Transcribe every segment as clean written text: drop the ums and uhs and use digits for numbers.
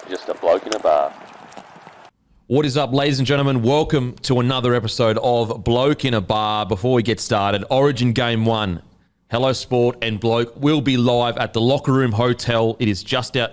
just a bloke in a bar. What is up, ladies and gentlemen? Welcome to another episode of Bloke in a Bar. Before we get started, Origin Game 1, Hello Sport and Bloke will be live at the Locker Room Hotel. It is just out...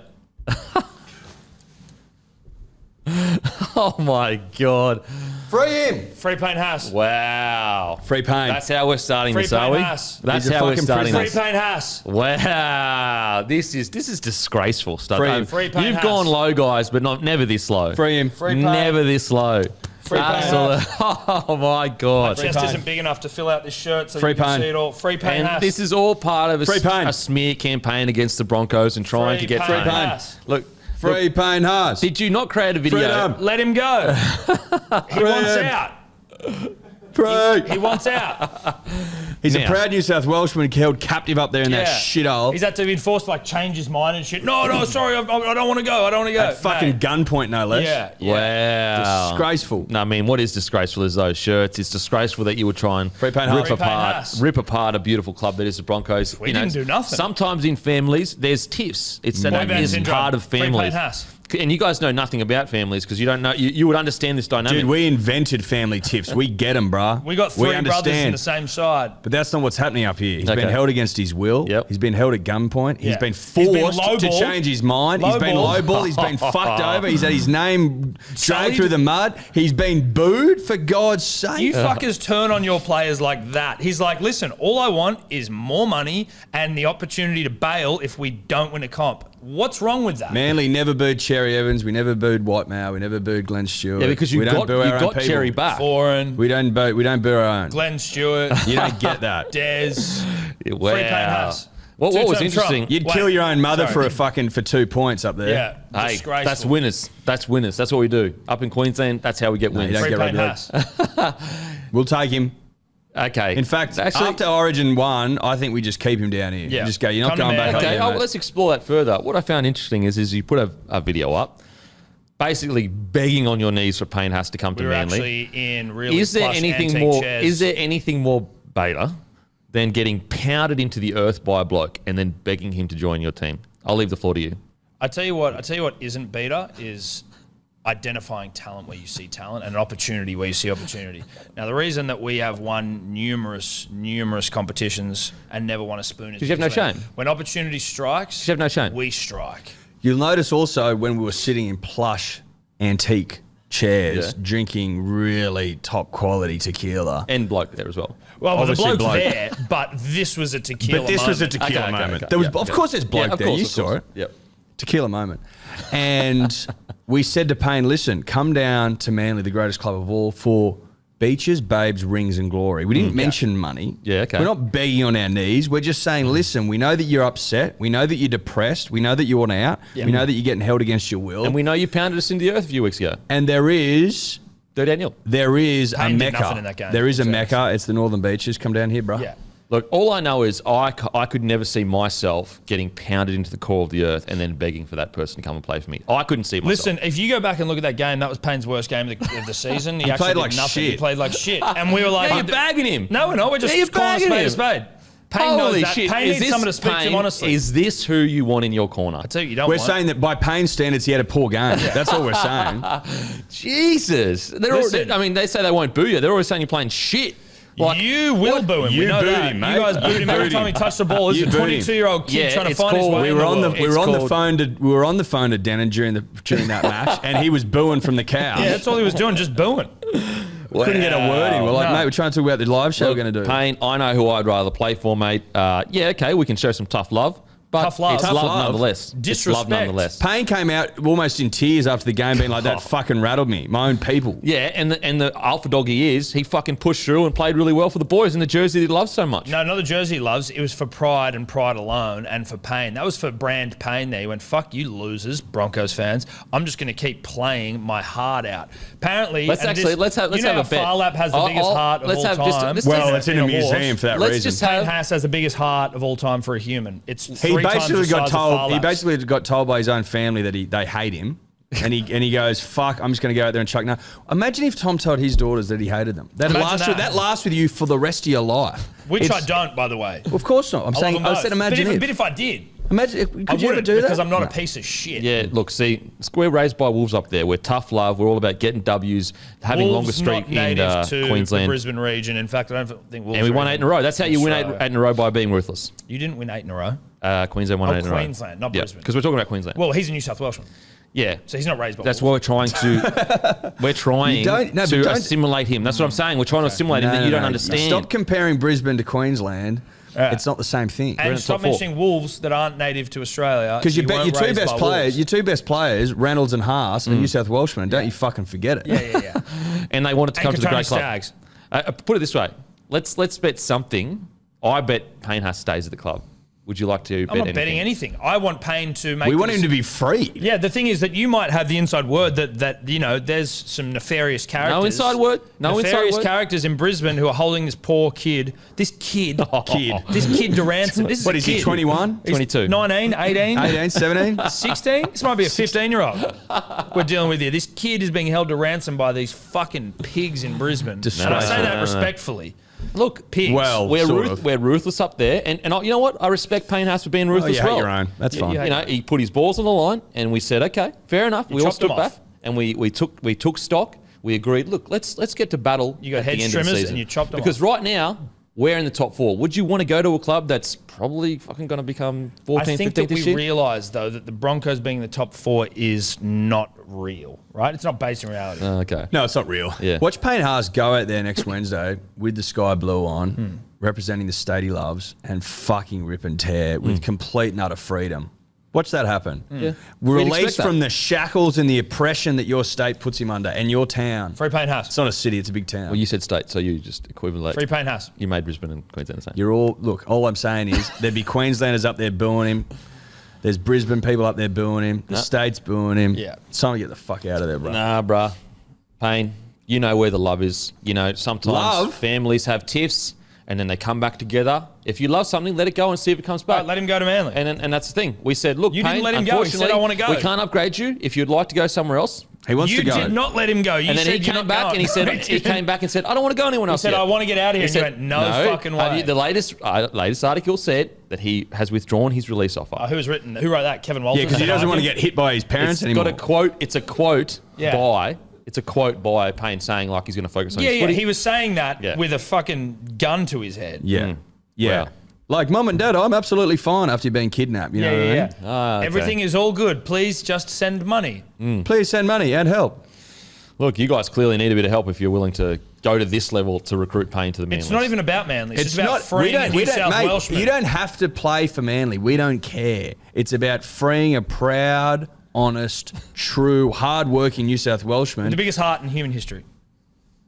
Oh my God. Free him. Free Payne Haas. Wow. Free Payne. That's how we're starting Free this, are Payne we? Haas. That's how we're starting Free this. Payne Haas. Wow. This is disgraceful stuff. Free him. Free Payne You've Haas. gone low, guys, but never this low. Free him. Free Payne. Never this low. Free Payne Absolute. Haas. Oh my God. My chest isn't big enough to fill out this shirt so Free you can Payne. see it all. Free Payne And Haas. this is all part of Free Payne. a smear campaign against the Broncos and trying to get Free fame. Payne Haas. Look, Free Payne Haas. did you not create a video? Freedom. Let him go. He wants out. Free. He wants out. He's Now. a proud New South Welshman held captive up there in that shithole. He's had to be forced to change his mind and shit. No, sorry, I don't want to go. I don't want to go. At fucking gunpoint, no less. Yeah. Wow. Disgraceful. No, I mean, what is disgraceful is those shirts. It's disgraceful that you would try and Free Payne Haas. Free Payne Haas. rip apart a beautiful club that is the Broncos. We didn't do nothing. Sometimes in families, there's tiffs. It's that Boy band is syndrome. part of Free Payne families. Haas. And you guys know nothing about families because you don't know. You would understand this dynamic. Dude, we invented family tips. We get them, bruh. We got three brothers understand. in the same side. But that's not what's happening up here. He's Okay. been held against his will. Yep. He's been held at gunpoint. He's Yeah. been He's been forced to lowballed. change his mind. He's been Lowballed. lowballed. He's been fucked over. He's had his name Sullied. dragged through the mud. He's been booed, for God's sake. You fuckers turn on your players like that. He's like, listen, all I want is more money and the opportunity to bail if we don't win a comp. What's wrong with that? Manly never booed Cherry Evans. We never booed Whitemale. We never booed Glenn Stewart. Yeah, because we you don't got boo our own people. Cherry back. Foreign, We don't boo our own. Glenn Stewart, You don't get that. Des, Wow. Free Payne Haas. What was Two-term interesting? Trump. You'd Wait, kill your own mother sorry. for 2 points up there. Yeah, Hey, disgraceful. that's winners. That's winners. That's what we do. Up in Queensland, that's how we get wins. you don't Free get Payne rugby Haas. We'll take him. Okay. In fact, actually, after Origin 1, I think we just keep him down here. Yeah. Just go, you're not Come to going back Manly. up okay. there, Oh, mate. well, let's explore that further. What I found interesting is you put a video up, basically begging on your knees for Payne Haas to come to We were Manly. actually in really Is there plush anything antique more? chairs. Is there anything more beta than getting pounded into the earth by a bloke and then begging him to join your team? I'll leave the floor to you. I tell you what isn't beta is identifying talent where you see talent and an opportunity where you see opportunity. Now, the reason that we have won numerous competitions and never won a spoon is 'Cause you have no because shame. when opportunity strikes, You have no shame. we strike. You'll notice also when we were sitting in plush antique chairs, Yeah. drinking really top quality tequila. And bloke there as well. Well, the Obviously bloke's bloke. there, but this was a tequila But this was a moment. tequila Okay, moment. okay. There was, Yeah, of yeah. course, there's bloke Yeah, of there. course, You of saw course. it. Yep. Tequila moment. And we said to Payne, listen, come down to Manly, the greatest club of all, for beaches, babes, rings and glory. We didn't mention money. Yeah, okay. We're not begging on our knees. We're just saying, listen, we know that you're upset. We know that you're depressed. We know that you want out. We know that you're getting held against your will. And we know you pounded us into the earth a few weeks ago. And there is 13-0. a Payne did Mecca. nothing in that game. There is a So- Mecca. It's the Northern Beaches. Come down here, bro. Yeah. Look, all I know is I could never see myself getting pounded into the core of the earth and then begging for that person to come and play for me. I couldn't see myself. Listen, if you go back and look at that game, that was Payne's worst game of the season. He actually played did like nothing. shit. He played like shit. And we were like... Yeah, you're bagging him. No, we're not. We're just Yeah, you're calling a bagging spade a him. spade. Payne knows Holy that. shit. Payne Is needs this someone to speak to him Payne- honestly. Is this who you want in your corner? I tell you, you don't We're want. saying that by Payne's standards, he had a poor game. That's all we're saying. Jesus. Listen. I mean, they say they won't boo you. They're always saying you're playing shit. Like, You will boo him. You we know booed that. him, mate. You guys booed him every Booed time him. he touched the ball. This You is a booed him. 22-year-old kid Yeah, trying to it's find his called- way. We in were the on the world. we were on the called- phone to Denon during that match, and he was booing from the couch. Yeah, that's all he was doing, just booing. Couldn't get a word in. We're like, No. mate, we're trying to talk about the live show look, we're going to do. Payne, I know who I'd rather play for, mate. Yeah, okay, we can show some tough love. But Tough love. it's Tough love love. nonetheless. It's love Disrespect. nonetheless. Payne came out almost in tears after the game, being like, "That fucking rattled me, my own people." Yeah, and the alpha dog he is, he fucking pushed through and played really well for the boys in the jersey that he loves so much. No, not the jersey he loves. It was for pride and pride alone and for Payne. That was for brand Payne there. He went, fuck you losers, Broncos fans. I'm just going to keep playing my heart out. Apparently, Let's and actually this, let's have you know a how bet. Farlap has the biggest heart of all time. Well, it's in a museum for that Let's reason. just Payne have Haas has the biggest heart of all time for a human. It's He three times basically the got size of told. He Farlap's. basically got told by his own family that they hate him, and he goes, "Fuck, I'm just going to go out there and chuck." Now, imagine if Tom told his daughters that he hated them. That Imagine lasts lasts with you for the rest of your life. Which It's- I don't, by the way. Of course not. I'm I saying. love them I said, both. imagine but if. if I did, Imagine, I could you ever wouldn't, do that? because I'm not a piece of shit. Yeah, look, see, we're raised by Wolves up there. We're tough love. We're all about getting W's, having longer Wolves streak not native in to Queensland. the Brisbane region. In fact, I don't think Wolves. And we won 8 in a row. That's how you win Australia. 8 in a row, by being ruthless. You didn't win 8 in a row. Queensland won 8 in a row. Queensland, not Brisbane. Because we're talking about Queensland. Well, he's a New South Welshman, yeah. so he's not raised by. That's Wolves. what we're trying to. We're trying to assimilate him. That's what I'm saying. We're trying to assimilate him that you don't understand. Stop comparing Brisbane to Queensland. It's not the same thing. And stop mentioning Wolves that aren't native to Australia. Because your weren't two raised best by players, Wolves. your two best players, Reynolds and Haas, are New South Welshmen. Don't you fucking forget it. Yeah. And they wanted to come to the Katoni great club. Staggs. Put it this way. Let's bet something. I bet Payne Haas stays at the club. Would you like to bet I'm not anything? betting anything. I want Payne to make. We want him to be free. Yeah, the thing is that you might have the inside word that there's some nefarious characters. No inside word. No nefarious inside word. characters in Brisbane who are holding this poor kid. This kid to ransom. This is What a is kid. he, 21? 22. 19, 18, 18, 17? 16? This might be a 15-year-old we're dealing with here. This kid is being held to ransom by these fucking pigs in Brisbane. And I say that respectfully. Look, Pigs. Well, we're ruthless up there, and you know what? I respect Payne Haas for being ruthless. you hate well. your own. That's fine. You know, he put his balls on the line, and we said, okay, fair enough. We all chopped stood them back, off. and we took stock. We agreed. Look, let's get to battle. You got at head the end of the trimmers season. and you chopped them because off. right now we're in the top 4. Would you want to go to a club that's probably fucking going to become 14th, I think 15th that this we year? realise, though, that the Broncos being in the top 4 is not real, right? It's not based in reality. Okay. No, it's not real. Yeah. Watch Payne Haas go out there next Wednesday with the sky blue on, representing the state he loves, and fucking rip and tear with complete and utter freedom. Watch that happen. Yeah. We're We'd expect released that. from the shackles and the oppression that your state puts him under, and your town. Free Payne Haas. It's not a city; it's a big town. Well, you said state, so you just equivalent. Free Payne Haas. You made Brisbane and Queensland the same. You're all look. All I'm saying is there'd be Queenslanders up there booing him. There's Brisbane people up there booing him. The state's booing him. Yeah. It's time to get the fuck out of there, bro. Nah, bruh. Payne, you know where the love is. You know, sometimes Love? families have tiffs and then they come back together. If you love something, let it go and see if it comes back. Right, let him go to Manly. And that's the thing. We said, look, You Payne, didn't let him go. He said, unfortunately, "I wanna go." we can't upgrade you. If you'd like to go somewhere else. He wants You to go. did not let him go. You And then said he you're came not back going. and he said, he came back and said, I don't want to go anywhere else. said, yet. "I want to get out of here." He And you went, "No fucking way." The latest article said that he has withdrawn his release offer. Who wrote that? Kevin Walters. Yeah, because he doesn't want to get hit by his parents It's anymore. got a quote. It's a quote Yeah. by. It's a quote by Payne saying like he's going to focus on his Yeah, footy. he was saying that Yeah. with a fucking gun to his head. Yeah. Yeah. Wow. Like, Mum and Dad, I'm absolutely fine after you've been kidnapped. You know what I mean? Ah, okay. Everything is all good. Please just send money. Please send money and help. Look, you guys clearly need a bit of help if you're willing to go to this level to recruit Payne to the Manly. It's not even about Manly. It's just about freeing we New don't, South mate, Welshmen. you don't have to play for Manly. We don't care. It's about freeing a proud, honest, true, hard-working New South Welshman, The biggest heart in human history.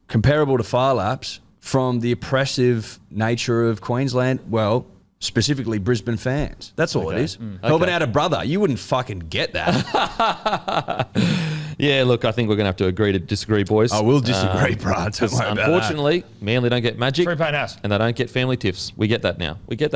comparable to Fire Laps, from the oppressive nature of Queensland, well, specifically Brisbane fans. That's all it is. Helping out a brother. You wouldn't fucking get that. Yeah, look, I think we're going to have to agree to disagree, boys. I will disagree, bro. Don't worry about that. Unfortunately, Manly don't get magic. Free Payne Haas. And they don't get family tiffs. We get that now. We don't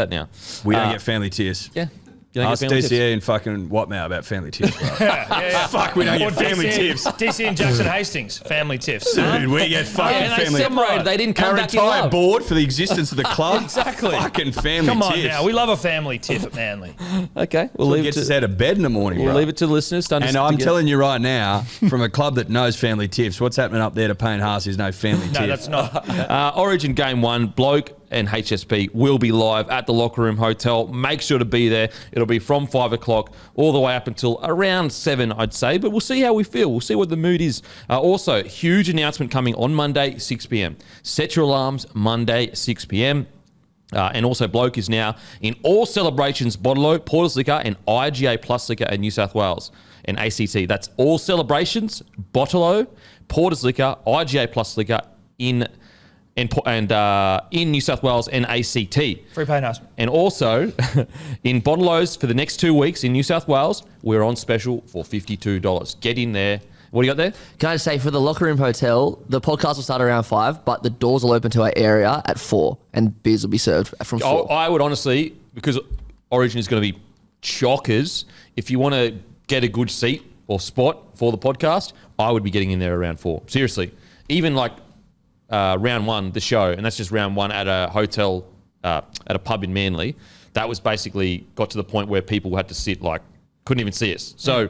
get family tears. Yeah. You don't Ask get family tiffs. DCA and fucking Watmow about family tips, bro. Yeah. Fuck, we don't Or get family DC tips. DC and Jackson Hastings, family tiffs. Dude, we get fucking and they family. separated. They didn't come Our back in entire love. board for the existence of the club. Exactly. Fucking family Come on tips. now. We love a family tiff at Manly. Okay, we'll It leave it gets us to out of bed in the morning, we'll bro. leave it to the listeners. To And understand- I'm to get- telling you right now, from a club that knows family tips, what's happening up there to Payne Haas is no family No, tip. that's not. Origin Game 1, Bloke and HSP will be live at the Locker Room Hotel. Make sure to be there. It'll be from 5 o'clock all the way up until around 7, I'd say. But we'll see how we feel. We'll see what the mood is. Also, huge announcement coming on Monday, 6 p.m. Set your alarms, Monday, 6 p.m. And also, Bloke is now in all celebrations, Bottle, Porters Liquor, and IGA Plus Liquor in New South Wales and ACT. That's all celebrations, Bottle, Porters Liquor, IGA Plus Liquor in New South Wales and ACT. Free Payne Haas. And also, in Bottle-O's for the next 2 weeks in New South Wales, we're on special for $52. Get in there. What do you got there? Can I just say, for the Locker Room Hotel, the podcast will start around 5, but the doors will open to our area at 4, and beers will be served from 4. I would honestly, because Origin is going to be chockers, if you want to get a good seat or spot for the podcast, I would be getting in there around 4. Seriously. Even like round 1, the show, and that's just round 1 at a hotel, at a pub in Manly. that was basically got to the point where people had to sit couldn't even see us. So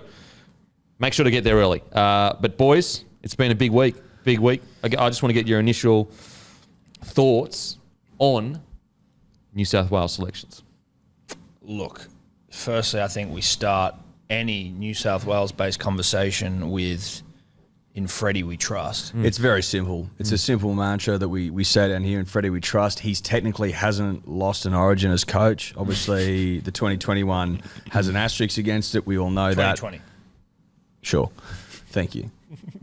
make sure to get there early. But boys, it's been a big week. Big week. I just want to get your initial thoughts on New South Wales selections. Look, firstly, I think we start any New South Wales-based conversation with "In Freddie we trust." It's very simple. It's a simple mantra that we say down here. In Freddie we trust. He's technically hasn't lost an Origin as coach. Obviously, the 2021 has an asterisk against it. We all know that. 2020. Sure. Thank you.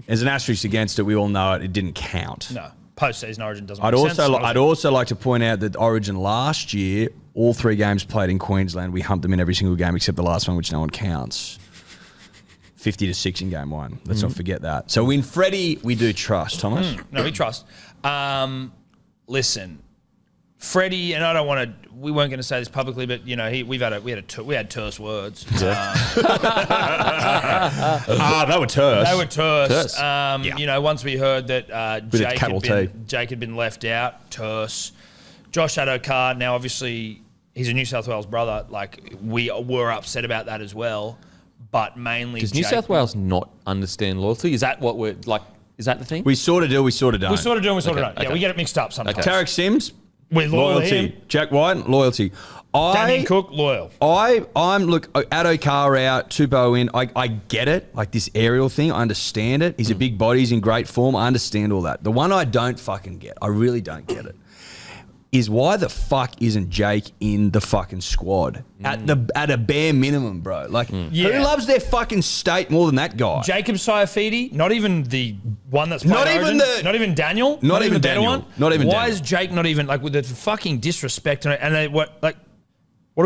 There's an asterisk against it. We all know it. It didn't count. No. Post-season Origin doesn't I'd make sense. also like to point out that Origin last year, all 3 games played in Queensland, we humped them in every single game except the last one, which no one counts. 50-6 in game 1. Let's not forget that. So in Freddie, we do trust, Thomas. No, we trust. Listen, Freddie, and I don't want to. We weren't going to say this publicly, but we had terse words. They were terse. They were terse. Yeah. Once we heard that Jake had been left out, terse. Josh Adokar, now obviously he's a New South Wales brother. We were upset about that as well, but mainly Does New South Wales not understand loyalty? Is that what we're like? Is that the thing? We sort of do, we sort of don't. We sort of do and we sort of don't. Okay. Yeah, we get it mixed up sometimes. Tarek Sims, We're loyal to loyalty. him. Jack White, loyalty. Danny Cook, loyal. Look, Adokar out, Tupou in. I get it, this aerial thing. I understand it. He's a big body. He's in great form. I understand all that. The one I don't fucking get, I really don't get it, is why the fuck isn't Jake in the fucking squad at a bare minimum, bro? Who loves their fucking state more than that guy? Jacob Saifidi, not even the one that's Not played even Origin, the- not even Daniel, Not even the better Daniel. one. Not even Why Daniel. is Jake not even with the fucking disrespect and they, what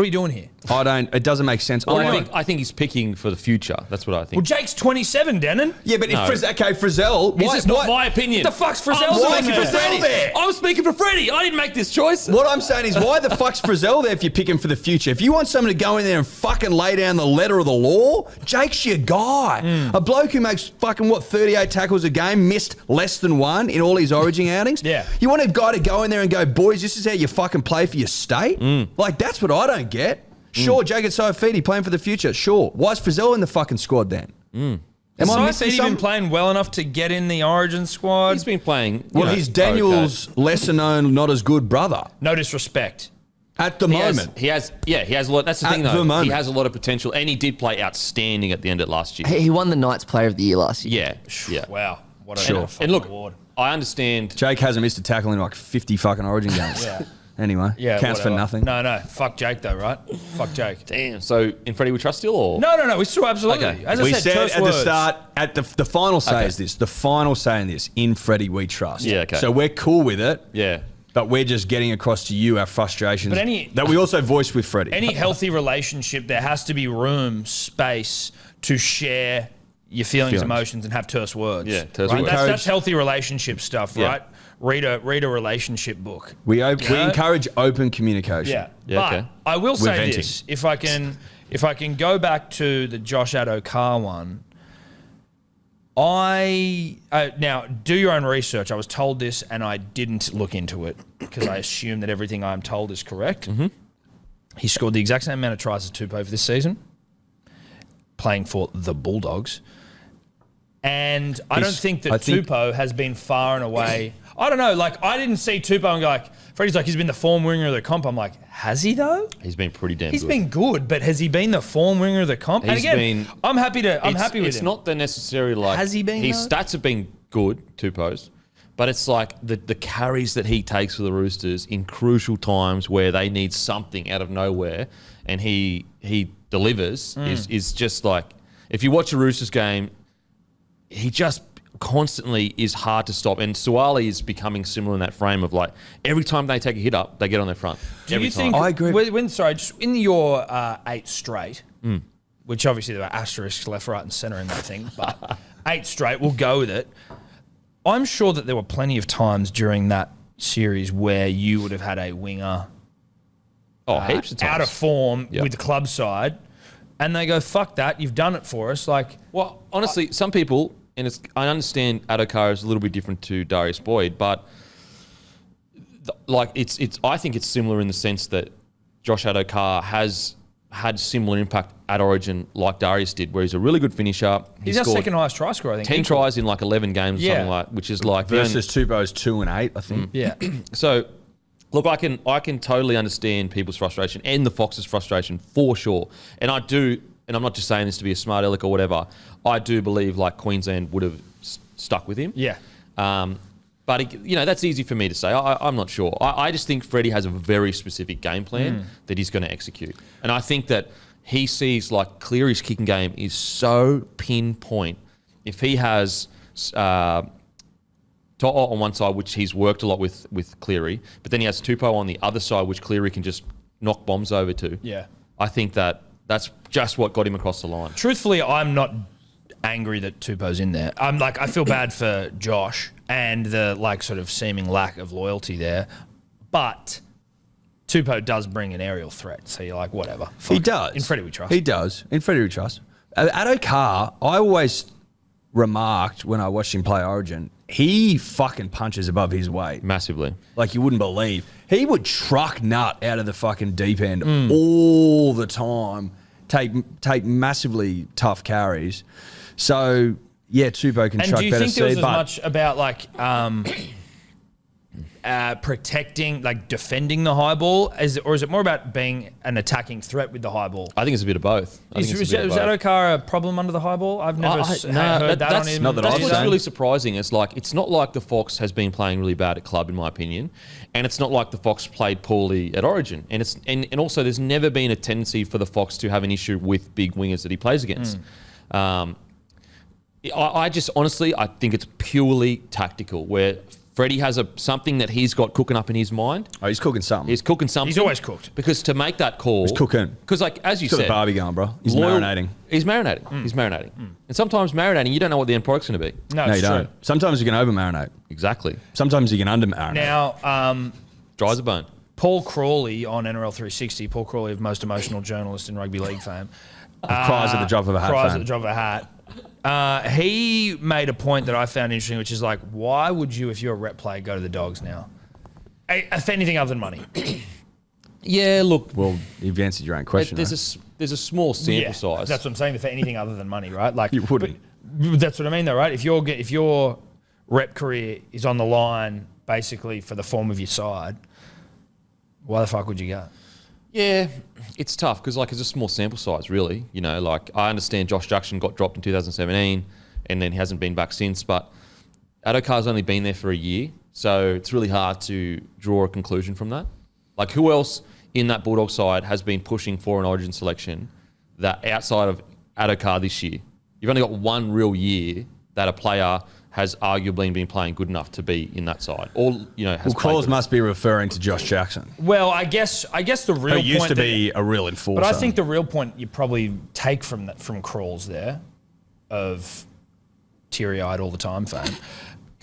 are we doing here? It doesn't make sense. I think he's picking for the future. That's what I think. Well, Jake's 27, Denon. Yeah, but if Frizzell... This is not my opinion. The fuck's Frizzell I'm doing speaking for there? Freddie. there? I'm speaking for Freddie. I didn't make this choice. What I'm saying is, why the fuck's Frizzell there if you pick him for the future? If you want someone to go in there and fucking lay down the letter of the law, Jake's your guy. A bloke who makes fucking, 38 tackles a game, missed less than 1 in all his Origin outings? Yeah. You want a guy to go in there and go, boys, this is how you fucking play for your state? That's what I don't get. Sure, Jacob Saifidi playing for the future. Sure. Why is Frizzell in the fucking squad then? Am I missing Saifidi been something? playing well enough to get in the Origin squad? He's been playing. He's Daniel's lesser known, not as good brother No disrespect. at the moment. He has a lot. That's the thing, At the though. moment. He has a lot of potential, and he did play outstanding at the end of last year. He won the Knights Player of the Year last year. Yeah. Wow. What a Sure. fucking And look, award. I understand. Jake hasn't missed a tackle in 50 fucking Origin games. Yeah. Anyway, Yeah, counts whatever. for nothing. No. Fuck Jake, though, right? Fuck Jake. Damn. So in Freddie we trust still, or No. We still absolutely. Okay. As I We said, said terse at words. the start, at the final say Okay. is this. The final say in this, in Freddie we trust. Yeah, okay. So we're cool with it. yeah. But we're just getting across to you our frustrations But that we also voiced with Freddie. Any healthy relationship, there has to be room, space to share your feelings, emotions, and have terse words. Yeah, terse right? words. That's healthy relationship stuff, Yeah. right? Read a relationship book. we encourage open communication. Yeah, Yeah, but okay. I will say venting. this: if I can go back to the Josh Adokar one, now do your own research. I was told this and I didn't look into it because I assume that everything I'm told is correct. Mm-hmm. He scored the exact same amount of tries as Tupou for this season, playing for the Bulldogs. And I don't think that Tupou has been far and away. I don't know. I didn't see Tupou and go Freddie's he's been the form winger of the comp. I'm like, has he though? He's been pretty damn He's good. been good, but has he been the form winger of the comp? And He's again, been- I'm happy with It's him. not the necessary Has he been, His though? stats have been good, Tupou's, but it's the carries that he takes for the Roosters in crucial times where they need something out of nowhere, and he delivers is just if you watch a Roosters game, he just constantly is hard to stop. And Suwali is becoming similar in that frame of every time they take a hit up, they get on their front. Do every you time. think? I agree. Just in your 8 straight, which obviously there were asterisks left, right, and centre in that thing, but 8 straight, we'll go with it. I'm sure that there were plenty of times during that series where you would have had a winger heaps of times. out of form Yep. with the club side, and they go, "Fuck that! You've done it for us." Well, honestly, some people, and I understand Adokar is a little bit different to Darius Boyd, but I think it's similar in the sense that Josh Adokar has had similar impact at Origin like Darius did, where he's a really good finisher. He's our second highest try scorer, I think. 10 tries in like 11 games or something like, which is like... Versus Tupou's 2 and 8, I think. Yeah. So, look, I can totally understand people's frustration and the Fox's frustration for sure. And I do, and I'm not just saying this to be a smart aleck or whatever, I do believe like Queensland would have stuck with him. Yeah. But, that's easy for me to say. I'm not sure. I just think Freddie has a very specific game plan that he's going to execute. And I think that he sees like Cleary's kicking game is so pinpoint. If he has To'o on one side, which he's worked a lot with Cleary, but then he has Tupou on the other side, which Cleary can just knock bombs over to. Yeah. I think that's just what got him across the line. Truthfully, I'm not angry that Tupou's in there. I feel bad for Josh and the like sort of seeming lack of loyalty there, but Tupou does bring an aerial threat. So you're like, whatever. He does. In Freddie we trust. He does. In Freddie we trust. Adokar, I always remarked when I watched him play Origin, he fucking punches above his weight. Massively. Like you wouldn't believe. He would truck nut out of the fucking deep end all the time, take massively tough carries. So, yeah, Tupou can truck better. And do you think there was speed, as much about like protecting, like defending the high ball, or is it more about being an attacking threat with the high ball? I think it's a bit of both. Is Adokar a problem under the high ball? I've never heard that on him. Not that I've That's what's seen. really surprising. It's not like the Fox has been playing really bad at club, in my opinion, and it's not like the Fox played poorly at Origin. And also there's never been a tendency for the Fox to have an issue with big wingers that he plays against. I just honestly, I think it's purely tactical, where Freddie has something that he's got cooking up in his mind. Oh, he's cooking something. He's cooking something. He's always cooked. Because to make that call... He's cooking. Because like, as you He's got said... the barbie going, bro. He's marinating. He's marinating. He's marinating. And sometimes marinating, you don't know what the end product's going to be. No, No, it's you true. don't. Sometimes you can over-marinate. Exactly. Sometimes you can under-marinate. Now, Dries a bone. Paul Crawley on NRL 360, Paul Crawley of most emotional journalist in rugby league fame. Cries at the drop of a hat. Cries fam. at the drop of a hat. He made a point that I found interesting, which is like, why would you, if you're a rep player, go to the Dogs now? For anything other than money. Yeah, look... Well, you've answered your own question. There's a small sample size. That's what I'm saying. For anything other than money, right? Like You wouldn't. but that's what I mean, though, right? If your rep career is on the line, basically for the form of your side, why the fuck would you go? Yeah, it's tough because like it's a small sample size, really. Like I understand Josh Jackson got dropped in 2017 and then he hasn't been back since, but Adokar's only been there for a year, so it's really hard to draw a conclusion from that. Like who else in that Bulldog side has been pushing for an Origin selection that outside of Adokar this year? You've only got one real year that a player has arguably been playing good enough to be in that side. Has Well, played Claus good. must be referring to Josh Jackson, Well, I guess the real who used point to be a real enforcer. but I think the real point you probably take from Crawls there, of teary-eyed all the time fame,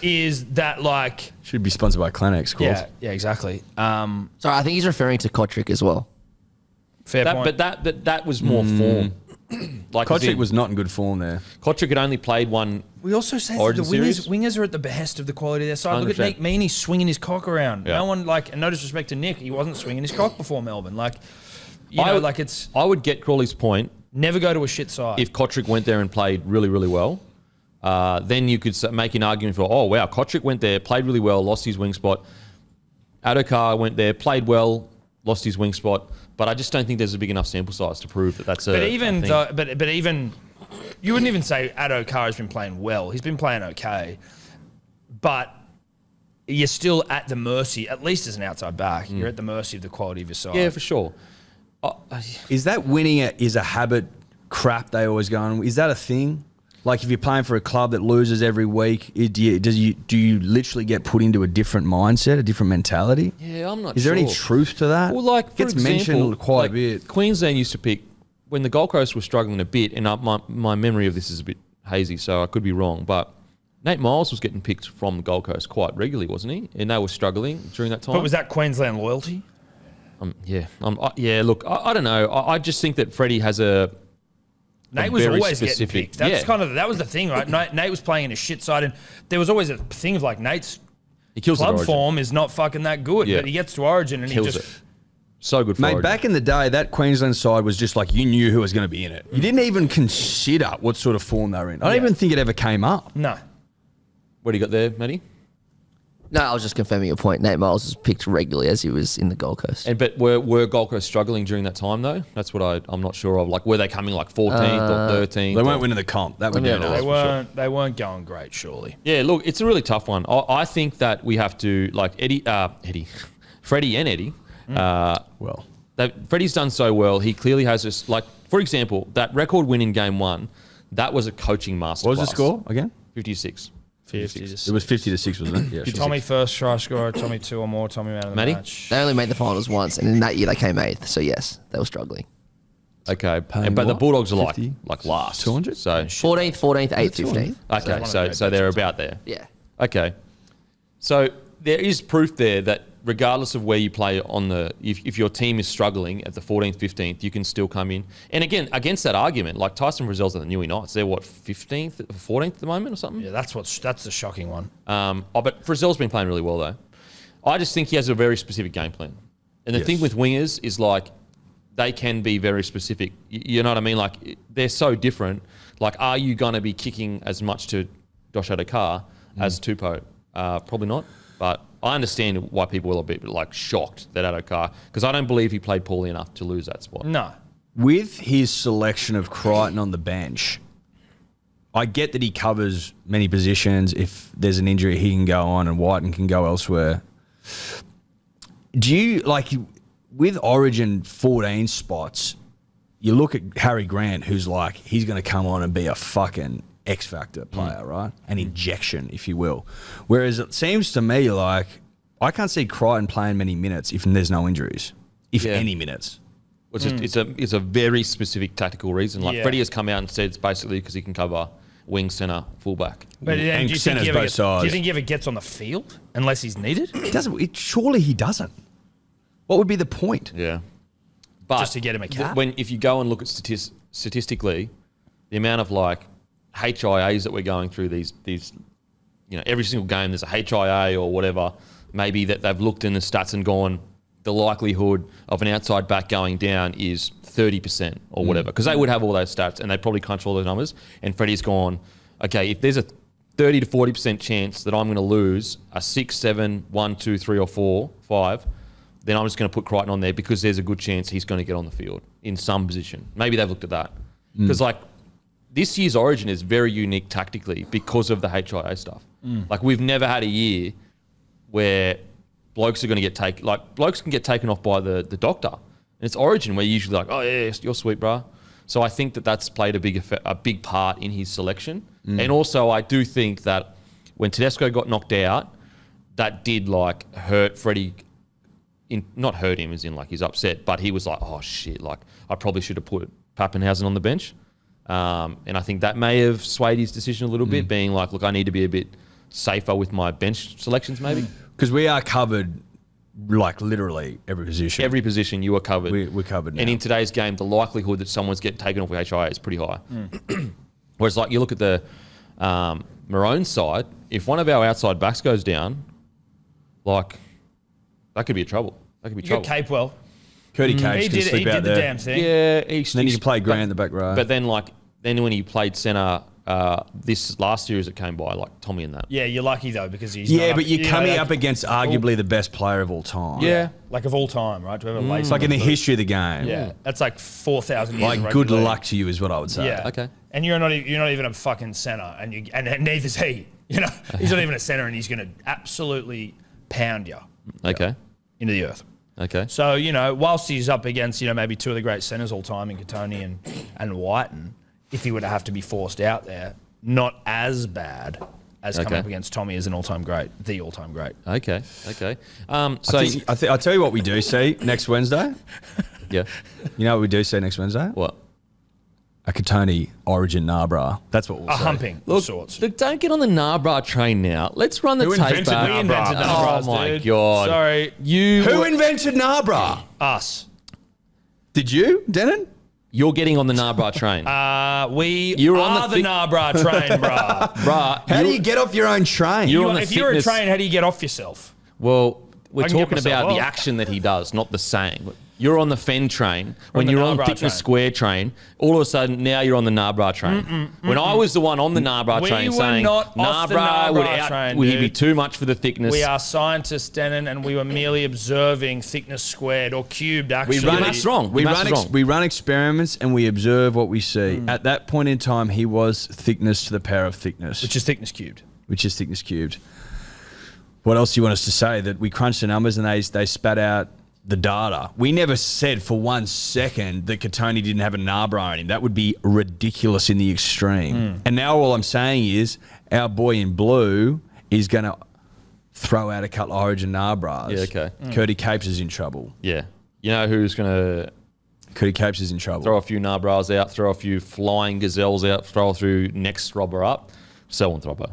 is that like should be sponsored by Kleenex. Claus. yeah exactly. Sorry, I think he's referring to Kotrick as well. Fair point. But that was more form. Like Kotrick was not in good form there. Kotrick had only played one. We also say that Origin the series? wingers are at the behest of the quality of their side. Look at 100%. Nick Meaney swinging his cock around. Yeah. No one and no disrespect to Nick, he wasn't swinging his cock before Melbourne. It's I would get Crawley's point never go to a shit side. if Kotrick went there and played really, really well. Then you could make an argument for, oh wow, Kotrick went there, played really well, lost his wing spot. Adokar went there, played well, lost his wing spot. But I just don't think there's a big enough sample size to prove that that's a. But even a thing. though, but even you wouldn't even say Adokar has been playing well. He's been playing okay, but you're still at the mercy. At least as an outside back, you're at the mercy of the quality of your side. Yeah, for sure. Is that winning is a habit crap they always go on? Is that a thing? Like if you're playing for a club that loses every week, do you literally get put into a different mindset, a different mentality? Yeah, I'm not Is sure. there any truth to that? Well, like, for gets example, mentioned quite like, a bit. Queensland used to pick, when the Gold Coast was struggling a bit, and my memory of this is a bit hazy, so I could be wrong, but Nate Miles was getting picked from the Gold Coast quite regularly, wasn't he? And they were struggling during that time. But was that Queensland loyalty? Look, I don't know. I just think that Freddie has a Nate was very always getting specific- picked. That's yeah. that was the thing, right? Nate was playing in a shit side, and there was always a thing of like Nate's he kills it at club Origin. form is not fucking that good, Yeah. but he gets to Origin and Kills he just it. So good for Mate, Origin. back in the day, that Queensland side was just like you knew who was going to be in it. You didn't even consider what sort of form they were in. I don't even think it ever came up. No. What do you got there, Matty? No, I was just confirming your point. Nate Miles was picked regularly as he was in the Gold Coast. But were Gold Coast struggling during that time though? That's what I'm not sure of. Like, were they coming like 14th or 13th? They weren't winning the comp. That would be Yeah, They weren't going great, surely. Yeah, look, it's a really tough one. I think that we have to like Freddie and Eddie. well. Freddie's done so well. He clearly has this. Like, for example, that record win in game 1, that was a coaching masterclass. What was the score again? 56. 50 It was 50-6, wasn't it? Yeah, sure. Tommy first try scorer, Tommy 2 or more, Tommy man of the Matty? match. They only made the finals once, and in that year they came 8th. So yes, they were struggling. Okay, Paying but the what? Bulldogs are 50? like last. 200? So 14th, 8th, 15th. okay, so they're about there. Yeah. Okay, so there is proof there that regardless of where you play on if your team is struggling at the 14th, 15th, you can still come in. And again, against that argument, like Tyson Frizzell's at the Newey Knights, they're what 15th, 14th at the moment or something. Yeah, that's the shocking one. But Frizzell's been playing really well though. I just think he has a very specific game plan. And the thing with wingers is like they can be very specific. You know what I mean? Like they're so different. Like, are you going to be kicking as much to Josh Adokar as Tupou? Probably not. But I understand why people were a bit like shocked that Adokar, because I don't believe he played poorly enough to lose that spot. No. With his selection of Crichton on the bench, I get that he covers many positions. If there's an injury, he can go on and Whiten can go elsewhere. Do you, like, with Origin 14 spots, you look at Harry Grant, who's like, he's going to come on and be a fucking X-factor player, right? An injection, if you will. Whereas it seems to me like I can't see Crichton playing many minutes if there's no injuries, if any minutes. It's a very specific tactical reason. Like Freddie has come out and said it's basically because he can cover wing, centre, fullback. But do And you centres think both sides. do you think he ever gets on the field unless he's needed? He doesn't. Surely he doesn't. What would be the point? Yeah. But Just to get him a cap? If you go and look at statistically, the amount of like HIAs that we're going through these, you know, every single game there's a HIA or whatever, maybe that they've looked in the stats and gone, the likelihood of an outside back going down is 30% or whatever, because they would have all those stats and they probably crunch all those numbers. And Freddie's gone, okay, if there's a 30 to 40% chance that I'm going to lose a 6, 7, 1, 2, 3 or 4, 5, then I'm just going to put Crichton on there because there's a good chance he's going to get on the field in some position. Maybe they've looked at that. Because like this year's Origin is very unique tactically because of the HIA stuff. Like we've never had a year where blokes are going to get taken, like blokes can get taken off by the doctor. And it's Origin where you're usually like, oh yeah, you're sweet, bruh. So I think that that's played a big part in his selection. And also I do think that when Tedesco got knocked out, that did like hurt Freddie. Not hurt him as in like he's upset, but he was like, oh shit, like I probably should have put Pappenhausen on the bench. And I think that may have swayed his decision a little bit, being like, look, I need to be a bit safer with my bench selections maybe. Because we are covered, like literally every position. Every position you are covered. We're covered now. And in today's game, the likelihood that someone's getting taken off with HIA is pretty high. Whereas like you look at the Maroon side, if one of our outside backs goes down, like that could be trouble. That could be You trouble. got Capewell. Curdy Cage He can did sleep out the there. damn thing. Yeah, And then you can play Grant in the back row. But then when he played centre this last year as it came by, like Tommy and that. Yeah, you're lucky though because he's yeah, not but you're coming like, up against arguably the best player of all time. Yeah. like of all time, right? To ever lace It's like in the history of the game. Yeah, that's like 4,000 years. of Like rugby good league. luck to you is what I would say. Yeah. Okay. And you're not even a fucking centre, and neither's he. You know, he's not even a centre, and he's going to absolutely pound you Okay. into the earth. Okay. So, you know, whilst he's up against, you know, maybe two of the great centres all time in Katoni and Whiten, if he were to have to be forced out there, not as bad as coming Okay. up against Tommy as an all-time great, the all-time great. Okay. So So I'll tell you what we do see next Wednesday. yeah. You know what we do see next Wednesday? What? A Katoni Origin Narbra. That's what we'll A see. humping of sorts. Look, don't get on the Narbra train now. Let's run the Who tape invented back. We invented Narbra. Narbras, Oh my dude. god! Sorry, Who invented Narbra? us. Did you, Denon? You're getting on the Narbra train, We You're are on the the Narbra train, bruh. bruh. How do you get off your own train? You're on the If you're a fitness- train, how do you get off yourself? Well, we're I can get talking myself about the off. action that he does, not the saying. you're on the Fen train. When the you're on Narbra Thickness train. Square train, all of a sudden now you're on the Narbra train. When I was the one on the Narbra We train were saying not off the Narbra would Narbra train, would be dude. too much for the thickness. We are scientists, Denon, and we were merely observing thickness squared or cubed, actually. That's wrong. We That's run, wrong. we run experiments and we observe what we see. At that point in time, he was thickness to the power of thickness, Which is thickness cubed. thickness cubed. What else do you want us to say? That we crunched the numbers and they spat out the data. We never said for 1 second that Katoni didn't have a Narbra on him. That would be ridiculous in the extreme. And now all I'm saying is our boy in blue is going to throw out a couple of Origin Narbras. Yeah, okay. Curdy Capes is in trouble. Yeah. You know who's going to Curdy Capes is in trouble. throw a few Narbras out, throw a few flying gazelles out, throw through next robber up? Selwyn Throbber.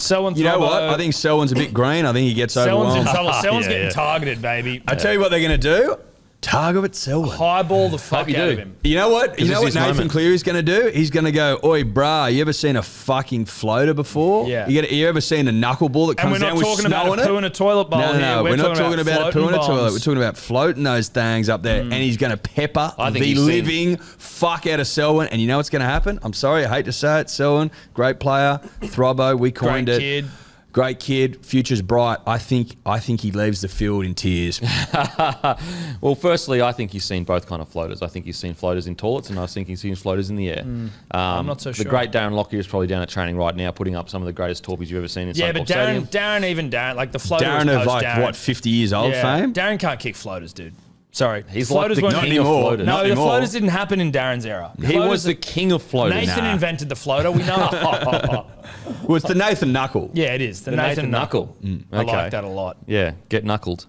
Selwyn's You know what? I think Selwyn's a bit green. I think he gets Selwyn's in overwhelmed. trouble. Selwyn's Yeah, getting yeah. targeted, baby. I tell you what they're going to do. Target Selwyn. Highball the fuck you out do. of him. You know what? You this know is what his Nathan moment. Cleary's going to do? He's going to go, "Oi, brah, you ever seen a fucking floater before? Yeah. You ever seen a knuckleball that And comes we're down not with talking snow about on a it?" poo in a toilet bowl No, here. no, we're not talking about a poo in a floating toilet. bombs. We're talking about floating those things up there, and he's going to pepper I think the he's seen- living fuck out of Selwyn. And you know what's going to happen? I'm sorry, I hate to say it, Selwyn, great player, Throbbo, we coined Great it. kid. Great kid, future's bright. I think he leaves the field in tears. Well, firstly, I think he's seen both kind of floaters. I think he's seen floaters in toilets, and I think he's seen floaters in the air. I'm not so sure. The great Darren Lockyer is probably down at training right now, putting up some of the greatest torpedoes you've ever seen in Yeah, but Suncorp Stadium. Darren, like the floater Darren was of post like, Darren. what, 50 years old fame? Darren can't kick floaters, dude. Sorry. He's floaters like the weren't king of anymore. floaters. No, Not the anymore. floaters didn't happen in Darren's era. He was the king of floaters. Nathan Nah. invented the floater. We know. Well, it's the Nathan Knuckle. Yeah, it is. The Nathan Nathan Knuckle. I Okay. like that a lot. Yeah, get knuckled.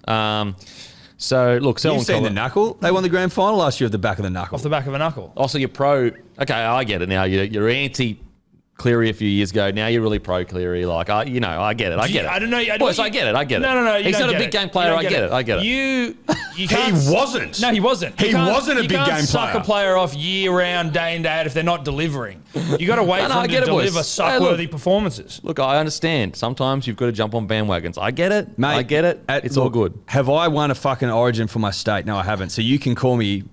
So, look, Selwyn You've seen the Cobber- Knuckle? They won the grand final last year at the back of the Knuckle. Off the back of a knuckle. Also, you're pro. Okay, I get it now. You're anti Cleary a few years ago. Now you're really pro Cleary. Like, I get it. I get it. I don't know. Boys, I get it. I get it. No. You He's don't not a get big it. game You player. don't I get it. I get it. You can't. wasn't. No, he wasn't. He You can't- wasn't a you big can't game suck player. a player off year round, day in, day out if they're not delivering. You got to wait No, for I them get to it, boys. deliver Hey, look. suckworthy performances. Look, I understand. Sometimes you've got to jump on bandwagons. I get it. Mate, I get it. It's all look, good. Have I won a fucking Origin for my state? No, I haven't. So you can call me.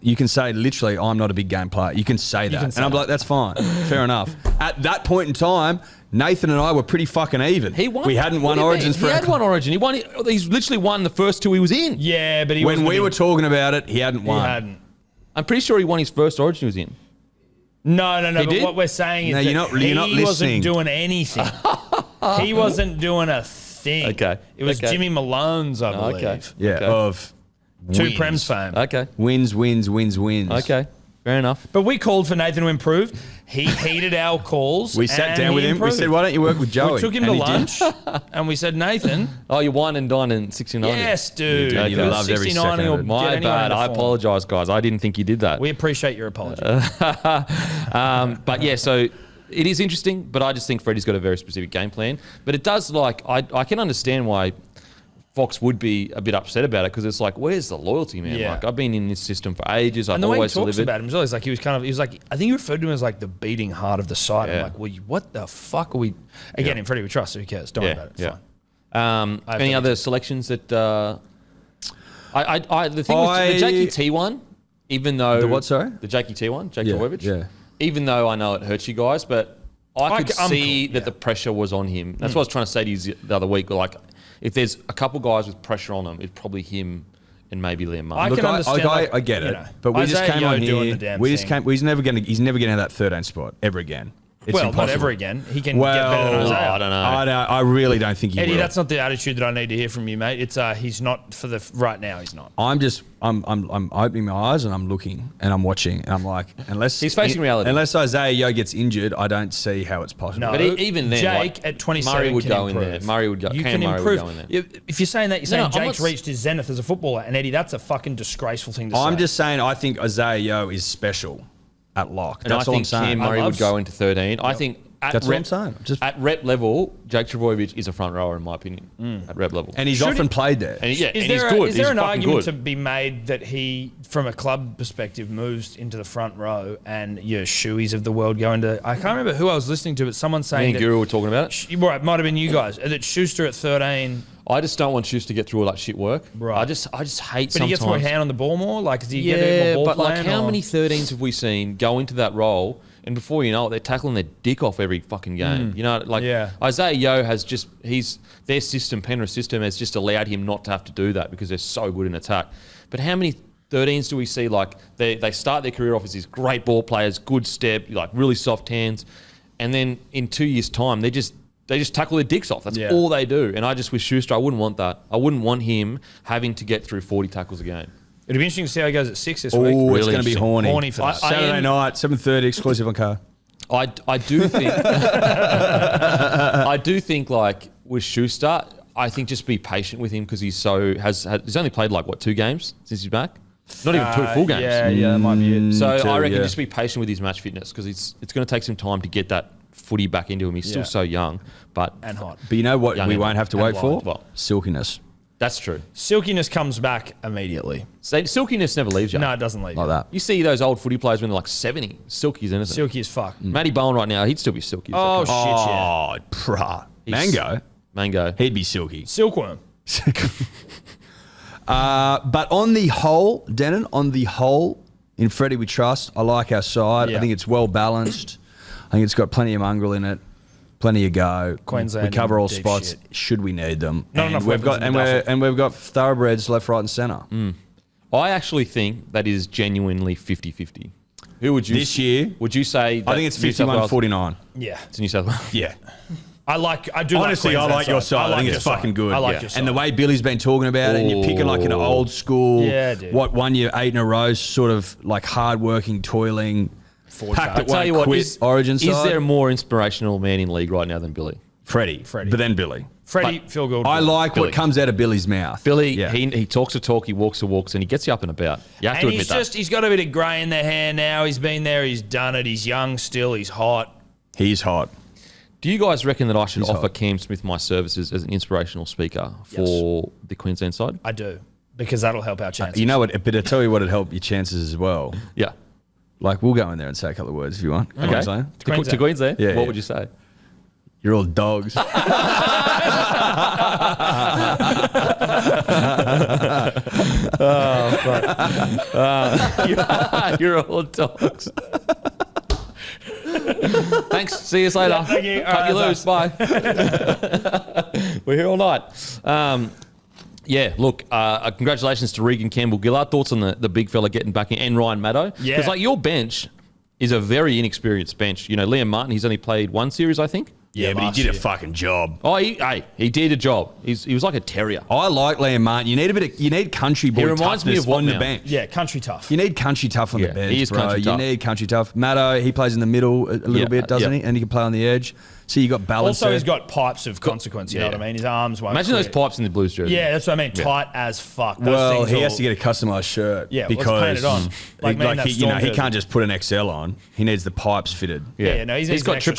You can say literally, I'm not a big game player. You can say that. can say And I'm that. like, that's fine. Fair enough. At that point in time, Nathan and I were pretty fucking even. He won. We hadn't What won do you mean? Origins He for had one Origin. He won. He's literally won the first two he was in. Yeah, but he When wasn't we a were big- talking about it, he hadn't he won. hadn't. I'm pretty sure he won his first Origin he was in. No. He But did? what we're saying is No, that you're not he listening. wasn't doing anything. He wasn't doing a thing. Okay, It was okay. Jimmy Malone's, I believe. Okay. Yeah, Okay. of Two wins. Prem's fame. Okay. Wins. Okay. Fair enough. But we called for Nathan to improve. He heeded our calls. We sat and down with he him. We improved. said, why don't you work with Joey? We took him And to he did. lunch, and we said, Nathan, Oh, you won and dined in 69. yes, dude. You did. You loved every 69 second of will it. My get anyone bad. into I form. apologise, guys. I didn't think you did that. We appreciate your apology. But yeah, so it is interesting, but I just think Freddie's got a very specific game plan. But it does, like, I can understand why Fox would be a bit upset about it, because it's like, where's the loyalty, man? Yeah. Like, I've been in this system for ages. I've And the way he always talks delivered. about him as well, is like he was like, I think he referred to him as like the beating heart of the side. Yeah. I'm like, well, what the fuck are we? Again, in Freddie we trust, so who cares? Don't worry about it. It's fine. I have Any to- other selections that the thing with the Jakey T one, even though The what, sorry? the Jakey T one, Jake Yeah, Trbojevic, yeah. even though I know it hurts you guys, but I could I'm see cool, that yeah. the pressure was on him. That's what I was trying to say to you the other week. Like, if there's a couple guys with pressure on them, it's probably him and maybe Liam Martin. I Look, can understand, like, I get you it, know, but we just Isaiah came Yeo on doing here. the damn We just thing. came. He's never going to have that 13 spot ever again. It's well, impossible. not ever again. He can Well, get better than Isaiah. I don't know. I really don't think he Eddie, will. that's not the attitude that I need to hear from you, mate. It's he's not for the right now. He's not. I'm opening my eyes and I'm looking and I'm watching and I'm like, unless He's facing reality. Unless Isaiah Yeo gets injured, I don't see how it's possible. No, But even then, Jake like, at 27 Murray would can go in improve. there. Murray would go. You Cam can Murray would improve. go in there. If you're saying that, you're saying No, I'm Jake's not- reached his zenith as a footballer, and Eddie, that's a fucking disgraceful thing to say. I'm just saying I think Isaiah Yeo is special at lock. And That's I all I'm think saying. Cam Murray I would love- go into 13. I think at That's what rep, I'm saying. Just- at rep level, Jake Trbojevic is a front rower in my opinion. At rep level, And he's Should often he- played there. and, yeah, Is and he's there, good. is there He's an fucking argument to good. be made that he, from a club perspective, moves into the front row and your shoeies of the world go into... I can't remember who I was listening to, but someone Me saying and that... Guru were talking about it. Right, might have been you guys. That Schuster at 13 I just don't want Shoes to get through all that shit work. Right. I just hate But sometimes. he gets more hand on the ball more? Like, does he get a bit more ball but like playing, how or- many 13s have we seen go into that role and before you know it, they're tackling their dick off every fucking game. You know, like Isaiah Yeo has just, their system, Penrith's system has just allowed him not to have to do that because they're so good in attack. But how many 13s do we see, like, they start their career off as these great ball players, good step, like really soft hands, and then in 2 years' time, they just tackle their dicks off. That's all they do. And I just, with Schuster, I wouldn't want that. I wouldn't want him having to get through 40 tackles a game. It'd be interesting to see how he goes at 6 this week. Oh, it's going to be horny. Horny for that. Saturday night, 7:30, exclusive on Car. I do think I do think like with Schuster, I think just be patient with him because he's only played like 2 games since he's back. Not even 2 full games. Yeah, that might be it. So Two, I reckon yeah. just be patient with his match fitness because it's going to take some time to get that footy back into him. He's still so young, but And hot. But you know what Young we and- won't have to and wait for? wild. What? Silkiness. that's true. Silkiness comes back immediately. Silkiness never leaves you. No, it doesn't leave Like you. that. You see those old footy players when they're like 70, silky as anything. Silky as fuck. Matty Bowen right now, he'd still be silky. as Oh, a shit, yeah. Oh, bruh. He's- Mango. Mango. He'd be silky. Silkworm. But on the whole, Denon, in Freddie we trust. I like our side. Yeah. I think it's well balanced. I think it's got plenty of mongrel in it, plenty of go. Queensland we cover all deep spots shit. should we need them. Not and enough we've got weapons in the duffel. we've got thoroughbreds left, right, and centre. I actually think that is genuinely 50-50. Who would you This year, would you say? I think it's 51-49. Yeah. To New South Wales. Yeah. I do Honestly, I Queensland like your side. side. I think your it's fucking good. I like Yeah. your side. And the way Billy's been talking about it, and you're picking like an old school, Yeah, dude. what 1 year, 8 in a row, sort of like hard-working, toiling, packed I at tell one you what, quit Origin is side. there a more inspirational man in league right now than Billy? Freddie, but then Billy. Freddie, Phil Gould. I like Billy. what comes out of Billy's mouth. Billy, Yeah. he talks the talk, he walks the walks, and he gets you up and about. You have to And admit that. he's got a bit of grey in the hair now. He's been there. He's done it. He's young still. He's hot. He's hot. Do you guys reckon that I should He's offer hot. Cam Smith my services as an inspirational speaker for the Queensland side? I do. Because that'll help our chances. You know what? But I tell you what, it'd help your chances as well. Yeah. Like, we'll go in there and say a couple of words if you want. Okay. Okay. To Queensland? Yeah, What yeah. would you say? You're all dogs. You're all dogs. Thanks. See you later. Yeah, thank you. Cut you All right, loose. Bye. We're here all night. Yeah, look, congratulations to Regan Campbell-Gillard. Thoughts on the big fella getting back in, and Ryan Maddow? Yeah. Because like your bench is a very inexperienced bench. You know, Liam Martin, he's only played 1 series, I think. Yeah, but he last did a year. fucking job. Oh, he did a job. He was like a terrier. I like Liam Martin. You need country boy He reminds me toughness of what on the now? bench. Yeah, country tough. You need country tough on Yeah, the bench, he is bro. country You tough. need country tough. Maddo, he plays in the middle a little Yeah, bit, doesn't yeah. he? And he can play on the edge. So you got balance. Also, there. he's got pipes of consequence. You know yeah. what I mean? His arms won't. Imagine those quit. pipes in the Blues jersey. Yeah, that's what I mean. Tight as fuck. Those Well, things he all- has to get a customized shirt. Yeah, well, it's because painted on. Like me in that he Storm he jersey. can't just put an XL on. He needs the pipes fitted. Yeah, no, he's got an extra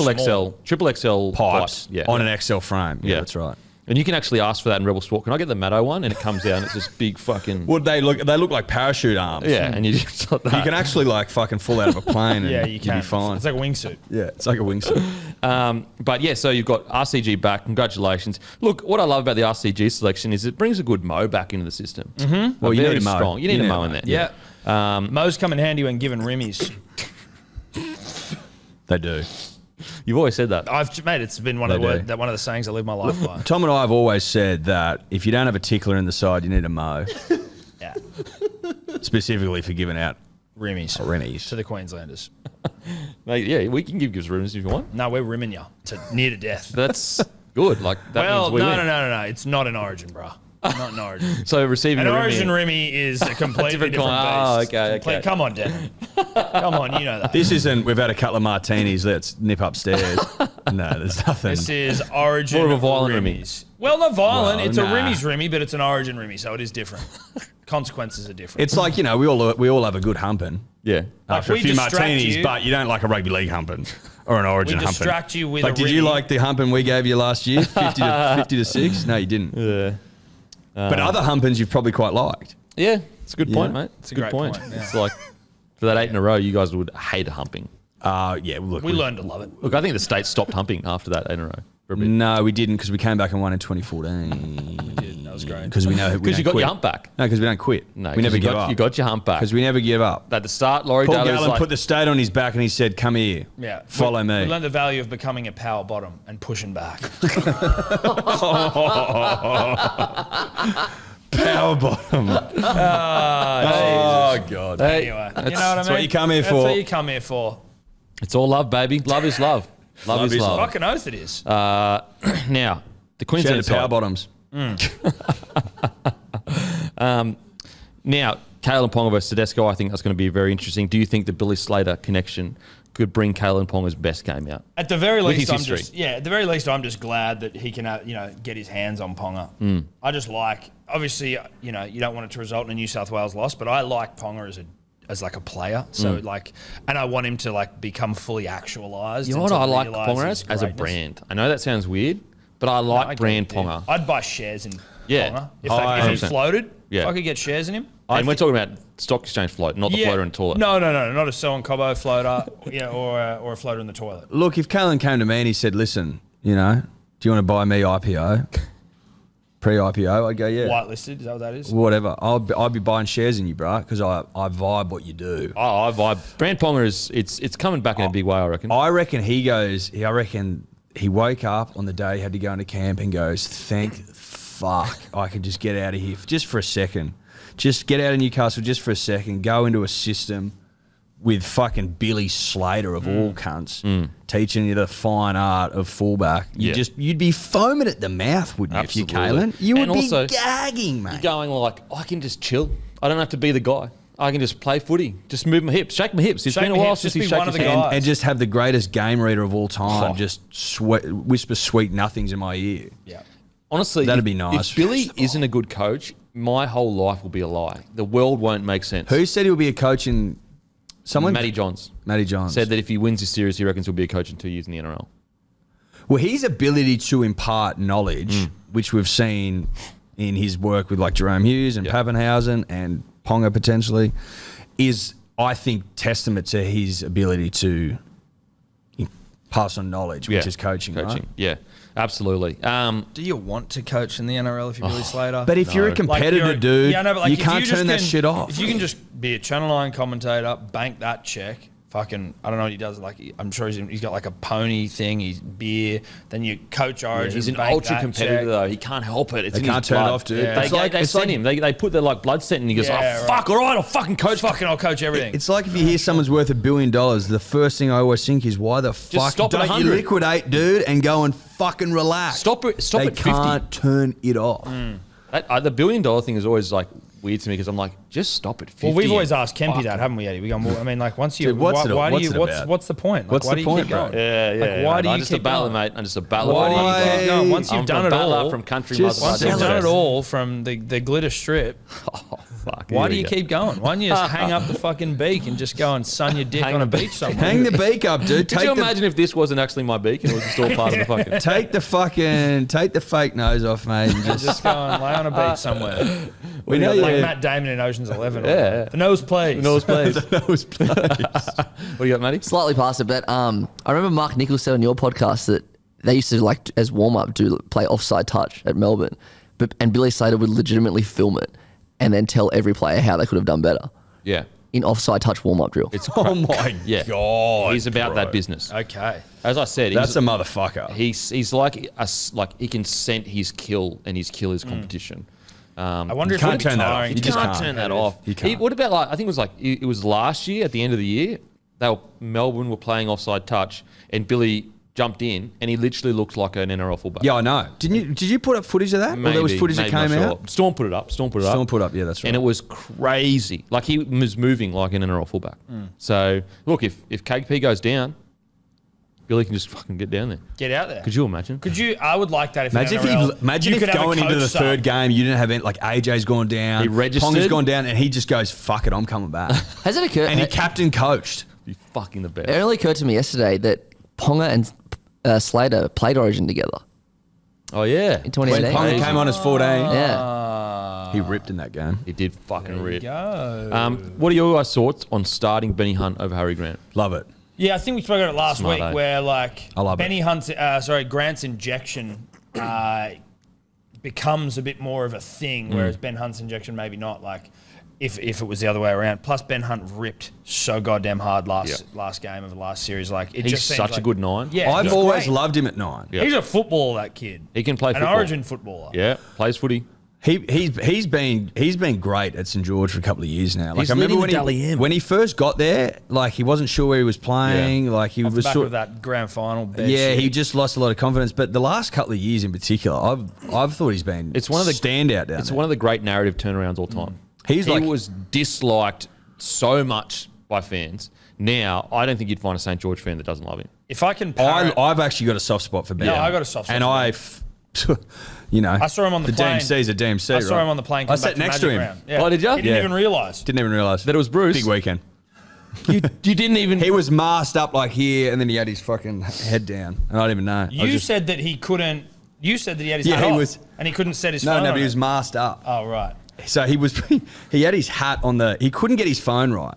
triple small. XL Pipes Yeah, on an XL frame. Yeah, Yeah. that's right. and you can actually ask for that in Rebel Sport. Can I get the Maddo one? And it comes out and it's this big fucking Well, they look like parachute arms. yeah. And you just like that. You can actually like fucking fall out of a plane. Yeah, and you can. You'll be fine. It's like a wingsuit. Yeah, it's like a wingsuit. But yeah, so you've got RCG back. Congratulations. Look, what I love about the RCG selection is it brings a good Mo back into the system. Mm-hmm. Well, you very need a Mo. strong. You need a Mo in there. Yeah. Mo's come in handy when given rimmies. They do. You've always said that. Mate, it's been one of They the do. one of the sayings I live my life by. Tom and I have always said that if you don't have a tickler in the side, you need a Mo, Yeah. specifically for giving out Rimmies. Rennies. To the Queenslanders. Mate, yeah, we can give rumors if you want. No, we're rimming you to near to death. That's good. Like that Well, means we no, win. no. It's not an Origin, bruh. Not an Origin. So receiving An a Origin Remy- Rimmy is a completely Different different, kind. beast. Oh, okay, Complete- okay. Come on, Dan. Come on, you know that. This isn't. We've had a couple of martinis. Let's nip upstairs. No, there's nothing. This is Origin More of a violent Rimmies. Well, not violent. Well, it's nah. a Rimmy's Rimmy, but it's an Origin Rimmy, so it is different. Consequences are different. It's like, you know, we all have a good humping Yeah. after a we few distract martinis, you- but you don't like a rugby league humping or an Origin We humping. distract you with like, a did you Rimmy. like the humping we gave you last year, 50 to 6? No, you didn't. Yeah. But other humpings you've probably quite liked. Yeah, it's a good point, Yeah. mate. It's a good great point. point, yeah. It's like for that 8 in a row, you guys would hate humping. Yeah, look, we learned to love it. Look, I think the state stopped humping after that 8 in a row. for a bit? No, we didn't because we came back and won in 2014. We did. That was great. Because we know Because you got your hump back. No, because we don't quit. No, we never you give got, up. You got your hump back. Because we never give up. At the start, Laurie Paul Daly was Gallen like, put the state on his back and he said, "Come here, Yeah. follow me." We learned the value of becoming a power bottom and pushing back. Power bottom. Oh God. Anyway, you know what I mean? That's what you come here That's for. what you come here for. it's all love, baby. Love is love. Love is is love. Fucking oath it is. Now, the Shout Queensland out to power side. bottoms. Now, Kalen Ponga versus Tedesco, I think that's going to be very interesting. Do you think the Billy Slater connection could bring Kalen Ponga's best game out? At the very With least, his history. at the very least, I'm just glad that he can, get his hands on Ponga. I just obviously, you don't want it to result in a New South Wales loss, but I like Ponga as like a player. So and I want him to become fully actualized. You know what I like Ponga as a brand? I know that sounds weird, but I like brand Ponga. I'd buy shares in Yeah. Ponga. If he 100%. floated, Yeah. if I could get shares in him. And we're talking about stock exchange float, not the floater in the toilet. No, not a selling Cobbo floater, or a floater in the toilet. Look, if Kalen came to me and he said, "Listen, do you want to buy me IPO, pre-IPO?" I'd go, "Yeah." Whitelisted, is that what that is? Whatever. I'd be buying shares in you, bro, because I vibe what you do. Oh, I vibe. Brand Ponga it's coming back in a big way, I reckon. I reckon he woke up on the day he had to go into camp and goes, "Thank fuck, I could just get out of here just for a second. Just get out of Newcastle just for a second, go into a system with fucking Billy Slater of all cunts teaching you the fine art of fullback. You'd be foaming at the mouth, wouldn't you, if you're Kalen? You would be gagging, mate. You're going like, I can just chill. I don't have to be the guy. I can just play footy, just move my hips, shake my hips. It's been a while since he shaken his hand. And just have the greatest game reader of all time. Just whisper sweet nothings in my ear. Yeah. Honestly, that'd be nice. If Billy isn't a good coach, my whole life will be a lie. The world won't make sense. Who said he'll be a coach in... Someone? Matty Johns. Matty Johns. Said that if he wins this series, he reckons he'll be a coach in 2 years in the NRL. Well, his ability to impart knowledge, which we've seen in his work with like Jerome Hughes and Pappenhausen and Ponga potentially, is, I think, testament to his ability to pass on knowledge, which is coaching, right? Yeah, absolutely. Do you want to coach in the NRL if you're Billy Slater? But if you're a competitor, dude, you can't turn that shit off. If you can just be a Channel 9 commentator, bank that check, fucking, I don't know what he does. Like, I'm sure he's got like a pony thing, he's beer. Then you coach Origin. He's an bank ultra that competitor check. though. He can't help it. It's They in can't his turn it blood. off, dude. Yeah. They send him. They put their like blood scent and he goes, Yeah, fuck, all right, I'll fucking coach. Fucking, I'll coach everything. It's like if you hear someone's worth $1 billion, the first thing I always think is, why the fuck stop at don't you 100. liquidate, dude, and go and fucking relax? Stop at 50. They can't turn it off. The $1 billion thing is always like weird to me because I'm like, just stop at 50. Well, we've always asked Kempy that, haven't we, Eddie? We go, well, I mean, like, once you, Dude, what's it why do you, about? what's the point? Like, What's why the do point, you keep bro? going? Yeah. Why do you I'm just a keep battler, going? mate. I'm just a battler. Why do you keep going? Once you've done it all, from country just mother. once you've sell done it. it all from the glitter strip, Fuck, why here do we you go. keep going? Why don't you just hang up the fucking beak and just go and sun your dick Hang on a the beach somewhere? Hang the beak up, dude. Could you imagine if this wasn't actually my beak and it was just all part of the fucking... Take the fake nose off, mate. And Just go and lay on a beach somewhere. we know Like you. Matt Damon in Ocean's 11. Yeah. The nose plays. Nose plays. Nose plays. What do you got, Matty? Slightly past it, but I remember Mark Nichols said on your podcast that they used to, like, as warm-up, play offside touch at Melbourne, and Billy Slater would legitimately film it and then tell every player how they could have done better Yeah. in offside touch warm-up drill. It's Oh my yeah. god. He's about bro. that business. Okay. As I said, That's a motherfucker. he's like he can scent his kill and his kill his competition. I wonder if can't it'd be turn that off. tiring. You You just can't can't. turn that off. You can't. What about like I think it was like it was last year at the end of the year. Melbourne were playing offside touch and Billy jumped in and he literally looked like an NRL fullback. Yeah, I know. Did you put up footage of that? Or there was footage that maybe, came not out? sure. Storm put it up. Storm put up. Yeah, that's right. And it was crazy. Like he was moving like an NRL fullback. So look, if KP goes down, Billy can just fucking get down there. Get out there. Could you imagine? Could you? I would like that if Imagine in NRL, imagine you if could have a going into the coach third sub. game you didn't have any, like AJ's gone down, He registered. Ponga's gone down, and he just goes, "Fuck it, I'm coming back." Has it occurred? And he captain coached. Be fucking the best. It only occurred to me yesterday that Ponga and Slater played Origin together Oh yeah. in When 2018. Ponga came on as 14, Yeah. he ripped in that game. He did fucking rip. Go. What are your guys' thoughts on starting Benny Hunt over Harry Grant? Love it. Yeah, I think we spoke about it last Smart, week, eh? where like I love Grant's injection becomes a bit more of a thing, whereas Ben Hunt's injection maybe not. Like if it was the other way around. Plus Ben Hunt ripped so goddamn hard last game of the last series. Like it He's just seems such like, a good 9. Yeah, I've he's always great. loved him at 9. Yeah. He's a footballer, that kid. He can play An football. Origin footballer. Yeah, plays footy. He's been great at St George for a couple of years now. Like He's I remember leading when the he Dally M. when he first got there, like he wasn't sure where he was playing. Yeah. Like he Off the was back sort of that grand final. Bed yeah, shit. he just lost a lot of confidence. But the last couple of years in particular, I've thought he's been It's one of the standout down It's there. one of the great narrative turnarounds all time. He He was disliked so much by fans. Now, I don't think you'd find a St. George fan that doesn't love him. If I can parrot, I've actually got a soft spot for Ben. Yeah, I got a soft spot and for I saw him on the plane. DMC's a DMC. I saw right? him on the plane. I come sat back next from to him. Magic Round. Yeah. Oh, did ya? He didn't Yeah. even realise. Didn't even realise That it was Bruce? Big weekend. You didn't even... He was masked up like here, and then he had his fucking head down, and I didn't even know. You said that he couldn't. You said that he had his Yeah, hat he off, was- and he couldn't set his no, phone. but on he it. was masked up. Oh right. So he had his hat on the. He couldn't get his phone right.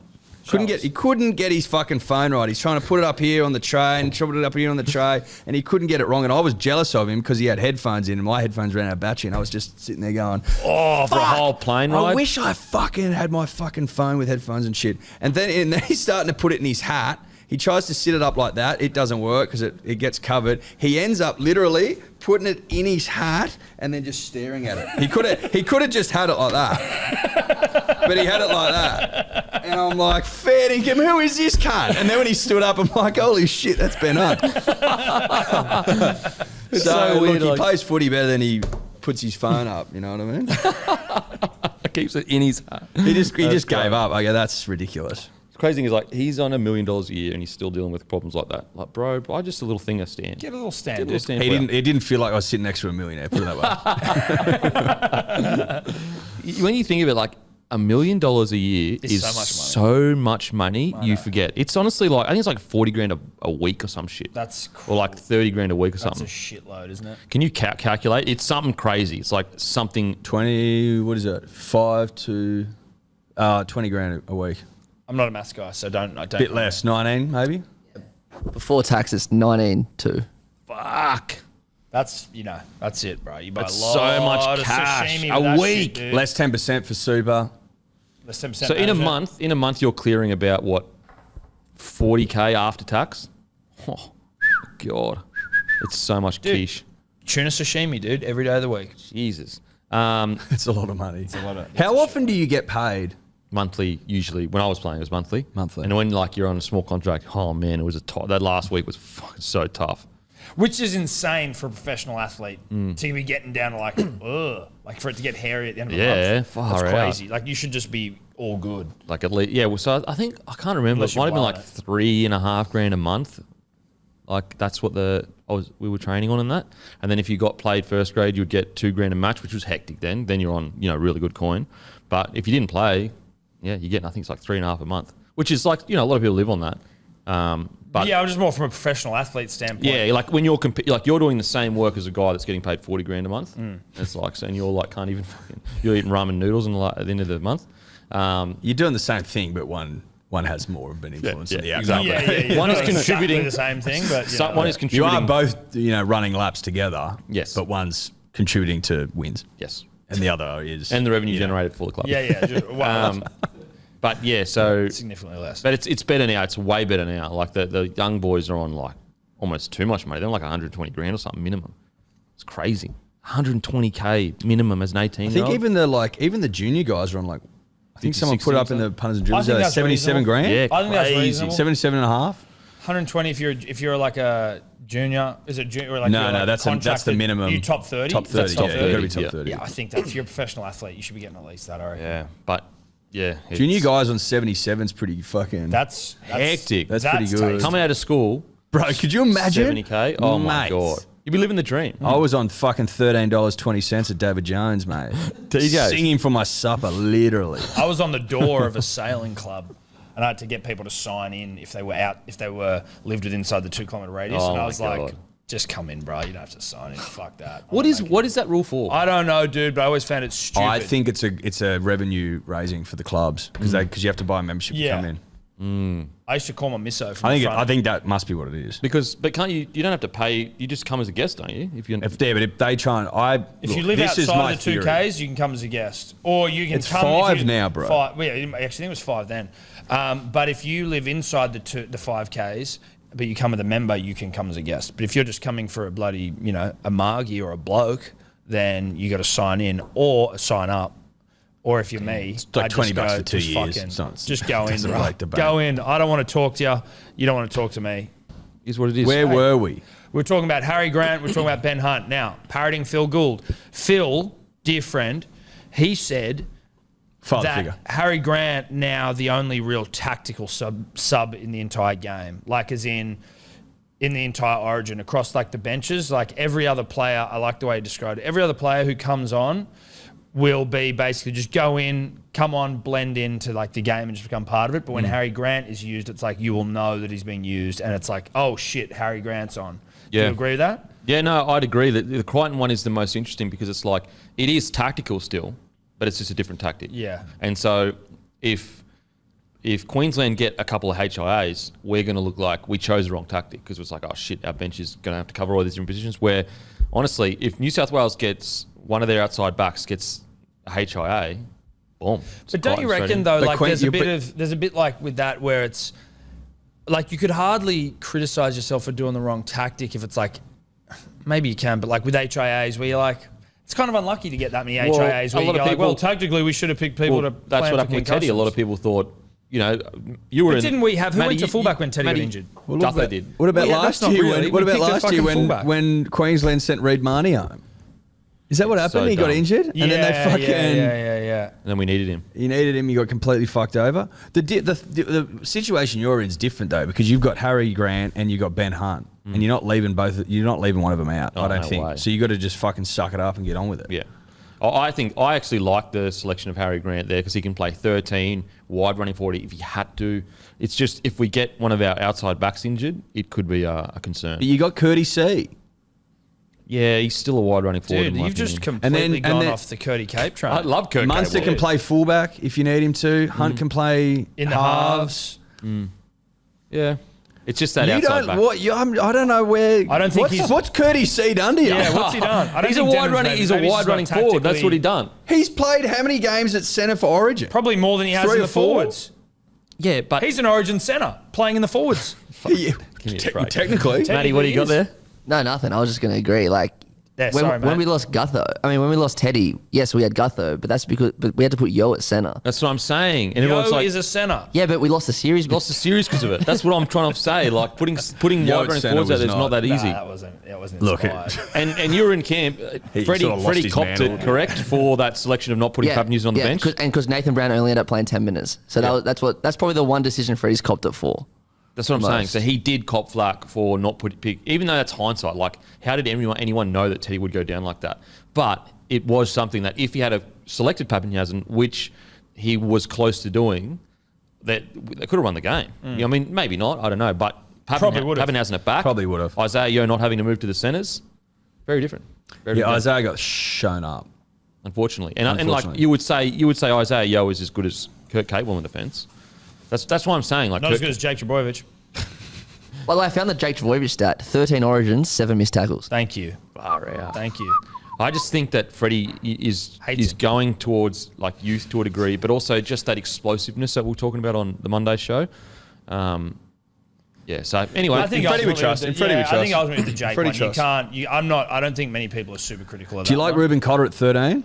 He couldn't get his fucking phone right. He's trying to put it up here on the tray and put it up here on the tray, and he couldn't get it wrong. And I was jealous of him because he had headphones in, and my headphones ran out of battery, and I was just sitting there going, Oh, for a "Fuck, whole plane ride? I wish I fucking had my fucking phone with headphones and shit." And then he's starting to put it in his hat. He tries to sit it up like that. It doesn't work because it gets covered. He ends up literally putting it in his hat and then just staring at it. He could have just had it like that, but he had it like that. And I'm like, fair dinkum, who is this cunt? And then when he stood up, I'm like, holy shit, that's Ben Hunt. so weird, look, like- he plays footy better than he puts his phone up. You know what I mean? keeps it in his hat. He just great. gave up. I go, that's ridiculous. The crazy thing is, like, he's on $1 million a year and he's still dealing with problems like that. Like, bro, buy just a little thing a stand. Get a little stand. Get a little dude. stand. He for didn't. It didn't feel like I was sitting next to a millionaire. Put it that way. When you think of it, like, $1 million a year It's is so much money. so much money, you forget. It's honestly like, I think it's like 40 grand a week or some shit. That's or like 30 grand a week or That's something. a shitload, isn't it? Can you calculate? It's something crazy. It's like something. 20. What is it? 5 to 20 grand a week. I'm not a maths guy, so don't. I don't. Bit less. 19 maybe. Before tax, it's 19.2. Fuck. That's that's it, bro. You buy That's a lot so much of cash sashimi a with that week. shit, dude. Less 10% for super. Less 10% So in a management. month, you're clearing about what, 40K after tax? Oh, God. It's so much Dude. quiche. Tuna sashimi, dude, every day of the week. Jesus. It's a lot of money. It's a lot of. How often do you get paid? Monthly, usually. When I was playing, it was monthly. Monthly. And when like you're on a small contract, oh man, it was that last week was fucking so tough. Which is insane for a professional athlete Mm. to be getting down to like, ugh, like for it to get hairy at the end of the Yeah, month. far That's out. crazy. Like you should just be all good. Like at least, yeah. Well, so I think I can't remember. Unless It might have been you're like blind. $3.5 grand a month. Like that's what we were training on in that. And then if you got played first grade, you'd get $2 grand a match, which was hectic. Then you're on really good coin. But if you didn't play, yeah, you get I think it's like $3.5 a month, which is like a lot of people live on that. But Yeah, I'm just more from a professional athlete standpoint. yeah, like when you're you're doing the same work as a guy that's getting paid 40 grand a month. It's like saying you're like can't even you're eating ramen noodles and like at the end of the month. You're doing the same thing, but one has more of an influence yeah, than the other. exactly. Yeah. One is Not exactly contributing- the same thing, but you know. One is You contributing. are both, running laps together. Yes. But one's contributing to wins, Yes, and the other is and the revenue generated for the club. Yeah. Just, well, But yeah, so significantly less. but it's better now. It's way better now. Like the young boys are on like almost too much money. They're on like 120 grand or something minimum. It's crazy. 120K minimum as an 18. I think even the junior guys are on like. I think 50, someone put it up 60 in the punters and I dribblers. think that's 77 reasonable. grand. yeah, I think that's crazy. reasonable. 77 and a half. 120 if you're like a junior. Is it junior? Or like No, you're no, like that's the contracted- minimum. You top 30. Top 30. That's top yeah, 30, got to be top yeah. 30. Yeah, I think that if you're a professional athlete, you should be getting at least that. I reckon. Yeah, but yeah, it's Junior guys on 77's pretty fucking. That's hectic. That's pretty good. tasty. Coming out of school, Bro, could you imagine? 70K. Oh my Mate. god, you'd be living the dream. I was on fucking $13.20 at David Jones, mate. DJs. Singing for my supper, literally. I was on the door of a sailing club, and I had to get people to sign in if they were lived within inside the 2 kilometre radius. Oh and I my was like, God. just come in, bro. You don't have to sign in. Fuck that. What is that rule for? I don't know, dude, but I always found it stupid. I think it's a revenue raising for the clubs because you have to buy a membership to come in. I used to call my misso from I the think front. I think that must be what it is. But can't you? You don't have to pay. You just come as a guest, don't you? If you But if they try and If you live outside the 2Ks, you can come as a guest, or you can It's come. 5 now, bro. 5. Well, yeah, actually, I think it was 5 then. But if you live inside the 5Ks, but you come with a member, you can come as a guest. But if you're just coming for a bloody, a Margie or a Bloke, then you got to sign in or sign up. Or if you're me, It's like I just $20 go, for 2 just years. fucking- just go in, doesn't bro. relate to bad. Go in. I don't want to talk to you. You don't want to talk to me. is what it is. Where were we? We're talking about Harry Grant. We're talking about Ben Hunt. Now, parroting Phil Gould. Phil, dear friend, he said Father that figure. Harry Grant now the only real tactical sub in the entire game. Like as in the entire Origin across like the benches. Like every other player, I like the way he described it. Every other player who comes on will be basically just go in, come on, blend into like the game and just become part of it. But when Harry Grant is used, it's like you will know that he's being used and it's like, oh shit, Harry Grant's on. Do Yeah. you agree with that? Yeah, no, I'd agree that the Crichton one is the most interesting because it's like it is tactical still, but it's just a different tactic. Yeah. And so if Queensland get a couple of HIAs, we're going to look like we chose the wrong tactic because it's like, oh shit, our bench is going to have to cover all these different positions. Where honestly, if New South Wales gets one of their outside backs gets a HIA, boom. But don't you reckon though, But like Queen- there's a bit like with that where it's like you could hardly criticize yourself for doing the wrong tactic if it's like maybe you can, but like with HIAs where you're like it's kind of unlucky to get that many Well, HIAs where a you lot go of like, people- well, tactically we should have picked people to That's play what on for happened with Teddy. A lot of concussions. people thought, you were But in. didn't we have who Matty, went to fullback when Teddy got Matty, injured? Gutho did. What about Well, yeah, last that's not year? really. What We about picked a last year fucking fullback. when Queensland sent Reid Marnie home? Is that what happened? so He got dumb. injured, and then they fucking. yeah. And then we needed him. You needed him. You got completely fucked over. The situation you're in is different though because you've got Harry Grant and you got Ben Hunt, and you're not leaving both. You're not leaving one of them out. Oh, I don't no think. way. So you got to just fucking suck it up and get on with it. Yeah. I think I actually like the selection of Harry Grant there because he can play 13, wide running 40 if he had to. It's just if we get one of our outside backs injured, it could be a concern. But you got Curdy C. Yeah, he's still a wide running forward. Dude, in my you've just opinion. completely and gone then- off the Curdy Cape train. I love Kirk Munster Cable. can play fullback if you need him to. Hunt can play in the halves. Yeah, it's just that You outside don't. back. What? I don't know where. I don't think he's- What's Curdy C done to you? Yeah, what's he done? I don't He's a think wide Denham's running. maybe- He's a maybe wide just running not forward. That's what he tactically- done. He's played how many games at centre for Origin? Probably more than he has 3 in or the 4? forwards. Yeah, but He's an Origin centre playing in the forwards. Yeah, Give me a break. technically. Matty, what do you got there? No, nothing. I was just going to agree. Like, Yeah, when, sorry, when mate. we lost when we lost Teddy, yes, we had Gutho, but that's because we had to put Yo at centre. That's what I'm saying. And Yo everyone's like, is a centre. Yeah, but we lost the series. lost the series because of it. That's what I'm trying to say. Like putting Yo wide at running centre forwards out was there is not not- that easy. That wasn't Look, inspired. And you were in camp. He Freddie sort of lost his copped mantle. it, correct, for that selection of not putting yeah, Papenhuyzen on the bench. because Nathan Brown only ended up playing 10 minutes. So that's probably the one decision Freddie's copped it for. That's what I'm saying. most. So he did cop flack for not putting pick, even though that's hindsight. Like, how did anyone know that Teddy would go down like that? But it was something that if he had a selected Papenhuyzen, which he was close to doing, that they could have won the game. You know, I mean, maybe not. I don't know. But Probably would have. Papenhuyzen at back, Probably would have. Isaiah Yo not having to move to the centres, very different. Very Yeah, different. Isaiah got shown up. Unfortunately, and like Unfortunately. you would say Isaiah Yo is as good as Kurt Capewell in defence. That's why I'm saying like Not Kurt, as good as Jake Trbojevic. By the way, I found the Jake Trbojevic stat: 13 Origins, 7 missed tackles. Thank you. Far out. Thank you. I just think that Freddie is Hates it. going towards like youth to a degree, but also just that explosiveness that we were talking about on the Monday show. Yeah. So anyway, I think Freddie we ultimately trust. with In the- Freddie we yeah, I think trust. ultimately with the Jake Freddie one, you trust. can't. I don't think many people are super critical of that. Do you like one. Ruben Cotter at 13?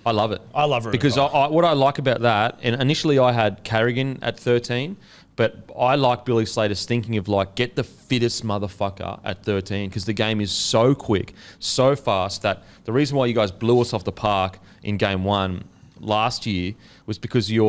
I love it. I love Ruben because Cotter. what I like about that, and initially I had Carrigan at 13, but I like Billy Slater's thinking of like get the fittest motherfucker at 13 because the game is so quick, so fast that the reason why you guys blew us off the park in game 1 last year was because you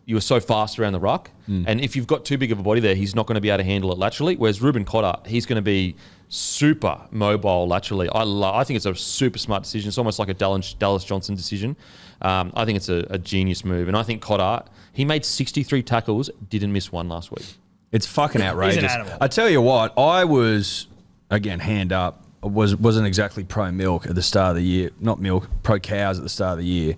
were so fast around the ruck, and if you've got too big of a body there, he's not going to be able to handle it laterally. Whereas Ruben Cotter, he's going to be super mobile laterally. I think it's a super smart decision. It's almost like a Dallas Johnson decision. I think it's a genius move, and I think Cotter, he made 63 tackles, didn't miss one last week. It's fucking outrageous. animal. I tell you what, I was, again, hand up, wasn't exactly pro milk at the start of the year. Not milk, pro cows at the start of the year.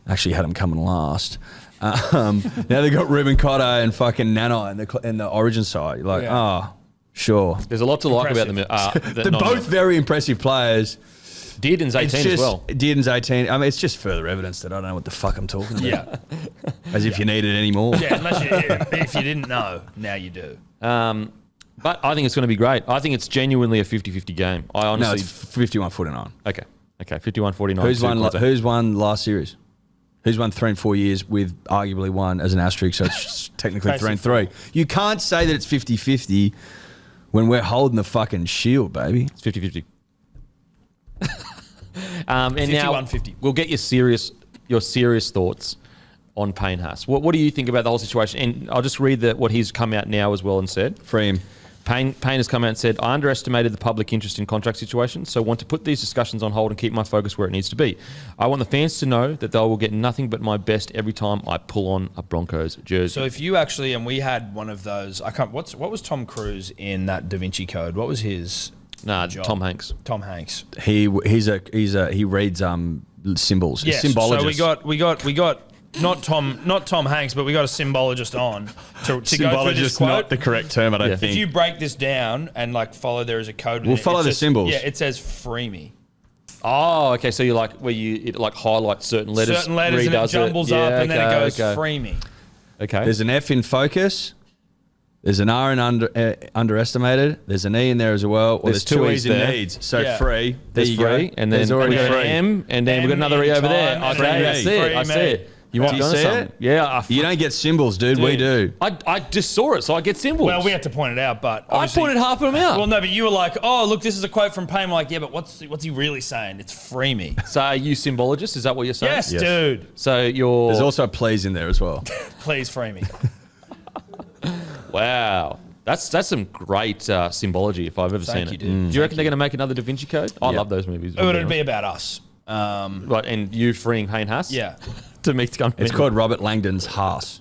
Actually had them coming last. Now they've got Ruben Cotter and fucking Nana in the Origin side. Like, sure. There's a lot to like about them. They're both very impressive players. Dearden's 18 as well. Dearden's 18. I mean, it's just further evidence that I don't know what the fuck I'm talking about. As if you need it anymore. Yeah, if you didn't know, now you do. But I think it's going to be great. I think it's genuinely a 50-50 game. I honestly... No, it's 51-49. Okay, 51-49. Who's won last series? Who's won 3 and 4 years with arguably one as an asterisk, so it's technically 3 and 3. You can't say that it's 50-50 when we're holding the fucking shield, baby. It's 50-50. And now 51-50. we'll get your serious thoughts on Payne Haas. What do you think about the whole situation? And I'll just read what he's come out now as well and said. Free him. Payne has come out and said, I underestimated the public interest in contract situations, so want to put these discussions on hold and keep my focus where it needs to be. I want the fans to know that they will get nothing but my best every time I pull on a Broncos jersey. So if you actually, and we had one of those, what was Tom Cruise in that Da Vinci Code? What was his job? Tom Hanks. Tom Hanks. He reads symbols. Yes. Symbologist. So we got not Tom Hanks, but we got a symbologist on to go through this quote. Not the correct term, I don't If you break this down and follow, there is a code. We'll follow the symbols. Yeah, it says "free me." Oh, okay. So you it highlights certain letters, and it jumbles up, and then it goes "free me." Okay. There's an F in focus. There's an R in underestimated. There's an E in there as well. There's 2 E's in needs. So free. There's free. And then already we've got free. an M, and then we've got another E over there. Okay, I see it. You want to see it? Yeah. You don't get symbols, dude. We do. I just saw it, so I get symbols. Well, we had to point it out, but I pointed half of them out. Well, no, but you were like, "Oh, look, this is a quote from Payne." We're like, yeah, but what's he really saying? It's free me. So are you symbologist? Is that what you're saying? Yes, dude. So you're... There's also a please in there as well. Please free me. Wow. That's some great symbology if I've ever seen it. Dude. Do you reckon they're going to make another Da Vinci Code? I love those movies. It'd be about us. Right, and you freeing Payne Haas? Yeah. To meet the company. It's called Robert Langdon's Haas.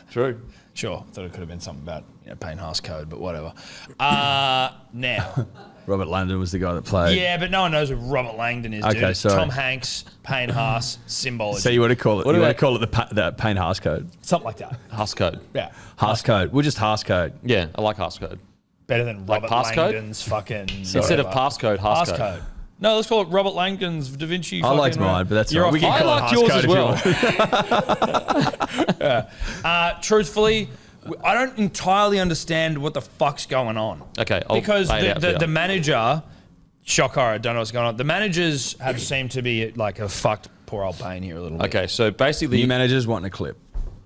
True. Sure. Thought it could have been something about Payne Haas code, but whatever. Now. Robert Langdon was the guy that played. Yeah, but no one knows who Robert Langdon is, dude. Okay, sorry. Tom Hanks, Payne Haas, symbology. So you want to call it? You want to call it the Payne Haas code? Something like that. Haas Code. Yeah. Haas code. We'll just Haas code. Yeah, I like Haas Code. Better than Robert passcode? Langdon's fucking... Instead of passcode, Haas Code. Passcode. No, let's call it Robert Langdon's Da Vinci. I liked mine, but that's right. We can call it yours as well. Truthfully, I don't entirely understand what the fuck's going on. Okay, because the manager, shock horror, I don't know what's going on. The managers have seemed to be have fucked poor old Payne here a little bit. Okay, so basically... New managers wanting a clip.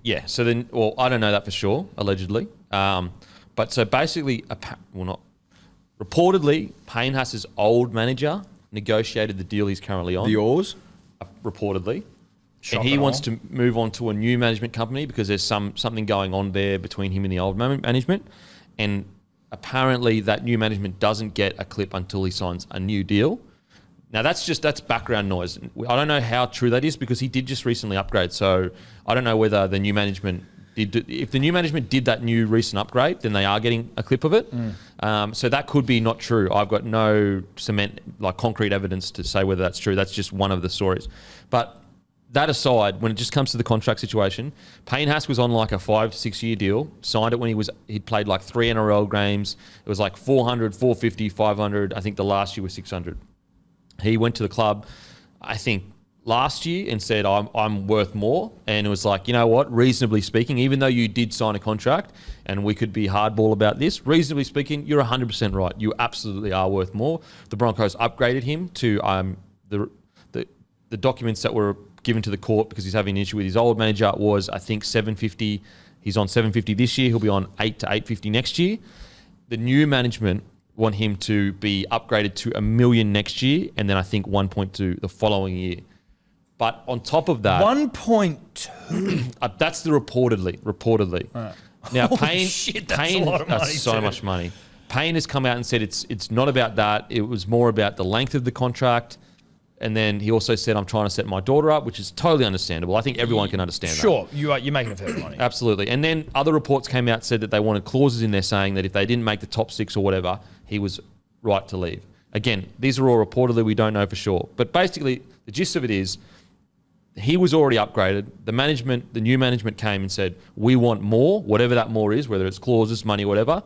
Yeah, so then... Well, I don't know that for sure, allegedly. But so basically... Reportedly, Payne Haas's old manager negotiated the deal he's currently on. The Oars? Reportedly. And he wants to move on to a new management company because there's something going on there between him and the old management. And apparently that new management doesn't get a clip until he signs a new deal. Now that's background noise. I don't know how true that is because he did just recently upgrade. So I don't know whether the new management if the new management did that new recent upgrade, then they are getting a clip of it. So that could be not true. I've got no concrete evidence to say whether that's true. That's just one of the stories. But that aside, when it just comes to the contract situation, Payne Haas was on a 5 to 6 year deal, signed it when he'd played 3 NRL games. It was 400, 450, 500. I think the last year was 600. He went to the club, I think, last year and said, I'm worth more. And it was you know what, reasonably speaking, even though you did sign a contract and we could be hardball about this, reasonably speaking, you're 100% right. You absolutely are worth more. The Broncos upgraded him to the documents that were given to the court because he's having an issue with his old manager was, I think, 750. He's on 750 this year. He'll be on 8 to 850 next year. The new management want him to be upgraded to $1 million next year and then I think 1.2 the following year. But on top of that... 1.2? That's the reportedly. Right. Now, Payne... Shit, that's a lot of money. That's so much money. Payne has come out and said it's not about that. It was more about the length of the contract. And then he also said, I'm trying to set my daughter up, which is totally understandable. I think everyone can understand that. Sure, you're making a fair bit of money. Absolutely. And then other reports came out said that they wanted clauses in there saying that if they didn't make the top 6 or whatever, he was right to leave. Again, these are all reportedly, we don't know for sure. But basically, the gist of it is he was already upgraded. The new management came and said, we want more, whatever that more is, whether it's clauses, money, whatever.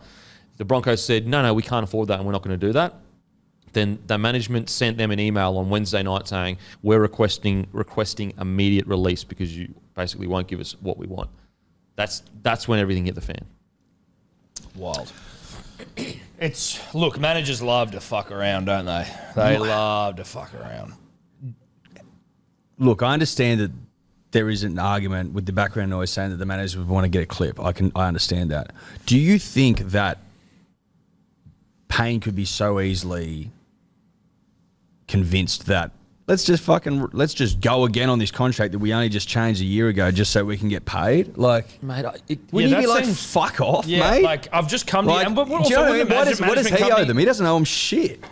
The Broncos said, no, we can't afford that and we're not going to do that. Then the management sent them an email on Wednesday night saying, we're requesting immediate release because you basically won't give us what we want. That's when everything hit the fan. Wild. Look, managers love to fuck around, don't they? They love to fuck around. Look, I understand that there is an argument with the background noise saying that the managers would want to get a clip. I understand that. Do you think that Payne could be so easily convinced that let's just go again on this contract that we only just changed a year ago just so we can get paid? Like, Mate, wouldn't you be like, fuck off, mate? Like, I've just come like, to you. But do you know what I mean? What does he owe them? He doesn't owe them shit.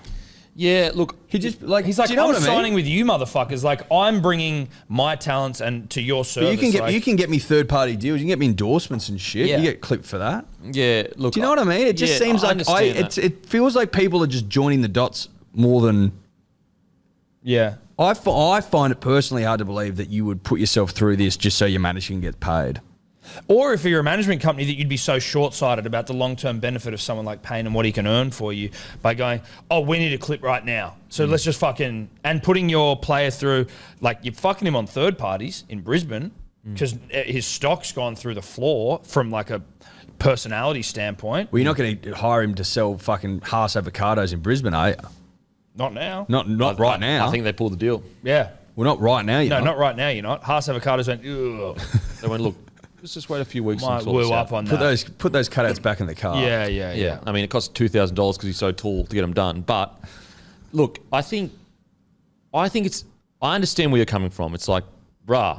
Yeah, look, He's like, do you know I'm what I mean? signing with you, motherfuckers. Like, I'm bringing my talents and to your service. But you can get me third party deals. You can get me endorsements and shit. Yeah. You get clipped for that. yeah, look. Do you know what I mean? It just seems like it feels like people are just joining the dots more than. Yeah. I find it personally hard to believe that you would put yourself through this just so your manager can get paid. Or if you're a management company, that you'd be so short-sighted about the long-term benefit of someone like Payne and what he can earn for you by going, oh, we need a clip right now. So let's just and putting your player through, like, you're fucking him on third parties in Brisbane because his stock's gone through the floor from like a personality standpoint. Well, you're not going to hire him to sell fucking Haas avocados in Brisbane, are you? Not now. Not right now. I think they pulled the deal. Yeah. Well, not right now. No, not right now. You're not. Haas avocados went, ugh. They went, look, let's just wait a few weeks. Might and sort woo this up out. on Put that. those cutouts back in the car. Yeah. I mean, it costs $2,000 because he's so tall to get them done. But look, I think I understand where you're coming from. It's like, bruh,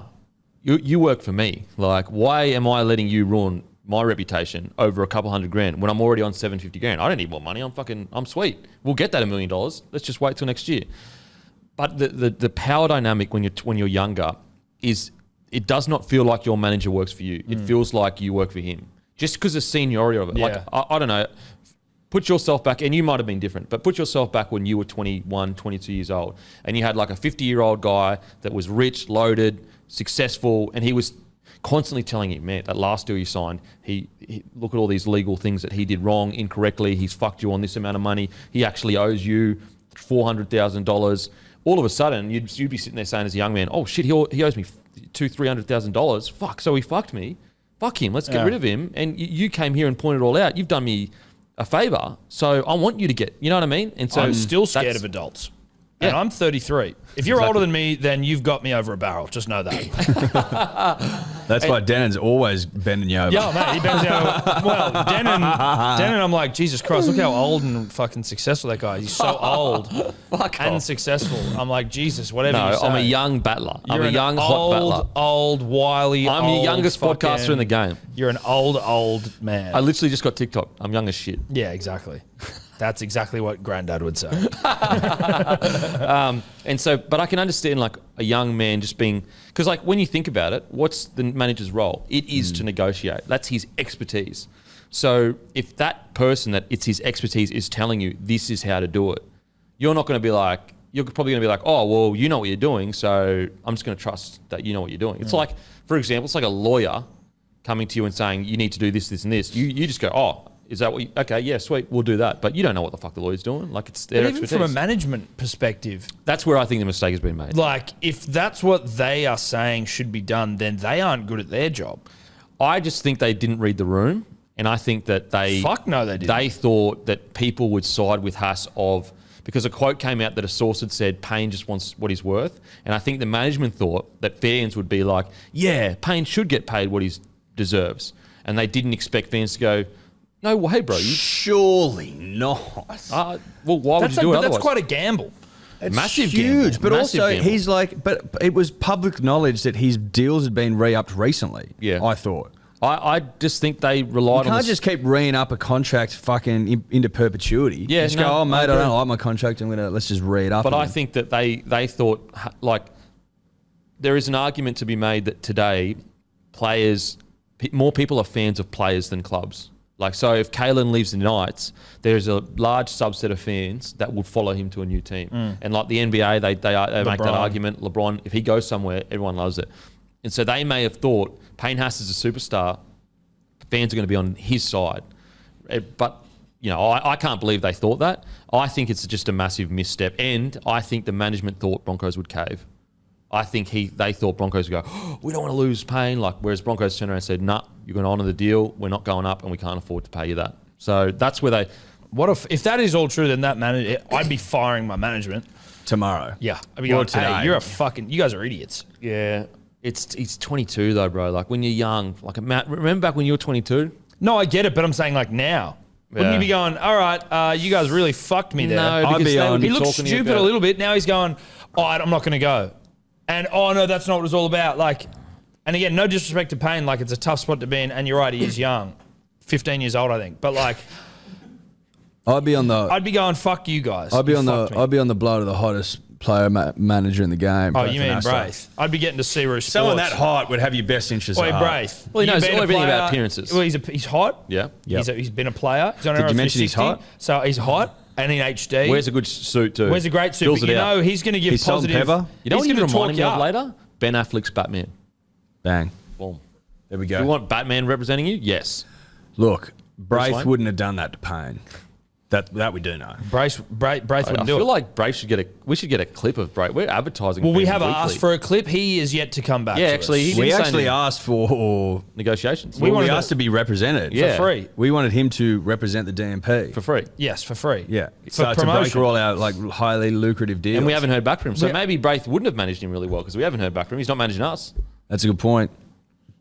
you work for me. Like, why am I letting you ruin my reputation over a couple $100,000 when I'm already on $750,000? I don't need more money. I'm sweet. We'll get that $1 million. Let's just wait till next year. But the power dynamic when you're younger is it does not feel like your manager works for you. It feels like you work for him. Just because of seniority of it. Yeah. Like, I don't know. Put yourself back, and you might have been different, but put yourself back when you were 21, 22 years old, and you had like a 50-year-old guy that was rich, loaded, successful, and he was constantly telling you, man, that last deal you signed, he look at all these legal things that he did wrong, incorrectly. He's fucked you on this amount of money. He actually owes you $400,000. All of a sudden, you'd be sitting there saying as a young man, oh shit, he owes me $200,000-$300,000. Fuck, so he fucked me. Fuck him. Let's get rid of him. And you came here and pointed it all out. You've done me a favor, so I want you to get. You know what I mean? And so I'm still scared of adults. Yeah. And I'm 33. If you're older than me, then you've got me over a barrel. Just know that. That's why Denon's always bending you over. Yeah, mate, he bends me over. Well, Denon, I'm like, Jesus Christ, look how old and fucking successful that guy is. He's so old and successul. I'm like, Jesus, whatever you say. I'm a young battler. I'm You're a young hot battler. Old, wily, I'm the youngest podcaster in the game. You're an old man. I literally just got TikTok. I'm young as shit. Yeah, exactly. That's exactly what Granddad would say. And so, but I can understand like a young man just being, because like when you think about it, what's the manager's role? It is to negotiate. That's his expertise. So if that person that it's his expertise is telling you this is how to do it, you're not going to be like, you're probably going to be like, oh, well, you know what you're doing, so I'm just going to trust that you know what you're doing. It's like, for example, it's like a lawyer coming to you and saying you need to do this, this, and this. You just go, oh, is that what you, okay, yeah, sweet, we'll do that. But you don't know what the fuck the lawyer's doing. Like, it's their But even expertise. from a management perspective, That's where I think the mistake has been made. like, if that's what they are saying should be done, then they aren't good at their job. I just think they didn't read the room, and I think that they... Fuck no, they didn't. They thought that people would side with Haas because a quote came out that a source had said Payne just wants what he's worth, and I think the management thought that fans would be like, yeah, Payne should get paid what he deserves, and they didn't expect fans to go, no way, bro. Surely not. Well, why would you do it otherwise? That's quite a gamble. It's Massive huge, gamble. but Massive also gamble. he's like, but it was public knowledge that his deals had been re-upped recently. Yeah. I thought. I just think they relied You on can't just keep re-ing up a contract fucking into perpetuity. Yeah, just no, go, oh mate, I I agree. don't like my contract. Let's just re it up. But I again." think that they thought, like, there is an argument to be made that today, more people are fans of players than clubs. Like, so if Kalen leaves the Knights, there's a large subset of fans that would follow him to a new team. And like the NBA, they make that argument. LeBron, if he goes somewhere, everyone loves it. And so they may have thought Payne Haas is a superstar. Fans are going to be on his side. But, you know, I can't believe they thought that. I think it's just a massive misstep. And I think the management thought Broncos would cave. I think they thought Broncos would go, oh, we don't want to lose Payne. Like, whereas Broncos turned around and said, nah, you're going to honour the deal. We're not going up and we can't afford to pay you that. So that's where they... What if that is all true, then that manager, I'd be firing my management. Tomorrow. Yeah. I'd be going, hey, you're a fucking... You guys are idiots. Yeah. It's 22 though, bro. Like when you're young, like remember back when you were 22? No, I get it, but I'm saying like now. Wouldn't you be going, all right, you guys really fucked me there? No, because he looked stupid a little bit. Now he's going, oh, I'm not going to go. And, oh, no, that's not what it was all about. Like, and again, no disrespect to Payne. Like, it's a tough spot to be in. And you're right, he is young. 15 years old, I think. But, like... I'd be going, fuck you guys. I'd be on the blood of the hottest player manager in the game. Oh, you mean Braith? I'd be getting to see Roosters. Someone that hot would have your best interests at heart. Braith. Well, he knows everything about appearances. Well, he's hot. Yeah. He's been a player. He's on Did you mention he's hot? So he's hot and in HD. Wears a good suit too. Wears a great suit. But you know, he's going to give positive. Pepper. You know what he's going to remind me of later? Ben Affleck's Batman. Bang. Boom. There we go. You want Batman representing you? Yes. Look, Braith wouldn't have done that to Payne. That we do know. Braith wouldn't do it. I feel like Braith we should get a clip of Braith. We're advertising. Well, we have weekly. Asked for a clip. He is yet to come back. Yeah, to actually, us. We actually asked for negotiations. We asked to be represented for free. We wanted him to represent the DMP for free. Yes, for free. Yeah, for to break all our like highly lucrative deals. And we haven't heard back from him. So maybe Braith wouldn't have managed him really well because we haven't heard back from him. He's not managing us. That's a good point.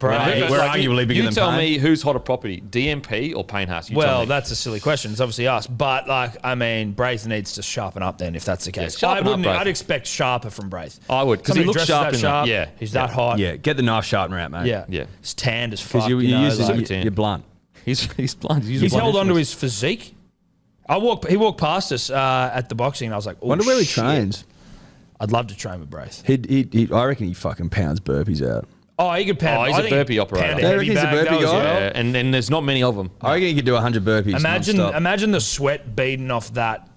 We're arguably bigger than You tell Payne. me who's hotter property, DMP or Payne Haas? Well, that's a silly question. It's obviously us. But, like, I mean, Braith needs to sharpen up then if that's the case. I'd expect sharper from Braith. I would, because he looks sharp. Yeah. He's that hot. Yeah, get the knife sharpener out, mate. Yeah. Yeah. He's tanned as fuck. Because you're blunt. He's blunt. He's held on to his physique. He walked past us at the boxing and I was like, oh, wonder where he trains. I'd love to train with Braith. I reckon he fucking pounds burpees out. Oh, he could pound. He's a burpee operator. I reckon he's a burpee guy. Yeah, and there's not many of them. I reckon he could do 100 burpees. Imagine the sweat beading off that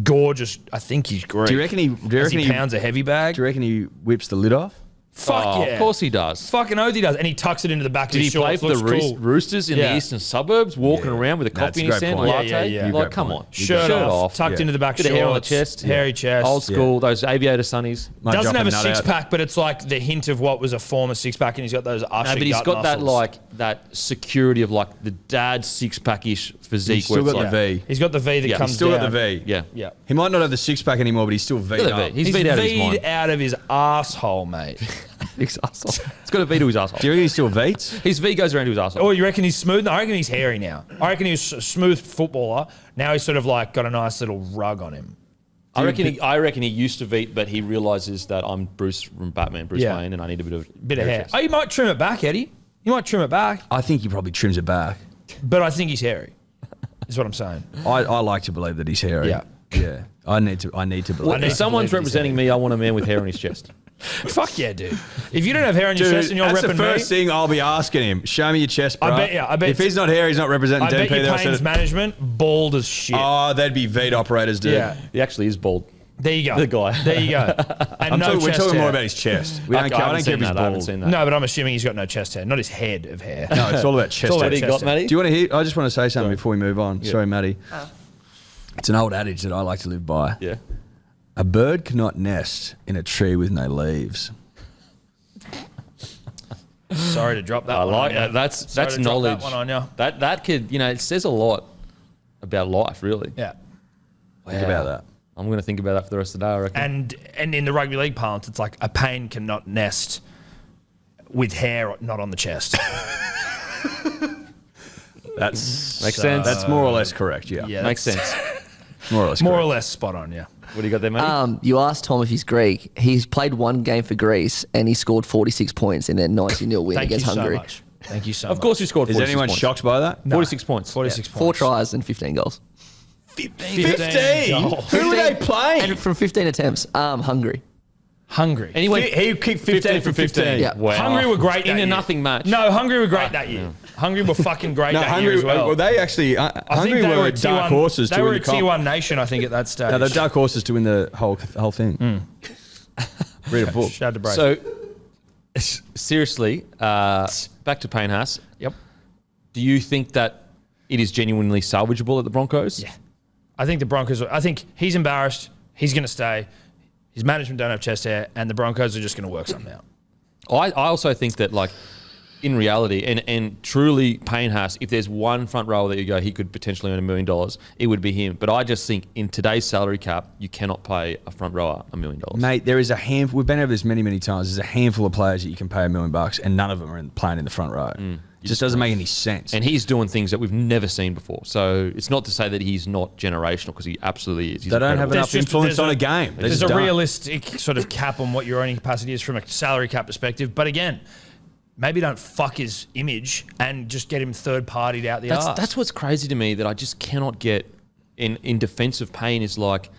gorgeous. I think he's great. Do you reckon he pounds a heavy bag? Do you reckon he whips the lid off? Fuck yeah. Of course he does. Fucking oath he does. And he tucks it into the back of his shorts. Did he play for the Roosters in the eastern suburbs, walking around with a coffee in his hand, latte? Yeah. Like, come on. Shirt off, tucked into the back Bit shorts. of hair on the chest. Hairy chest. Old school, those aviator sunnies. Doesn't have a six-pack, but it's like the hint of what was a former six-pack, and he's got those Usher but he's got muscles. that security of like the dad six-pack-ish physique. He's still got the V. He's got the V that comes down. He's still got the V. Yeah. He might not have the six-pack anymore, but he's still V'd up. He's V'd out of his mind. out of his asshole, mate. His asshole. It's got a V to his asshole. Do you reckon he still V's? His V goes around to his asshole. Oh, you reckon he's smooth? No, I reckon he's hairy now. I reckon he was a smooth footballer. Now he's sort of like got a nice little rug on him. I reckon he used to V, but he realizes that I'm Bruce from Batman, Bruce Wayne, and I need a bit of hair. chest. Oh, you might trim it back, Eddie. You might trim it back. I think he probably trims it back. But I think he's hairy. Is what I'm saying. I like to believe that he's hairy. Yeah. I need to believe. Well, if someone's representing me, I want a man with hair on his chest. Fuck yeah, dude. If you don't have hair on your chest and you're repping me... That's the first thing I'll be asking him. Show me your chest, bro. I bet if he's not hair, he's not representing DMP. I bet your Payne's management bald as shit. Oh, they'd be V'd operators, dude. Yeah. He actually is bald. There you go. The guy. There you go. And we're talking more about his chest. I don't care if he's bald. I haven't seen that. No, but I'm assuming he's got no chest hair. Not his head of hair. No, it's all about chest hair. What he got, Matty? Do you want to hear? I just want to say something before we move on. Sorry, Matty. It's an old adage that I like to live by. Yeah. A bird cannot nest in a tree with no leaves. Sorry to drop that I one like on that. That's knowledge. That one on you. That could, it says a lot about life, really. Yeah. Think about that. I'm going to think about that for the rest of the day, I reckon. And in the rugby league parlance, it's like a Payne cannot nest with hair not on the chest. That makes sense. That's more or less correct. Yeah. Makes sense. More or less. More or less spot on. Yeah. What do you got there, mate? You asked Tom if he's Greek. He's played one game for Greece and he scored 46 points in their 90-0 win against Hungary. Thank you so much. Of course, he scored 46 Is anyone points. shocked by that? 46 points. 46 points. 4 tries and 15 goals. 15? Who were they playing? And from 15 attempts, Hungary. Hungry. And he went He kicked 15 from 15. Yeah. Wow. Hungry were great in that a year. nothing match. No, Hungry were great that year. Hungry were fucking great No, that Hungry. year as well. They actually. I think Hungry they were a dark T1 horses They to were win a the comp. T1 nation, I think, at that stage. No, they're dark horses to win the whole thing. Read a book. Shout out to Brady. So, seriously, back to Payne Haas. Yep. Do you think that it is genuinely salvageable at the Broncos? Yeah. I think the Broncos, I think he's embarrassed. He's going to stay. His management don't have chest hair, and the Broncos are just going to work something out. I also think that, like, in reality, and truly, Payne Haas, if there's one front rower that you go, he could potentially earn $1 million, it would be him. But I just think in today's salary cap, you cannot pay a front rower $1 million. Mate, there is a handful. We've been over this many times. There's a handful of players that you can pay $1 million, and none of them are playing in the front row. It just doesn't make any sense. And he's doing things that we've never seen before. So it's not to say that he's not generational, because he absolutely is. He's they don't have incredible. enough influence on a game. They There's just a don't. realistic sort of cap on what your earning capacity is from a salary cap perspective. But again, maybe don't fuck his image and just get him third-partied out the arse. That's what's crazy to me that I just cannot get in defense of Payne is like,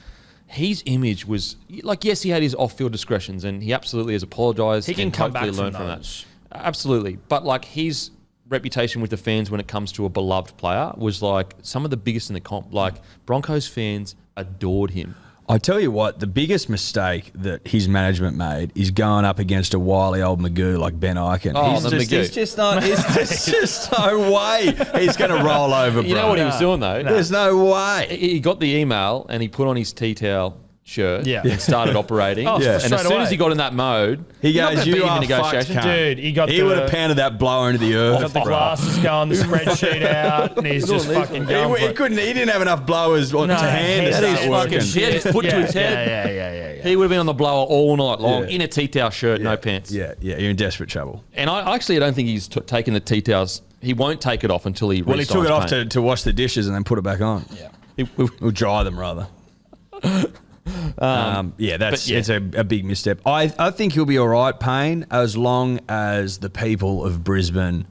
his image was like, yes, he had his off-field discretions and he absolutely has apologised. He can and come back hopefully from learn those. that. Absolutely. But like his reputation with the fans when it comes to a beloved player was like some of the biggest in the comp. Like Broncos fans adored him. I tell you what, the biggest mistake that his management made is going up against a wily old Magoo like Ben Eichen. Oh, the Magoo. He's just not. There's just no way he's going to roll over, bro. You know what he was doing though? There's no way. He got the email and he put on his tea towel shirt and started operating. Oh, Yeah. And as soon as he got in that mode, He you're not goes, gonna beat "You him in are negotiation." fucked, cunt." Dude, he got He would have pounded that blower into the earth. got the bro. glasses going, the spreadsheet out, and he's just fucking going for He it. couldn't. He didn't have enough blowers to hand to he's start fucking working. He had his foot to his head. Yeah. He would have been on the blower all night long Yeah. in a tea towel shirt, no pants. Yeah, you're in desperate trouble. And I actually don't think he's taken the tea towels. He won't take it off until he. Well, he took it re-signs off Payne. to wash the dishes and then put it back on. Yeah. Or dry them rather. It's a big misstep. I think he'll be all right, Payne, as long as the people of Brisbane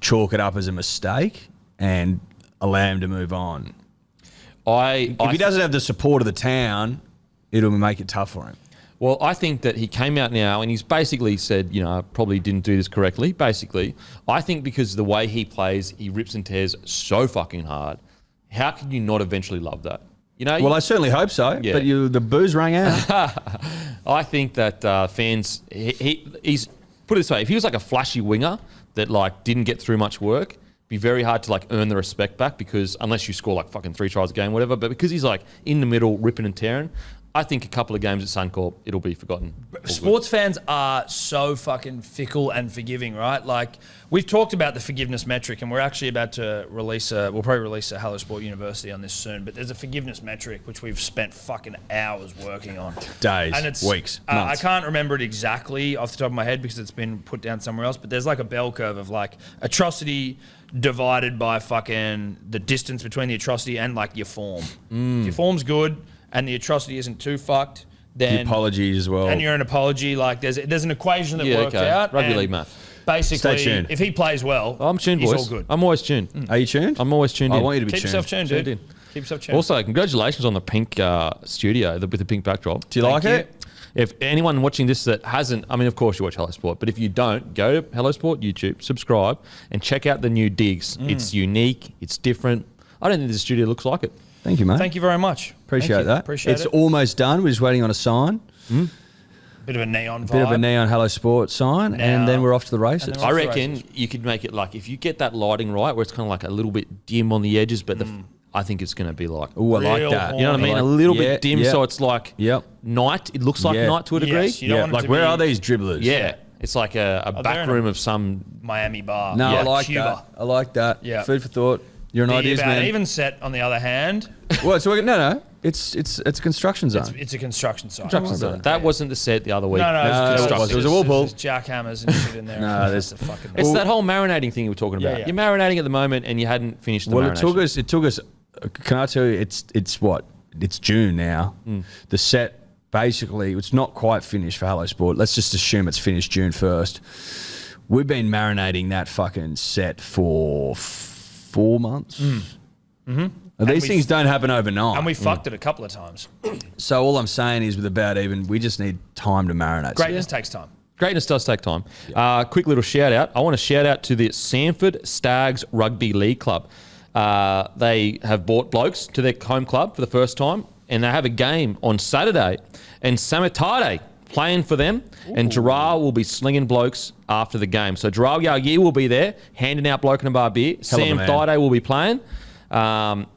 chalk it up as a mistake and allow him to move on. If he doesn't have the support of the town, it'll make it tough for him. Well, I think that he came out now and he's basically said, you know, I probably didn't do this correctly. Basically, I think because the way he plays, he rips and tears so fucking hard. How can you not eventually love that? You know. Well, I certainly hope so. Yeah. But the booze rang out. I think that fans, he's put it this way: if he was like a flashy winger that like didn't get through much work, it'd be very hard to like earn the respect back, because unless you score like fucking 3 tries a game, whatever. But because he's like in the middle, ripping and tearing, I think a couple of games at Suncorp, it'll be forgotten. Sports fans are so fucking fickle and forgiving, right? Like, we've talked about the forgiveness metric, and we're actually about to we'll probably release a Hello Sport University on this soon, but there's a forgiveness metric which we've spent fucking hours working on. Days, and it's, weeks, I months. can't remember it exactly off the top of my head because it's been put down somewhere else, but there's like a bell curve of like atrocity divided by fucking the distance between the atrocity and like your form. If your form's good and the atrocity isn't too fucked, then The apology as well. and you're an apology. Like there's an equation that worked okay. out. Rugby and league math. Basically, Stay tuned. if he plays well, I'm tuned, he's boys. all good. I'm always tuned. Are you tuned? I'm always tuned I in. want you to be Keep tuned. yourself tuned, dude. Tuned in. Keep yourself tuned. Also, congratulations on the pink studio with the pink backdrop. Do you like Thank it? If anyone watching this that hasn't, I mean, of course you watch Hello Sport, but if you don't, go to Hello Sport YouTube, subscribe, and check out the new digs. It's unique. It's different. I don't think the studio looks like it. Thank you, mate. Thank you very much. Appreciate Thank you. that. Appreciate It's it. almost done. We're just waiting on a sign. Bit of a neon vibe. Bit of a neon Hello Sport sign, and then we're off to the races. And then I Off the reckon races. you could make it like, if you get that lighting right, where it's kind of like a little bit dim on the edges, but I think it's going to be like, Ooh, I like Real that. you know what I mean? Like- A little yeah, bit dim, yeah. so it's like Yep. night. It looks like Yeah. night to a degree. Yes, you don't Yeah, want it like to where be are these dribblers? Yeah. It's like a they're back in a- room of some. Miami bar. No, Yeah. I like Cuba. that. I like that. Yeah. Food for thought. You're an The ideas about man. even set, on the other hand, Well, it's no. It's a construction zone. it's a construction site. Construction zone. That wasn't the set the other week. No, No, it's it just was a wall pull. There's jackhammers and shit in there. No, there's- a fucking. It's that whole marinating thing you were talking about. Yeah. You're marinating at the moment, and you hadn't finished the Well, marination. it took us. Can I tell you? It's what? It's June now. The set basically it's not quite finished for Hello Sport. Let's just assume it's finished June 1st. We've been marinating that fucking set for 4 months. These things don't happen overnight. And we fucked it a couple of times. So all I'm saying is with about even, we just need time to marinate. Greatness takes time. Greatness does take time. Quick little shout out. I want to shout out to the Sanford Stags Rugby League Club. They have brought blokes to their home club for the first time, and they have a game on Saturday. And Samatade playing for them, and Gerard will be slinging blokes after the game. So Gerard Yagi will be there, handing out bloke and a bar beer. Sam Thaiday will be playing.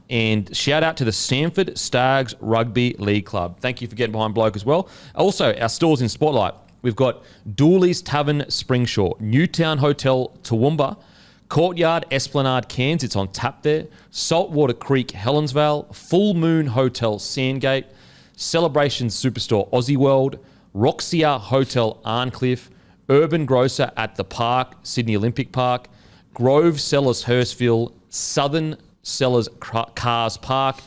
And shout out to the Sanford Stags Rugby League Club. Thank you for getting behind bloke as well. Also, our stores in Spotlight. We've got Dooley's Tavern, Springshaw, Newtown Hotel, Toowoomba, Courtyard, Esplanade, Cairns. It's on tap there. Saltwater Creek, Helensvale, Full Moon Hotel, Sandgate, Celebrations Superstore, Aussie World, Roxia Hotel, Arncliffe, Urban Grocer at the Park, Sydney Olympic Park, Grove Cellars, Hurstville, Southern Cellars, Cars Park,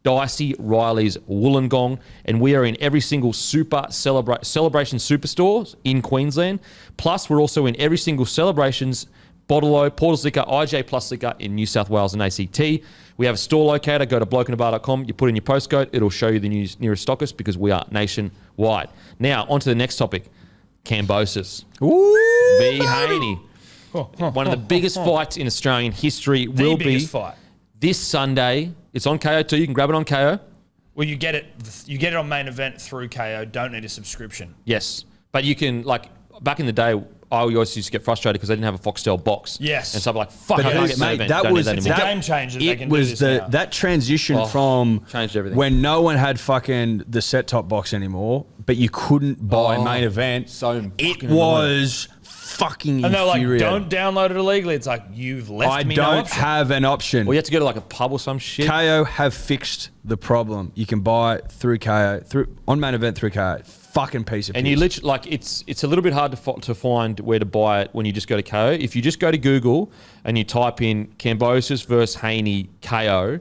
Dicey, Riley's, Wollongong, and we are in every single Celebration Superstores in Queensland. Plus, we're also in every single Celebrations, Bottle-O, Portals Liquor, IJ Plus Liquor in New South Wales and ACT. We have a store locator. Go to blokeinabar.com. You put in your postcode. It'll show you the nearest stockist because we are nationwide. Now, on to the next topic. Kambosos v Haney. One of the biggest fights in Australian history will be fight. This Sunday. It's on KO too. You can grab it on KO. Well, you get it on main event through KO. Don't need a subscription. Yes. But you can, like, back in the day, I always used to get frustrated because they didn't have a Foxtel box. Yes. And so I'm like, fuck, I can't get main event. that Don't was- need that It's a anymore. game changer. They It can do was this now. that transition from changed everything. when no one had fucking the set-top box anymore, but you couldn't buy main event. so it fucking was fucking And they're like, infuriating. don't download it illegally. It's like, you've left I me no don't option. have an option. Well, you have to go to like a pub or some shit. KO have fixed the problem. You can buy it through KO, on main event through KO. Fucking piece of And piss. you literally, like, it's a little bit hard to find where to buy it when you just go to KO. If you just go to Google and you type in Kambosos versus Haney KO,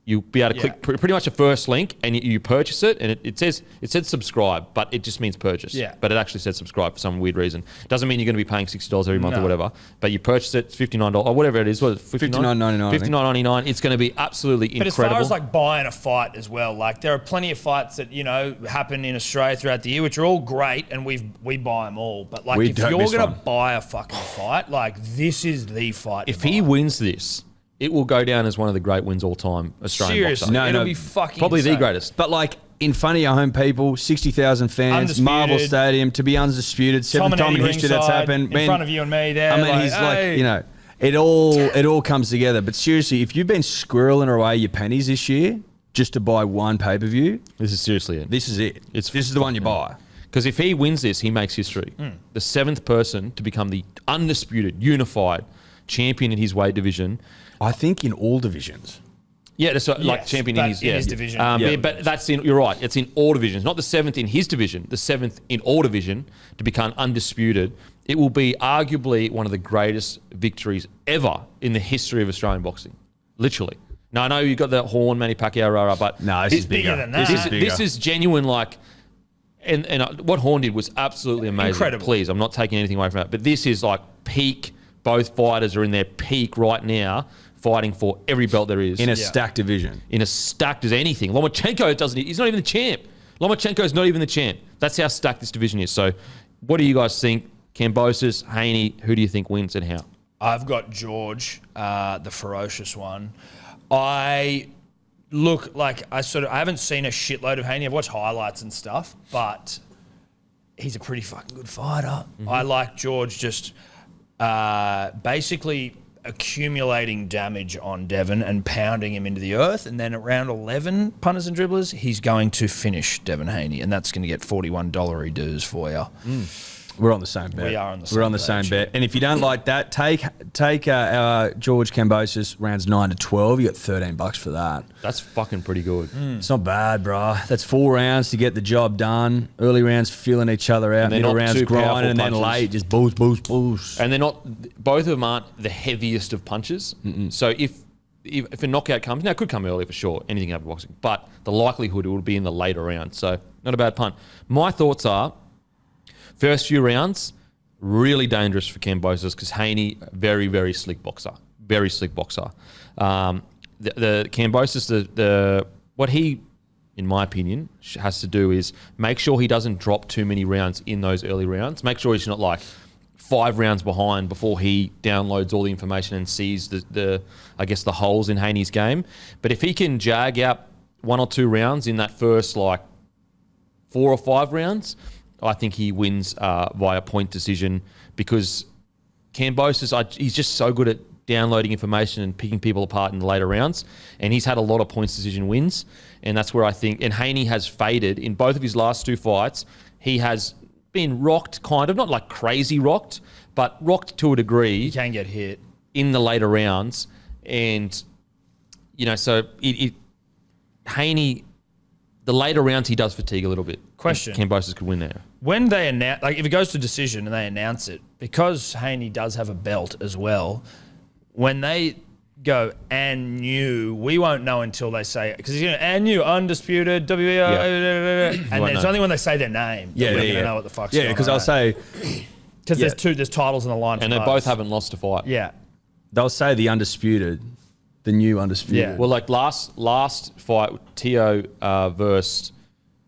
you'll be able to click pretty much the first link and you purchase it. And it says subscribe, but it just means purchase. Yeah. But it actually says subscribe for some weird reason. Doesn't mean you're going to be paying $60 every month or No. whatever. But you purchase it, it's $59 or whatever it is. What is it? $59.99, I think. $59.99. It's going to be absolutely But incredible. as far as like buying a fight as well, like there are plenty of fights that, you know, happen in Australia throughout the year, which are all great, and we buy them all. But like, We if don't you're miss going to one. buy a fucking fight, like this is the fight. if to he buy. wins this, it will go down as one of the great wins all time Australian Seriously, boxer. No, it'll no, be fucking Probably the insane. greatest. But like in front of your home people, 60,000 fans, Undisputed. Marvel Stadium, to be undisputed, seventh time in history that's ringside, happened. in front of you and me there. I mean, he's hey. like, you know, it all comes together. But seriously, if you've been squirreling away your pennies this year just to buy one pay-per-view, This is seriously it. this is it. It's This is the one you buy. Because if he wins this, he makes history. The seventh person to become the undisputed, unified champion in his weight division. I think in all divisions. Yeah, that's like Yes, champion but in his, in yeah. his division. Yeah. But that's you're right. It's in all divisions, not the seventh in his division, the seventh in all division to become undisputed. It will be arguably one of the greatest victories ever in the history of Australian boxing. Literally. Now, I know you've got the Horn, Manny Pacquiao, but No, this is bigger. than that. This is genuine, like, and what Horn did was absolutely amazing. Incredible. Please, I'm not taking anything away from that, but this is like peak. Both fighters are in their peak right now, fighting for every belt there is. In a stacked division. In a stacked as anything. Lomachenko doesn't. He's not even the champ. Lomachenko's not even the champ. That's how stacked this division is. So, what do you guys think? Kambosos, Haney, who do you think wins and how? I've got George, the ferocious one. I haven't seen a shitload of Haney. I've watched highlights and stuff, but he's a pretty fucking good fighter. I like George just basically accumulating damage on Devon and pounding him into the earth. And then at round 11, punters and dribblers, he's going to finish Devon Haney, and that's going to get $41 dues for you. We're on the same bet. We are on the We're same on the page. same bet. And if you don't like that, take our George Kambosos rounds 9 to 12. You got $13 for that. That's fucking pretty good. It's not bad, bruh. That's 4 rounds to get the job done. Early rounds feeling each other out. they're Middle not rounds too powerful grinding, and then punches. late just boost. And they're not. Both of them aren't the heaviest of punches. So if a knockout comes, now it could come early for sure. Anything happens in boxing, but the likelihood it will be in the later round. So not a bad punt. My thoughts are: first few rounds, really dangerous for Kambosos because Haney, very, very slick boxer. Very slick boxer. the Kambosos, what he, in my opinion, has to do is make sure he doesn't drop too many rounds in those early rounds. Make sure he's not like 5 rounds behind before he downloads all the information and sees the holes in Haney's game. But if he can jag out 1 or 2 rounds in that first like 4 or 5 rounds, I think he wins via point decision, because Kambosos, he's just so good at downloading information and picking people apart in the later rounds, and he's had a lot of points decision wins, and that's where I think, and Haney has faded in both of his last 2 fights. He has been rocked, kind of, not like crazy rocked, but rocked to a degree. He can get hit in the later rounds, and so Haney, the later rounds he does fatigue a little bit. Question: Kambosos could win there. When they announce, like if it goes to decision and they announce it, because Haney does have a belt as well, when they go and new, we won't know until they say it, because and new undisputed WBO, and it's only when they say their name that we're gonna know what the fuck's going on. because I'll say, because there's titles on the line, and they both haven't lost a fight. Yeah, they'll say the undisputed, the new undisputed. Yeah. Well, like last fight, Teo versus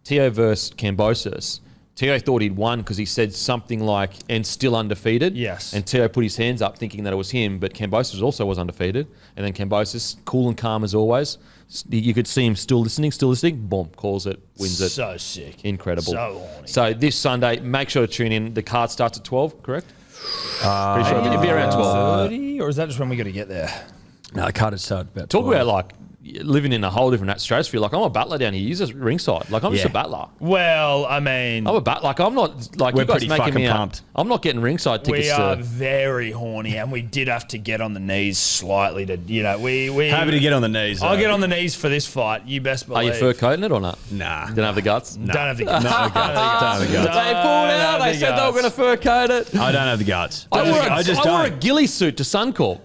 Kambosos. Teo thought he'd won because he said something like, and still undefeated. Yes. And Teo put his hands up thinking that it was him, but Kambosos also was undefeated. And then Kambosos, cool and calm as always. You could see him still listening, boom, calls it, wins it. So sick. Incredible. So horny. So this Sunday, make sure to tune in. The card starts at 12, correct? Pretty sure it'll be around 12. 30, or is that just when we got to get there? No, the card had started about Talk 12. about like living in a whole different stratosphere. Like I'm a battler down here. He's just ringside. Like I'm just a battler. Well, I mean, I'm a battler. Like I'm not like We're you guys pretty making fucking me pumped. I'm not getting ringside tickets. we are very horny, and we did have to get on the knees slightly to, we Happy to get on the knees. I'll though. get on the knees for this fight. You best Are believe. you fur coating it or not? Nah. Don't have the guts. Don't have the guts. Don't have the guts. They pulled out. They said they were going to fur coat it. I don't have the guts. I wore a don't. ghillie suit to Suncorp.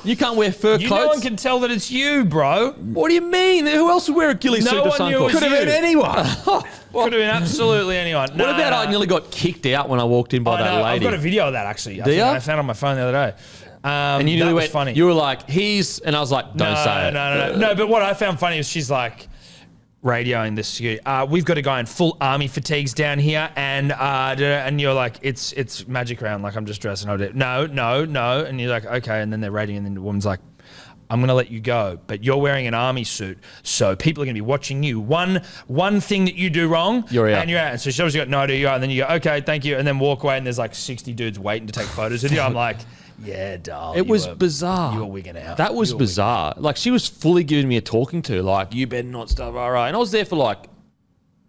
You can't wear fur You coats. no one can tell that it's you, bro. What do you mean? Who else would wear a ghillie No suit to one knew it Suncorp? was Could have you. been anyone. Could have been absolutely anyone. What about I nearly got kicked out when I walked in by that I've lady? got a video of that actually. Do ya? I found it on my phone the other day. And you that knew was it. funny. You were like, and I was like, don't say it. No, but what I found funny was she's like radioing this. We've got a guy in full army fatigues down here, and you're like, it's magic round. Like I'm just dressing. No, and you're like, okay, and then they're radioing, and then the woman's like, I'm going to let you go, but you're wearing an army suit, so people are going to be watching you. One thing that you do wrong, You're out. and you're out. And so she obviously got no, do you are, and then you go, okay, thank you, and then walk away, and there's like 60 dudes waiting to take photos with you. I'm like, yeah, doll. It was bizarre. You were wigging out. That was You were bizarre. Like she was fully giving me a talking to, like, you better not stuff, all right. And I was there for like,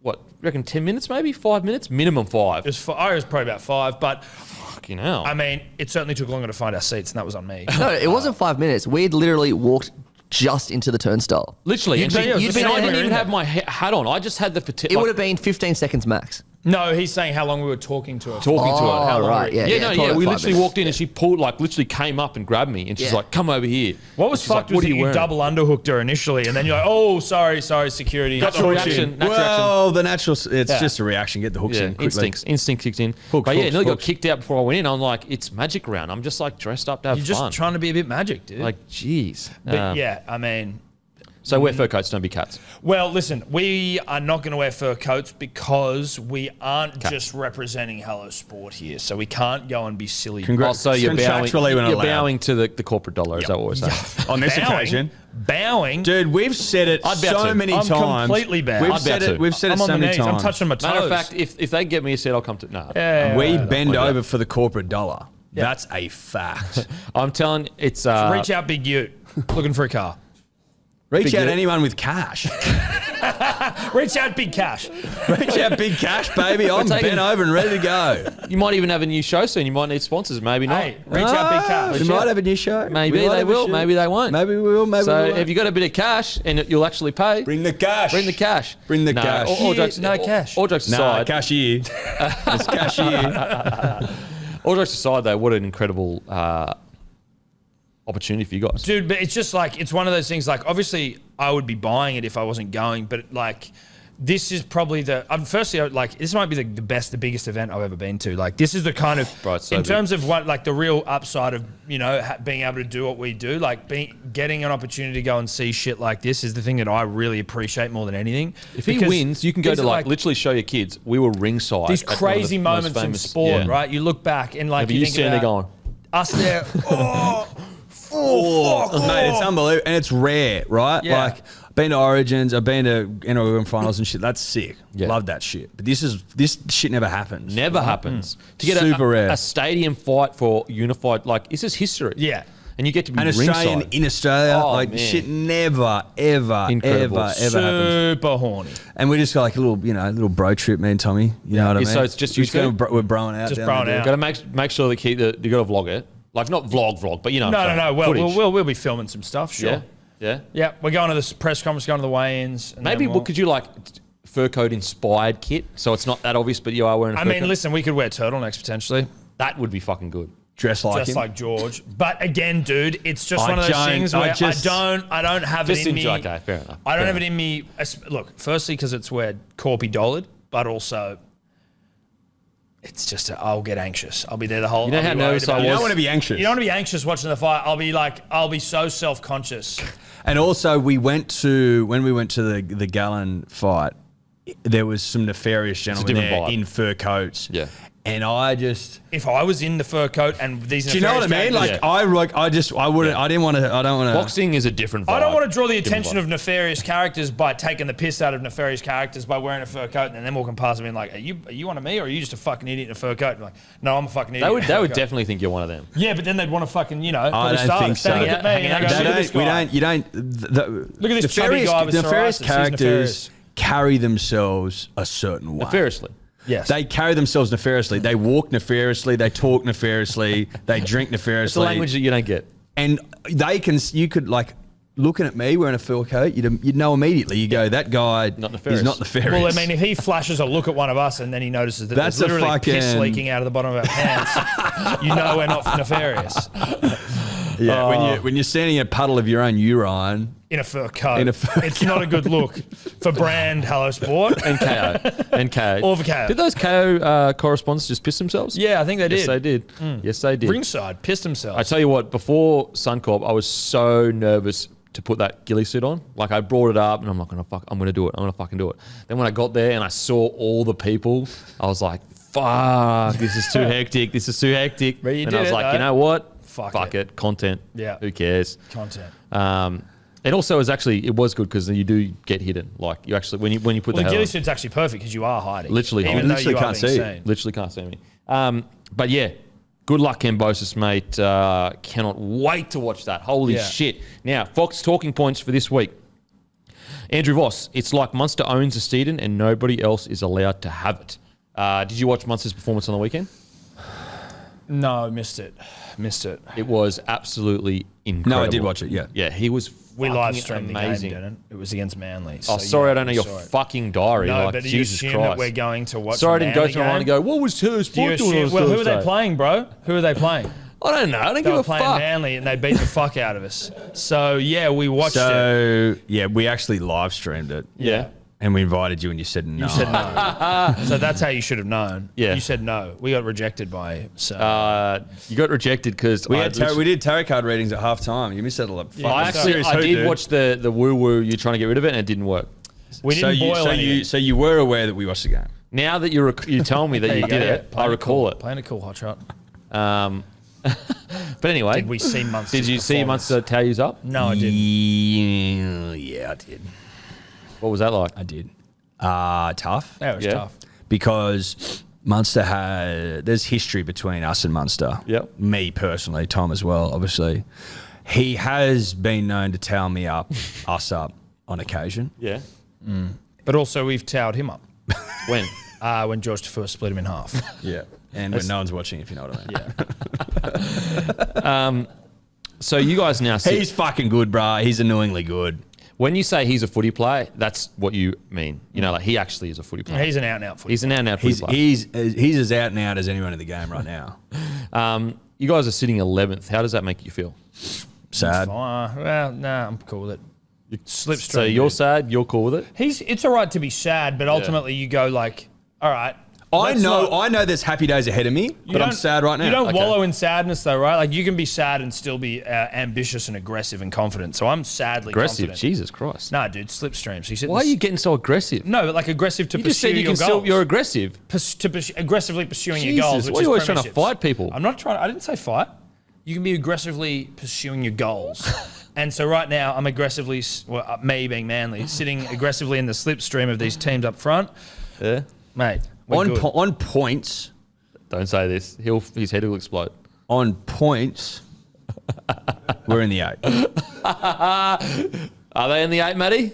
what, you reckon 10 minutes maybe? 5 minutes? Minimum 5. I was probably about 5, but Fucking hell. I mean, it certainly took longer to find our seats, and that was on me. No, it wasn't 5 minutes. We'd literally walked just into the turnstile. Literally. You'd And be- it was I the same didn't way even in have my hat on. I just had the fatigue. It would have been 15 seconds max. No, he's saying how long we were talking to her. talking to her. Oh, How long right, we- yeah, Yeah, probably we 5 literally minutes. walked in and she pulled, like, literally came up and grabbed me and she's Yeah. like, come over here. What was And she's like, fucked was what that are you you wearing? double underhooked her initially, and then you're like, oh, sorry, security. Natural reaction. Well, the natural, it's Yeah. just a reaction. Get the hooks Yeah, in quickly. instinct kicked in. Hooks, but yeah, hooks, nearly got hooks. kicked out before I went in. I'm like, it's magic round. I'm just like dressed up to have You're just fun. trying to be a bit magic, dude. Like, jeez. but yeah, I mean, So wear fur coats, don't be cats. well, listen, we are not going to wear fur coats because we aren't just representing Hello Sport here, so we can't go and be silly. Also, you're bowing, Contractually, we're not you're allowed. bowing to the corporate dollar, is that what we're saying? On this occasion. Bowing. Dude, we've said it I'd bow so to. many I'm times. completely bad. We've I'd said bow it. to. We've said it I'm on so my many knees. times. I'm touching my toes. Matter of fact, if they get me a seat, I'll come to. Nah. We bend like that. over for the corporate dollar. That's a fact. I'm telling it's. Reach out, Big Ute. Looking for a car. Reach Big out deal. anyone with cash. Reach out, Big Cash. Reach out big cash, baby. I'm taking- bent over and ready to go. You might even have a new show soon. You might need sponsors. Maybe not. Hey, reach out, Big Cash. We might have a new show. Maybe We might they have a will. show. Maybe they won't. Maybe we will. Maybe So we won't. if you got a bit of cash and you'll actually pay, Bring the cash. bring the cash. Bring the No, cash. All jokes, No cash. All jokes Nah, aside. cashier. It's cashier. All jokes aside, though, what an incredible opportunity for you guys. Dude, but it's just like, it's one of those things, like, obviously I would be buying it if I wasn't going, but like, this is probably firstly, like, this might be the biggest event I've ever been to. Like, this is the kind of, Bro, it's so in big. terms of what, like, the real upside of, you know, being able to do what we do, like, getting an opportunity to go and see shit like this is the thing that I really appreciate more than anything. If he wins, you can go to, like, literally show your kids, we were ringside. These at one of crazy the most moments in famous- sport, yeah. right? You look back and, like, But you you think stand there about going, us there. Oh, fuck. Mate, it's unbelievable. And it's rare, right? Yeah. Like, I've been to Origins, I've been to NRL finals and shit. That's sick. Yeah. Love that shit. But this shit never happens. never happens. To get Super rare. a stadium fight for unified, like, this is history. Yeah. And you get to be An Australian ringside. in Australia, Oh, like man. shit never, ever, Incredible. ever happens. Super horny. And we just got like a little bro trip, me and Tommy. You know what I Yeah, mean? so it's just you two? we're broing out. Just down broing there. out. Got to make sure they keep you got to vlog it. Like, not vlog, but you know. No. Well, footage. we'll be filming some stuff, sure. Yeah. Yeah. Yeah, we're going to this press conference, going to the weigh-ins. And Maybe then we'll- could you like fur coat inspired kit so it's not that obvious, but you are wearing a I fur mean, coat? listen, we could wear turtlenecks potentially, That would be fucking good. Dress like just him. like George. But again, dude, it's just I one of those don't- things I where just- I don't have Just it in me. enjoy. Okay, fair enough. I don't Fair have it in me. Look, firstly, because it's where Corpy dollared, but also it's just I'll get anxious. I'll be there the whole. You know I'll how be worried nervous I about was? it. You don't want to be anxious. You don't want to be anxious watching the fight. I'll be so self-conscious. And also, when we went to the Gallen fight, there was some nefarious gentlemen different there vibe. in fur coats. Yeah. And I just, If I was in the fur coat and these, do you know what I mean? nefarious Like characters- I wouldn't. I didn't want to. I don't want to. Boxing is a different vibe. I don't want to draw the Different attention vibe. of nefarious characters by taking the piss out of nefarious characters by wearing a fur coat and then walking past and being like, are you one of me or are you just a fucking idiot in a fur coat? I'm like, no, I'm a fucking idiot. They in would a fur coat. definitely think you're one of them. Yeah, but then they'd want to fucking, you know, I probably don't start think so. standing at me and I go, They look at this guy. You don't. Look at this chubby guy with nefarious psoriasis. He's characters nefarious. carry themselves a certain way. Nefariously. Yes. They carry themselves nefariously. They walk nefariously. They talk nefariously. They drink It's nefariously. the language that you don't get. And you could like looking at me wearing a fur coat, you'd know immediately. You go, that guy Not nefarious. is not nefarious. Well, I mean, if he flashes a look at one of us and then he notices that That's there's a literally piss fucking- leaking out of the bottom of our pants, you know we're not nefarious. yeah, when you're standing in a puddle of your own urine. In a fur coat. In a fur it's not a good look for brand Hello Sport. And KO. And KO. Or for KO. Did those KO correspondents just piss themselves? Yeah, I think they did. Yes, they did. Yes, they did. Ringside pissed themselves. I tell you what, before Suncorp, I was so nervous to put that ghillie suit on. Like, I brought it up and I'm like, I'm going to do it. I'm going to fucking do it. Then when I got there and I saw all the people, I was like, fuck, this is too hectic. This is too hectic. But you and did I was it, like, though. you know what? Fuck it. Content. Yeah. Who cares? Content. And also, it was good because you do get hidden. Like, you actually, when you put Well, the the hell ghillie on, suit's actually perfect because you are hiding. Literally Even hiding. though Literally you are can't being see. seen. literally can't see me. But yeah, good luck, Kambosos, mate. Cannot wait to watch that. Holy Yeah. shit. Now, Fox talking points for this week. Andrew Voss, it's like Munster owns a steeden and nobody else is allowed to have it. Did you watch Munster's performance on the weekend? No, missed it. It was absolutely incredible. No, I did watch it, yeah. Yeah, he was We fucking live streamed amazing. the game, didn't it? It was against Manly. Oh, so sorry, yeah, I don't know we your saw it. fucking diary. No, like, but do Jesus you assume Christ. that we're going to watch Sorry, I the didn't go Manly through online and game? go, what was Taylor Do you Sport doing assume, on well, who are Thursday? they playing, bro? Who are they playing? I don't know. I don't They give were a playing fuck. Manly and they beat the fuck out of us. So, yeah, we watched it. So yeah, we actually live streamed it. Yeah. And we invited you and you said no. You said no. So that's how you should have known. Yeah. You said no. We got rejected by so. You got rejected because we did tarot card readings at half time. You missed that a lot. I did watch the woo woo. You're trying to get rid of it, and it didn't work. we didn't boil anything. So you were aware that we watched the game. Now that you tell me that There you go, did yeah. it, I Playing recall it. Playing a cool hot shot. But anyway, Did we see Munster's did you see performance? Munster tell you up? No, I didn't. Yeah, I did. What was that like? I did. Tough. That was Yeah. tough. Because Munster there's history between us and Munster. Yep. Me personally, Tom as well, obviously. He has been known to towel me up, us up on occasion. Yeah. But also, we've towed him up When? when George Tafur split him in half. Yeah. And when no one's watching, if you know what I mean. Yeah. So you guys now see. He's fucking good, bruh. He's annoyingly good. When you say he's a footy player, that's what you mean. You know, like he actually is a footy player. He's an out-and-out footy. He's an out-and-out footy player. He's as out and out as anyone in the game right now. You guys are sitting 11th. How does that make you feel? Sad. Well, nah, I'm cool with it. Slipstream. So you're sad. You're cool with it. It's all right to be sad, but ultimately you go like, all right. I know there's happy days ahead of me, but I'm sad right now. You don't wallow in sadness though, right? Like you can be sad and still be ambitious and aggressive and confident. So I'm sadly Aggressive. confident. Jesus Christ. Nah, dude, slipstream. So Why are you getting so aggressive? No, but like aggressive to You just pursue said you your can goals. you're aggressive. Aggressively pursuing Jesus, your goals. Which why are you is always trying to premierships. fight people? I'm not trying. I didn't say fight. You can be aggressively pursuing your goals. And so right now, I'm aggressively, me being Manly, sitting aggressively in the slipstream of these teams up front. Yeah. Mate, we're good. On points. Don't say this. His head will explode. On points, we're in the 8. Are they in the 8, Matty?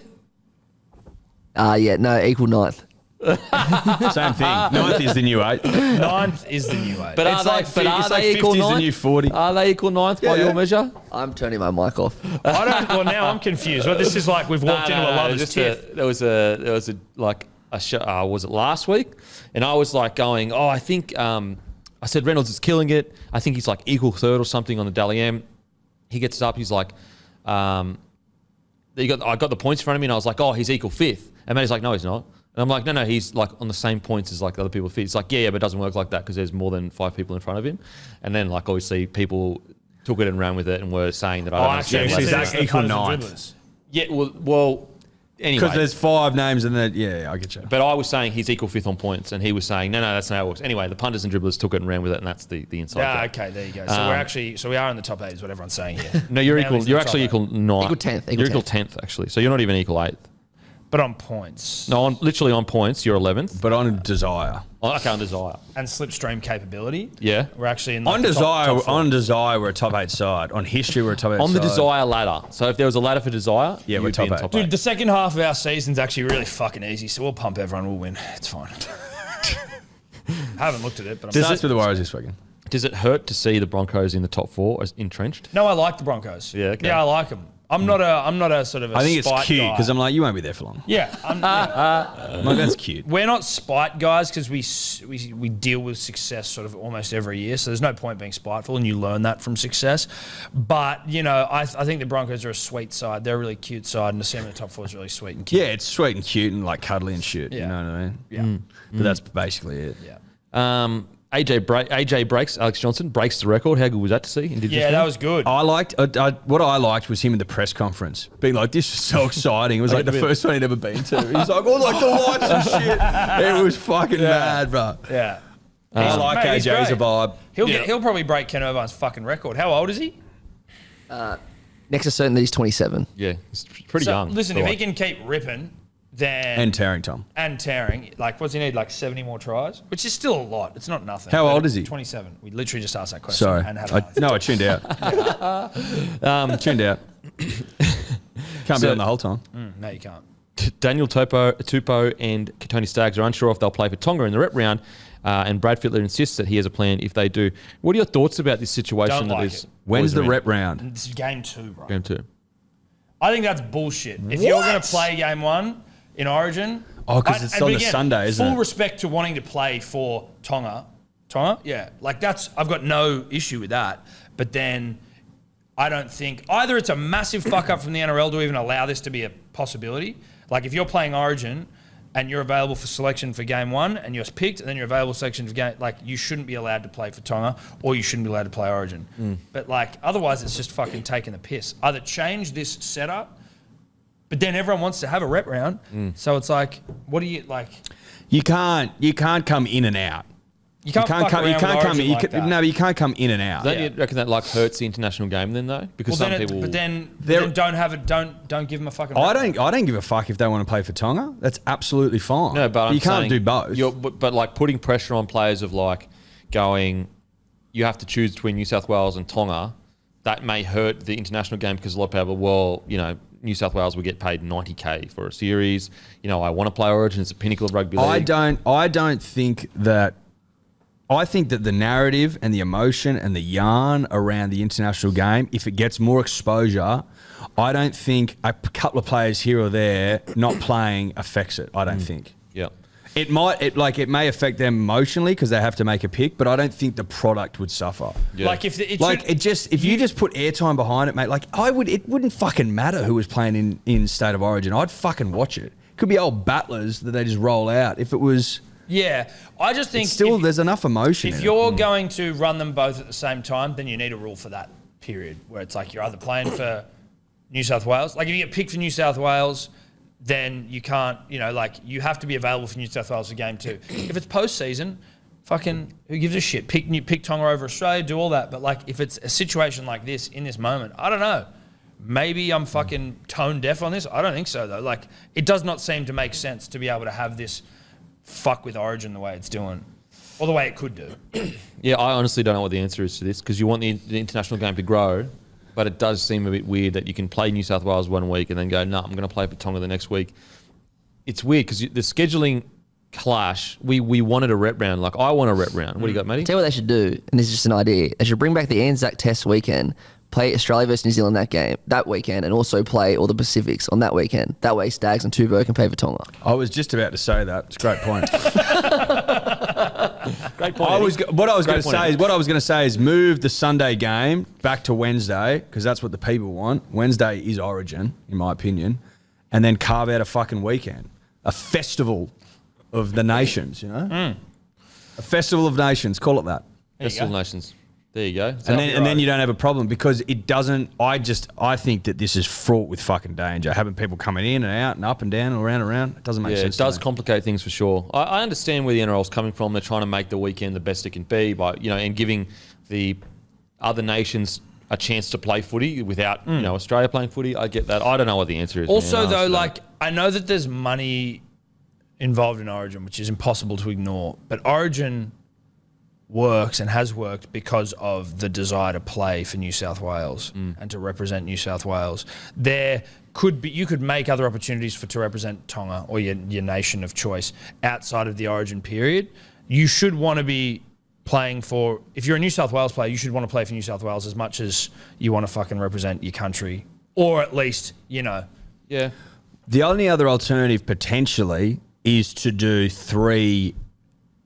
Yeah, no, equal 9th. Same thing. 9th is the new 8. 9th is the new 8. But It's like but are it's they like equal 50's the ninth? new 40. Are they equal 9th by your measure? I'm turning my mic off. I don't. Well, now I'm confused. Well, this is like we've walked into a lover's just tiff. there was a like a show, was it last week? And I was like going, I think I said Reynolds is killing it. I think he's like equal 3rd or something on the Dally M. He gets up, he's like, I got the points in front of me, and I was like, he's equal 5th. And Matty's like, no, he's not. And I'm like, no, he's like on the same points as like the other people. It's like, yeah, but it doesn't work like that because there's more than 5 people in front of him. And then like obviously people took it and ran with it and were saying that I don't Actually, understand. so why he's they- equal Punters and 9th. dribblers. Yeah, well, anyway. Because there's 5 names and then, I get you. But I was saying he's equal 5th on points, and he was saying, no, that's not how it works. Anyway, the punters and dribblers took it and ran with it, and that's the inside. Yeah, joke. okay, there you go. So we are in the top 8 is what everyone's saying here. No, you're Manly's equal. in You're the top actually 8. equal 9. Equal 10th, You're equal 10th, actually. So you're not even equal 8th. But on points. No, literally on points, you're 11th. But on desire. Okay, on desire. And slipstream capability. Yeah. We're actually in the On top desire, 4. on desire, we're a top 8 side. On history, we're a top 8 side. On the desire ladder. So if there was a ladder for desire, Yeah, we're you'd be in top eight. Dude, the second half of our season's actually really fucking easy, so we'll pump everyone, we'll win. It's fine. I haven't looked at it, but I'm Starts with the Warriors this weekend. Does it hurt to see the Broncos in the top 4 as entrenched? No, I like the Broncos. Yeah, okay. Yeah, I like them. I'm not a sort of a I think it's spite cute guy. because I'm like, you won't be there for long. Yeah, I'm like, that's cute. we're not spite guys because we deal with success sort of almost every year. So there's no point being spiteful, and you learn that from success. But I think the Broncos are a sweet side. They're a really cute side, and to see them in the top 4 is really sweet and cute. Yeah, it's sweet and cute and like cuddly and shit. Yeah. You know what I mean? Yeah. But that's basically it. Yeah. AJ breaks, Alex Johnson breaks the record. How good was that to see? Yeah, that was good. I liked what I liked was him in the press conference being like, "This is so exciting." It was like the first one he'd ever been to. He's like, "Oh, like the lights and shit." It was fucking mad, bro. Yeah. I like Mate, he's AJ as a great. vibe. He'll probably break Ken Irvine's fucking record. How old is he? Next to certain that he's 27. Yeah, he's pretty young. Listen, for if he like- can keep ripping, then And tearing Tom. and tearing, like, what's he need? Like 70 more tries, which is still a lot. It's not nothing. How But old is he? 27. We literally just asked that question. Sorry, And had a I tuned out. Tuned out. Can't be on the whole time. No, you can't. Daniel Tupou and Tony Staggs are unsure if they'll play for Tonga in the rep round, and Brad Fittler insists that he has a plan if they do. What are your thoughts about this situation? Don't like is it. When's the always rep round? This is game 2, bro. Game 2. I think that's bullshit. If you're going to play game 1 in Origin, Oh, 'cause it's and on a again, Sunday, isn't full it? respect to wanting to play for Tonga. Tonga, yeah, like I've got no issue with that. But then I don't think either it's a massive fuck up from the NRL to even allow this to be a possibility. Like if you're playing Origin and you're available for selection for game 1 and you're picked and then you're available for selection for game, like you shouldn't be allowed to play for Tonga or you shouldn't be allowed to play Origin. But like otherwise it's just fucking taking the piss. Either change this setup, but then everyone wants to have a rep round. So it's like, what do you like? You can't come in and out. You can't fuck around with Origin like that. No, but you can't come in and out. Don't you reckon that like hurts the international game then though? Because Well, some then people. but then don't have it. Don't give them a fucking. I rep round. don't give a fuck if they want to play for Tonga. That's absolutely fine. No, but I'm you can't saying do both. But like putting pressure on players of like going, you have to choose between New South Wales and Tonga. That may hurt the international game because a lot of people, well, New South Wales will get paid $90K for a series. I want to play Origin. It's the pinnacle of rugby league. I don't think that. I think that the narrative and the emotion and the yarn around the international game, if it gets more exposure, I don't think a couple of players here or there not playing affects it. I don't think. Yeah. It may affect them emotionally because they have to make a pick, but I don't think the product would suffer. Yeah. Like if you just put airtime behind it, mate. Like it wouldn't fucking matter who was playing in State of Origin. I'd fucking watch it. Could be old battlers that they just roll out. If it was, I just think there's enough emotion. If you're going to run them both at the same time, then you need a rule for that period where it's like you're either playing for New South Wales. Like if you get picked for New South Wales, then you can't, you have to be available for New South Wales for game 2. If it's postseason, fucking who gives a shit? Pick Tonga over Australia, do all that. But like if it's a situation like this in this moment, I don't know. Maybe I'm fucking tone deaf on this. I don't think so though. Like it does not seem to make sense to be able to have this fuck with Origin the way it's doing. Or the way it could do. Yeah, I honestly don't know what the answer is to this because you want the international game to grow. But it does seem a bit weird that you can play New South Wales one week and then go, no, I'm going to play for Tonga the next week. It's weird because the scheduling clash, we wanted a rep round. Like, I want a rep round. What do you got, Matty? Tell you what they should do, and this is just an idea. They should bring back the ANZ Test weekend, play Australia versus New Zealand that weekend, and also play all the Pacifics on that weekend. That way, Stags and Tuvok can play for Tonga. I was just about to say that. It's a great point. Great point. What I was going to say is move the Sunday game back to Wednesday because that's what the people want. Wednesday is Origin, in my opinion, and then carve out a fucking weekend, a festival of the nations. A festival of nations. Call it that. Festival of Nations. There you go. And then you don't have a problem because it doesn't. I think that this is fraught with fucking danger. Having people coming in and out and up and down and around and around. It doesn't make sense. It does complicate things for sure. I understand where the NRL's coming from. They're trying to make the weekend the best it can be by and giving the other nations a chance to play footy without Australia playing footy. I get that. I don't know what the answer is. Also, I know that there's money involved in Origin, which is impossible to ignore. But Origin works and has worked because of the desire to play for New South Wales and to represent New South Wales. You could make other opportunities to represent Tonga or your nation of choice outside of the Origin period. You should want to be playing for, if you're a New South Wales player, you should want to play for New South Wales as much as you want to fucking represent your country, or at least, Yeah. The only other alternative potentially is to do 3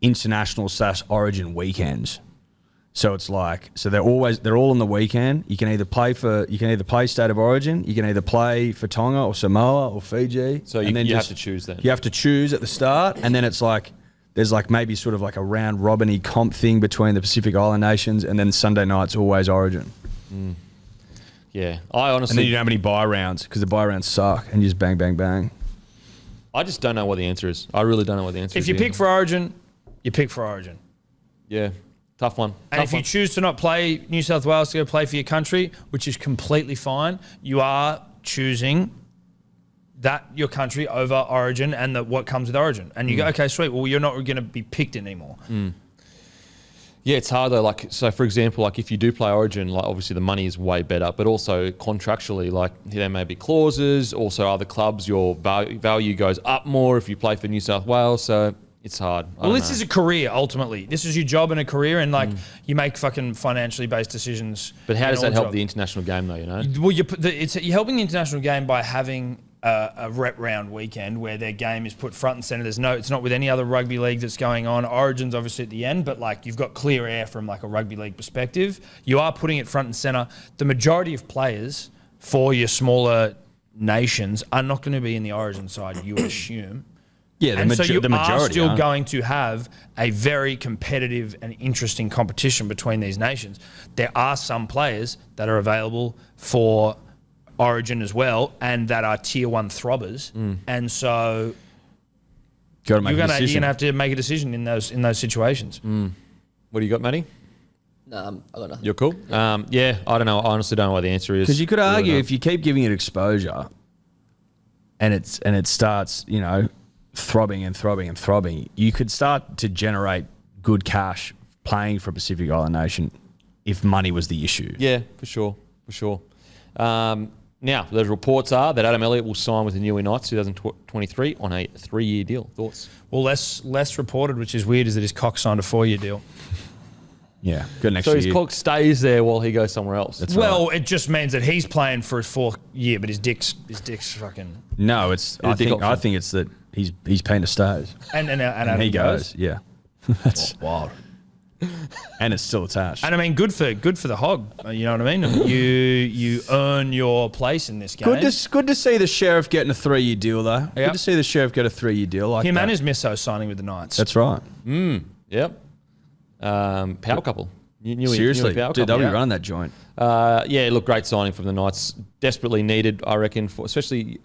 international / Origin weekends. So it's like, they're all on the weekend. You can either play State of Origin, you can either play for Tonga or Samoa or Fiji. So you have to choose then. You have to choose at the start, and then it's like there's like maybe sort of like a round robin-y comp thing between the Pacific Island nations, and then Sunday night's always Origin. Yeah, I honestly. And then you don't have any bye rounds because the bye rounds suck, and you just bang, bang, bang. I just don't know what the answer is. I really don't know what the answer is. if you pick for Origin, you pick for Origin. Yeah, tough one. And if you choose to not play New South Wales to go play for your country, which is completely fine, you are choosing your country over Origin and what comes with Origin. And you go, okay, sweet. Well, you're not going to be picked anymore. Yeah, it's hard though. Like, so for example, like if you do play Origin, like obviously the money is way better, but also contractually, like there may be clauses. Also, other clubs, your value goes up more if you play for New South Wales. So it's hard. Well, this is a career ultimately. This is your job and a career, and like you make fucking financially based decisions. But how does that help the international game though? Well, you're helping the international game by having a rep round weekend where their game is put front and center. It's not with any other rugby league that's going on. Origin's obviously at the end, but like you've got clear air from like a rugby league perspective. You are putting it front and center. The majority of players for your smaller nations are not going to be in the Origin side, you would assume. Yeah, the majority are still going to have a very competitive and interesting competition between these nations. There are some players that are available for Origin as well, and that are tier 1 throbbers, and so you're gonna have to make a decision in those situations. What do you got, Matty? No, I got nothing. You're cool. Yeah, I don't know. I honestly don't know what the answer is. Because you could argue if you keep giving it exposure, and it starts, throbbing and throbbing and throbbing, you could start to generate good cash playing for a Pacific Island nation if money was the issue. Yeah, for sure. Now, those reports are that Adam Elliott will sign with the New Knights 2023 on a 3-year deal. Thoughts? Well, less reported, which is weird, is that his cock signed a 4-year deal. Yeah, good next year. So his year. cock stays there while he goes somewhere else. That's well, right. It just means that he's playing for his 4th year, but his dick's fucking. No, it's. I think it's that he's Payne stays. And He goes. Yeah. That's wild. And it's still attached. And I mean, good for the hog. You know what I mean? You earn your place in this game. Good to see the Sheriff getting a 3-year deal, though. Yep. Good to see the Sheriff get a 3-year deal. Like Him that. and his misso signing with the Knights. That's right. Yep. Power couple. Seriously, power dude, couple. they'll be running that joint. Yeah, look, great signing from the Knights. Desperately needed, I reckon, especially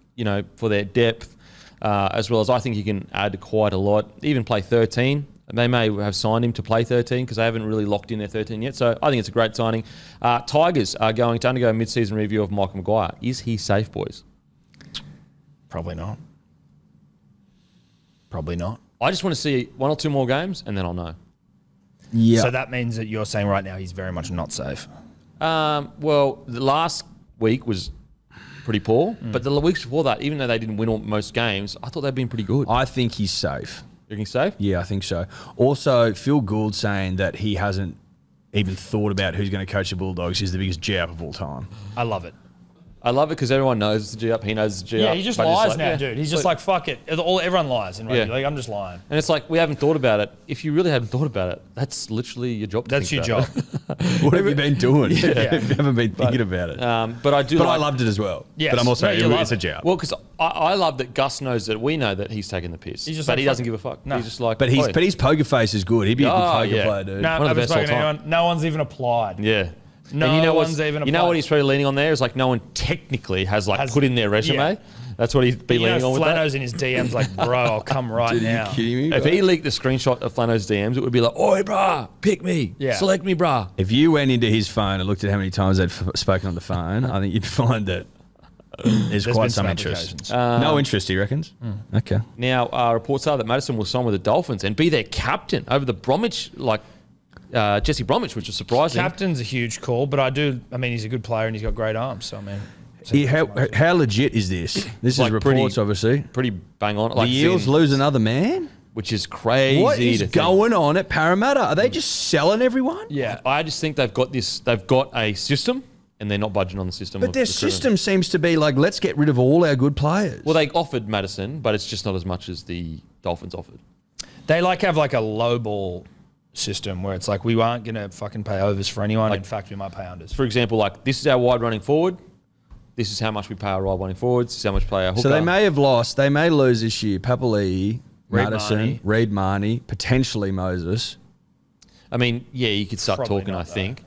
for their depth, as well as I think he can add quite a lot. Even play 13. They may have signed him to play 13 because they haven't really locked in their 13 yet. So I think it's a great signing. Tigers are going to undergo a mid-season review of Michael Maguire. Is he safe, boys? Probably not. Probably not. I just want to see 1 or 2 more games and then I'll know. Yeah. So that means that you're saying right now he's very much not safe. Well, the last week was pretty poor, but the weeks before that, even though they didn't win most games, I thought they'd been pretty good. I think he's safe. You think he's safe? Yeah, I think so. Also, Phil Gould saying that he hasn't even thought about who's going to coach the Bulldogs is the biggest jab of all time. I love it. I love it because everyone knows it's a G up. He knows it's a G up. Yeah, he just but it's lies like, now, yeah. dude. He's just like, fuck it. Everyone lies in rugby league. I'm just lying. And it's like, we haven't thought about it. If you really haven't thought about it, that's literally your job. That's your job. What have you been doing? If you haven't been thinking about it. But I do. But I loved it as well. Yes. But I'm also, No, you love it's a it. jab. Well, because I love that Gus knows that we know that he's taking the piss. He's just but like, he fuck doesn't it. give a fuck. No. He's just like, But his poker face is good. He'd be a good poker player, dude. No, One of the best all spoken to time. anyone. No one's even applied. Yeah. No and one's even You know applied. what he's probably leaning on there is like no one technically has put in their resume. Yeah. That's what he'd be leaning on with that. Flano's in his DMs like, bro, I'll come right Dude, now. are you kidding me? If he leaked the screenshot of Flano's DMs, it would be like, oi, brah, pick me. Yeah. Select me, brah. If you went into his phone and looked at how many times they'd spoken on the phone, I think you'd find that there's There's quite been some some interest. applications. No interest, he reckons? Okay. Now, reports are that Madison will sign with the Dolphins and be their captain over the Bromwich, Jesse Bromwich, which was surprising. Captain's a huge call, but I mean, he's a good player and he's got great arms. So, I mean, How legit is this? This is Like reports, obviously. Pretty bang on. The Eels lose another man? Which is crazy. What is to think. going on at Parramatta? Are they just selling everyone? yeah. I just think they've got this. They've got a system, and they're not budging on the system. But of their recruitment. system seems to be like, let's get rid of all our good players. Well, they offered Madison, but it's just not as much as the Dolphins offered. They have a low ball system where it's like, we aren't going to fucking pay overs for anyone. In fact, we might pay unders. For example, this is our wide running forward. This is how much we pay our wide running forwards. This is how much we pay our hooker. So they may have lost. They may lose this year. Papali'i, Reid Madison, Marnie. Reid Marnie, potentially Moses. I mean, yeah, you could start Probably talking, not, I think.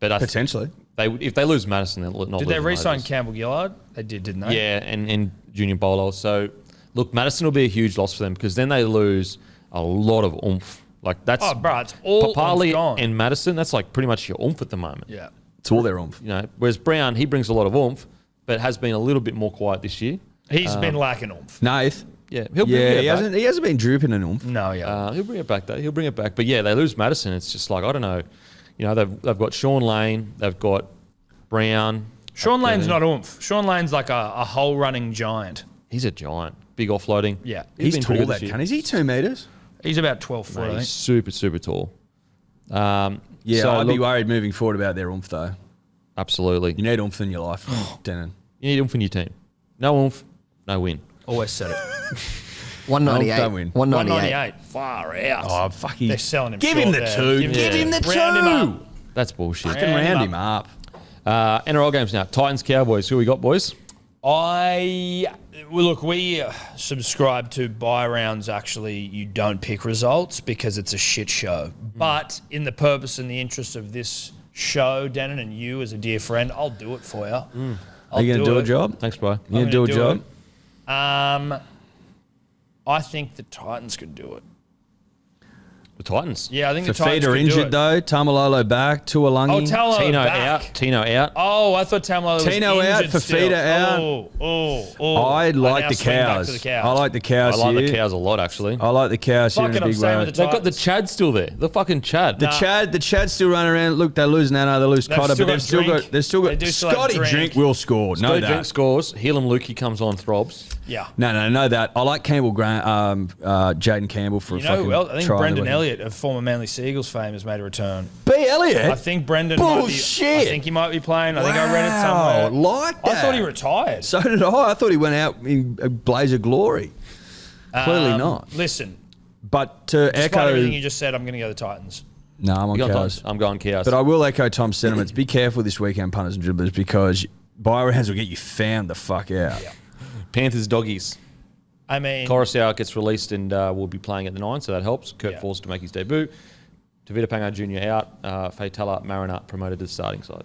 But I Potentially. if they lose Madison, they'll not Did lose they re-sign Moses. Campbell Gillard? They did, didn't they? Yeah, and Junior Bolo. So, look, Madison will be a huge loss for them because then they lose a lot of oomph. That's Oh, bro, it's all Papali gone. and Madison. That's pretty much your oomph at the moment. Yeah. It's all their oomph. Whereas Brown, he brings a lot of oomph, but has been a little bit more quiet this year. He's been lacking oomph. Nath. Yeah, he'll bring Yeah, it he back. hasn't been drooping an oomph. No, yeah. He'll bring it back though. He'll bring it back. But yeah, they lose Madison. It's just I don't know. They've got Sean Lane. They've got Brown. Sean Lane's not oomph. Sean Lane's like a whole running giant. He's a giant. Big offloading. Yeah. He's been tall, pretty good that this year. cunt. Is he 2 metres? He's about 12 foot, Mate, I think. he's super, super tall. Yeah, so I'd be look- worried moving forward about their oomph, though. Absolutely. You need oomph in your life, Denon. You need oomph in your team. No oomph, no win. Always said it. 198. Don't win. 198. 198. Far out. Oh, fuck. They're selling him Give short him the there. two. Give Give him the Round him two. up. That's bullshit. Fucking round him up. NRL games now. Titans, Cowboys. Who we got, boys? We subscribe to buy rounds. Actually, you don't pick results because it's a shit show. But in the purpose and the interest of this show, Denon, and you as a dear friend, I'll do it for you. Are you going to do a it. job? Thanks, bro. You going to do a job? I think the Titans could do it. The Titans. Yeah, I think the Titans Fafita could do injured, it. though. Tamalolo back. Tuolangi. Oh, Talo Tino back. out. Tino out. Oh, I thought Tamalolo was Tino out, injured still. Fafita out. I I like now the swing back cows. to the cows. I like the cows I like here. the Cows a lot, actually. I like the cows here Fuck in it, a I'm big staying way. with the They've got the Titans. Chad still there. The fucking Chad. The Chad still running around. Look, they lose Nano, they lose They've Cotter, still but got they've still Drink. got. They do still have Scotty Drink. Drink will score. Know Scotty that. Drink scores. Helam Lukey comes on throbs. Yeah. No, know that. I like Campbell Grant, Jaden Campbell for You a know fucking who else? I think try. Brendan Elliott of former Manly Seagulls fame has made a return. B. Elliott. I think Brendan Bullshit. might be. I think he might be playing. I think I read it somewhere. Like that. I thought he retired. So did I. I thought he went out in a blaze of glory. Clearly not. Listen, But to despite echo... everything you just said, I'm going to go the Titans. No, I'm on You got Cows. Titans? I'm going Cows. But I will echo Tom's sentiments. Be careful this weekend, punters and dribblers, because bye rounds will get you found the fuck out. Yeah. Panthers doggies. I mean, Coruscant gets released and will be playing at the 9, so that helps. Kurt Yeah. Falls to make his debut. Tavita Pango Jr. out. Faitala Mariner promoted to the starting side.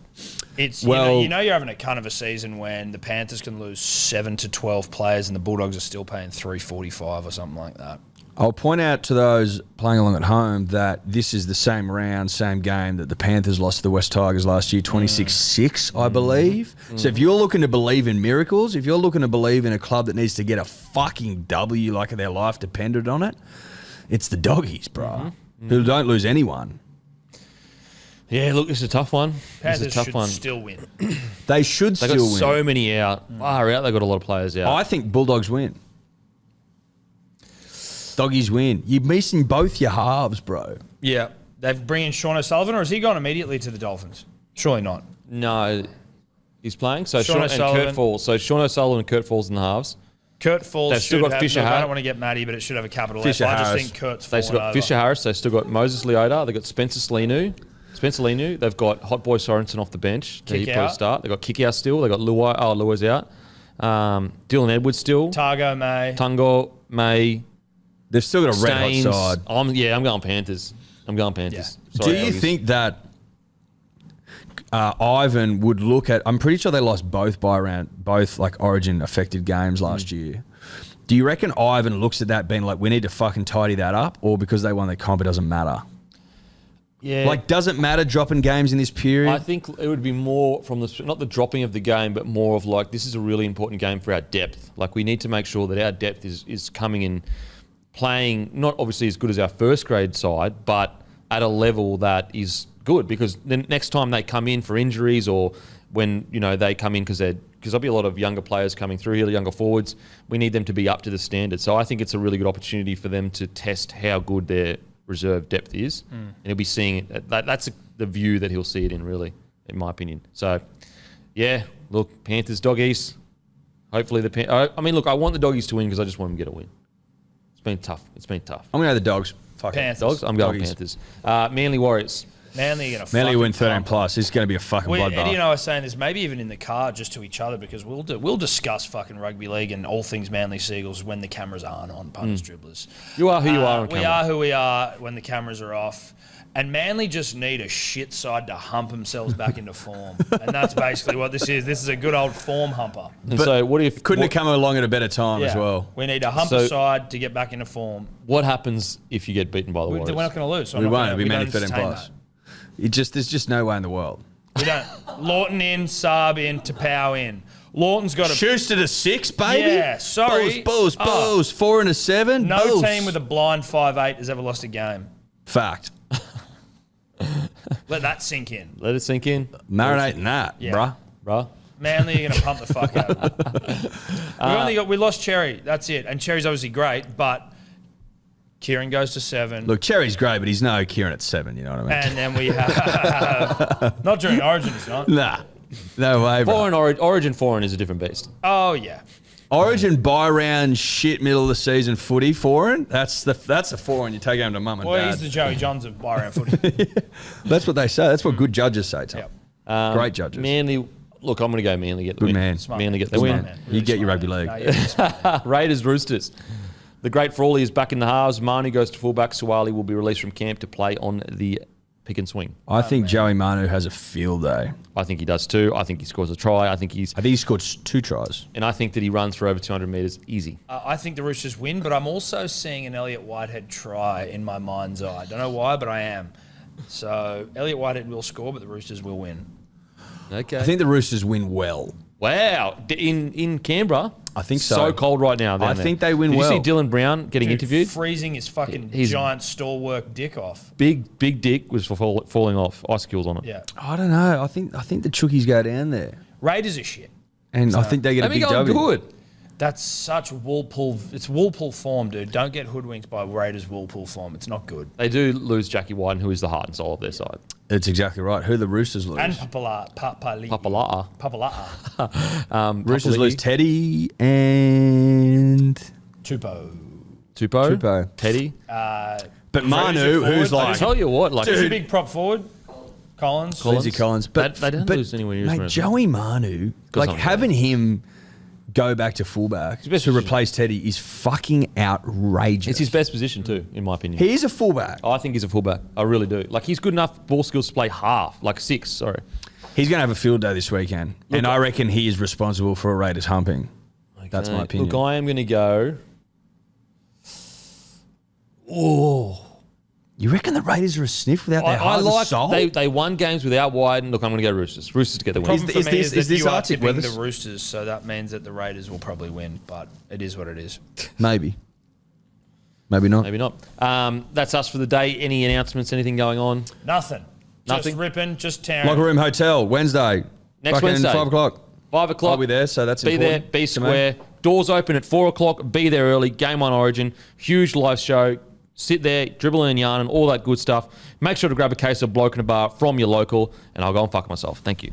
it's Well- you know you're having a cunt of a season when the Panthers can lose 7 to 12 players and the Bulldogs are still paying $3.45 or something like that. I'll point out to those playing along at home that this is the same round, same game that the Panthers lost to the West Tigers last year, 26-6, I believe. So if you're looking to believe in miracles, if you're looking to believe in a club that needs to get a fucking W like their life depended on it, it's the doggies, bro, who don't lose anyone. Yeah, look, this is a tough one. Panthers this is a tough should one. still win. They should They still got win. so many out. Far out. They got a lot of players out. I think Bulldogs win. Doggies win. You're missing both your halves, bro. Yeah. They've bring in Sean O'Sullivan, or has he gone immediately to the Dolphins? Surely not. No, he's playing. So Sean Sean and O'Sullivan. Kurt Falls. So Sean O'Sullivan and Kurt Falls in the halves. Kurt Falls They've still should got have, Fisher look, I Harris. don't want to get Matty, but it should have a capital Fisher F. I just Harris. think Kurt's They've fallen still got over. Fisher Harris. They've still got Moses Leota. They've got Spencer Lenu. They've got Hot Boy Sorensen off the bench. Kick He probably out. start. They've got Kick out still. They've got Luai. Oh, Luai's out. Dylan Edwards still. Targo May. Tungo, May, They've still got a red Staines. hot side. I'm going Panthers. I'm going Panthers. Sorry, Do you Doggies. think that Ivan would look at? I'm pretty sure they lost both like Origin affected games last year. Do you reckon Ivan looks at that being like, we need to fucking tidy that up, or because they won the comp, it doesn't matter? Yeah. Like, does it matter dropping games in this period? I think it would be more from not the dropping of the game, but more of like, this is a really important game for our depth. Like, we need to make sure that our depth is coming in, playing not obviously as good as our first grade side, but at a level that is good, because the next time they come in for injuries, or when they come in because there'll be a lot of younger players coming through here, younger forwards, we need them to be up to the standard. So I think it's a really good opportunity for them to test how good their reserve depth is, and he'll be seeing it. That's the view that he'll see it in, really, in my opinion. So, yeah, look, Panthers, doggies. Hopefully I mean, look, I want the doggies to win because I just want them to get a win. It's been tough. I'm going to go the Dogs. Fuck it. Panthers. Dogs. I'm going Doggies. Panthers. Manly Warriors. Manly are going to Manly win fucking 13 pump. plus. It's going to be a fucking Eddie and bloodbath. I were saying this maybe even in the car just to each other, because we'll discuss fucking rugby league and all things Manly Seagulls when the cameras aren't on, punters, dribblers. You are who you are on We camera. are who we are when the cameras are off. And Manly just need a shit side to hump themselves back into form. And that's basically what this is. This is a good old form humper. And so what if Couldn't have come along at a better time as well. We need a humper side to get back into form. What happens if you get beaten by the We're Warriors? not going to lose. So We I'm not won't. gonna- It'll be we Manly don't 13 entertain plus. that. There's just no way in the world. We don't. Lawton in, Saab in, Tapau in. Lawton's got a Schuster to 6, baby. Yeah, sorry. Bulls. Oh. 4 and a 7. No Bulls. team with a blind 5'8" has ever lost a game. Fact. Let that sink in. Let it sink in, Marinate in that, Yeah. bruh. bruh. Manly are going to pump the fuck out. We lost Cherry. That's it. And Cherry's obviously great, but Kieran goes to 7. Look, Cherry's great, but he's no Kieran at 7, you know what I mean? And then we have not during Origin, he's not. Nah. No way, bro. Origin foreign is a different beast. Oh yeah. Origin buy round shit middle of the season footy foreign. That's the foreign you take home to mum and Well, dad. he's the Joey Johns of buy-round footy. That's what they say. That's what good judges say, Tom. Yep. Great judges. Manly, look, I'm going to go Manly get the Good win. man. Smart Manly man. get the Smart win. man. You get your smart rugby man. league. No, you're really smart. Raiders, Roosters. The great Frawley is back in the halves. Manu goes to fullback. Suwali will be released from camp to play on the pick and swing. I think Joey Manu has a field day. I think he does too. I think he scores a try. I think he scored 2 tries. and I think that he runs for over 200 metres easy. I think the Roosters win, but I'm also seeing an Elliott Whitehead try in my mind's eye. I don't know why, but I am. So Elliott Whitehead will score, but the Roosters will win. Okay. I think the Roosters win well. Wow. In Canberra, I think so. So cold right now. I think they win Did well. you see Dylan Brown getting Dude, interviewed? freezing his fucking He's- giant stalwart dick off. Big dick was falling off. Icicles on it. Yeah. I don't know. I think the Chookies go down there. Raiders are shit. And I think they get a Let me big go W. good. That's such wool pull. It's wool pull form, dude. Don't get hoodwinked by Raiders wool pull form. It's not good. They do lose Jackie Whiten, who is the heart and soul of their side. It's exactly right. Who the Roosters lose? And Papala'a. Papala'a. Roosters Papali'i. lose Teddy and Tupo. Tupou. Teddy. But Manu, who's I like tell you what, like Who's a big prop forward? Collins. Lindsay Collins. But They didn't lose anyone who was mate, around. Joey Manu, Got like something having him go back to fullback best to position. replace Teddy is fucking outrageous. It's his best position too, in my opinion. He is a fullback. I think he's a fullback. I really do. Like he's good enough ball skills to play half, like 6. Sorry. He's going to have a field day this weekend. And I reckon he is responsible for a Raiders humping. That's my opinion. Look, I am going to go. Oh, You reckon the Raiders are a sniff without their I heart and like soul? they won games without Wyden. Look, I'm going to go Roosters. Roosters to get the win. Problem for Is me this- is is that this you are Arctic tipping weather? the Roosters, so that means that the Raiders will probably win. But it is what it is. Maybe. Maybe not. Maybe not. That's us for the day. Any announcements? Anything going on? Nothing. Nothing? Just ripping. Just tearing. Locker Room Hotel, Wednesday. Next Fucking Wednesday. 5 o'clock. 5 o'clock. I'll be there, so that's Be there, important be to me. square. Doors open at 4 o'clock. Be there early. Game on Origin. Huge live show. Sit there, dribbling and yarning, all that good stuff. Make sure to grab a case of Bloke in a Bar from your local, and I'll go and fuck myself. Thank you.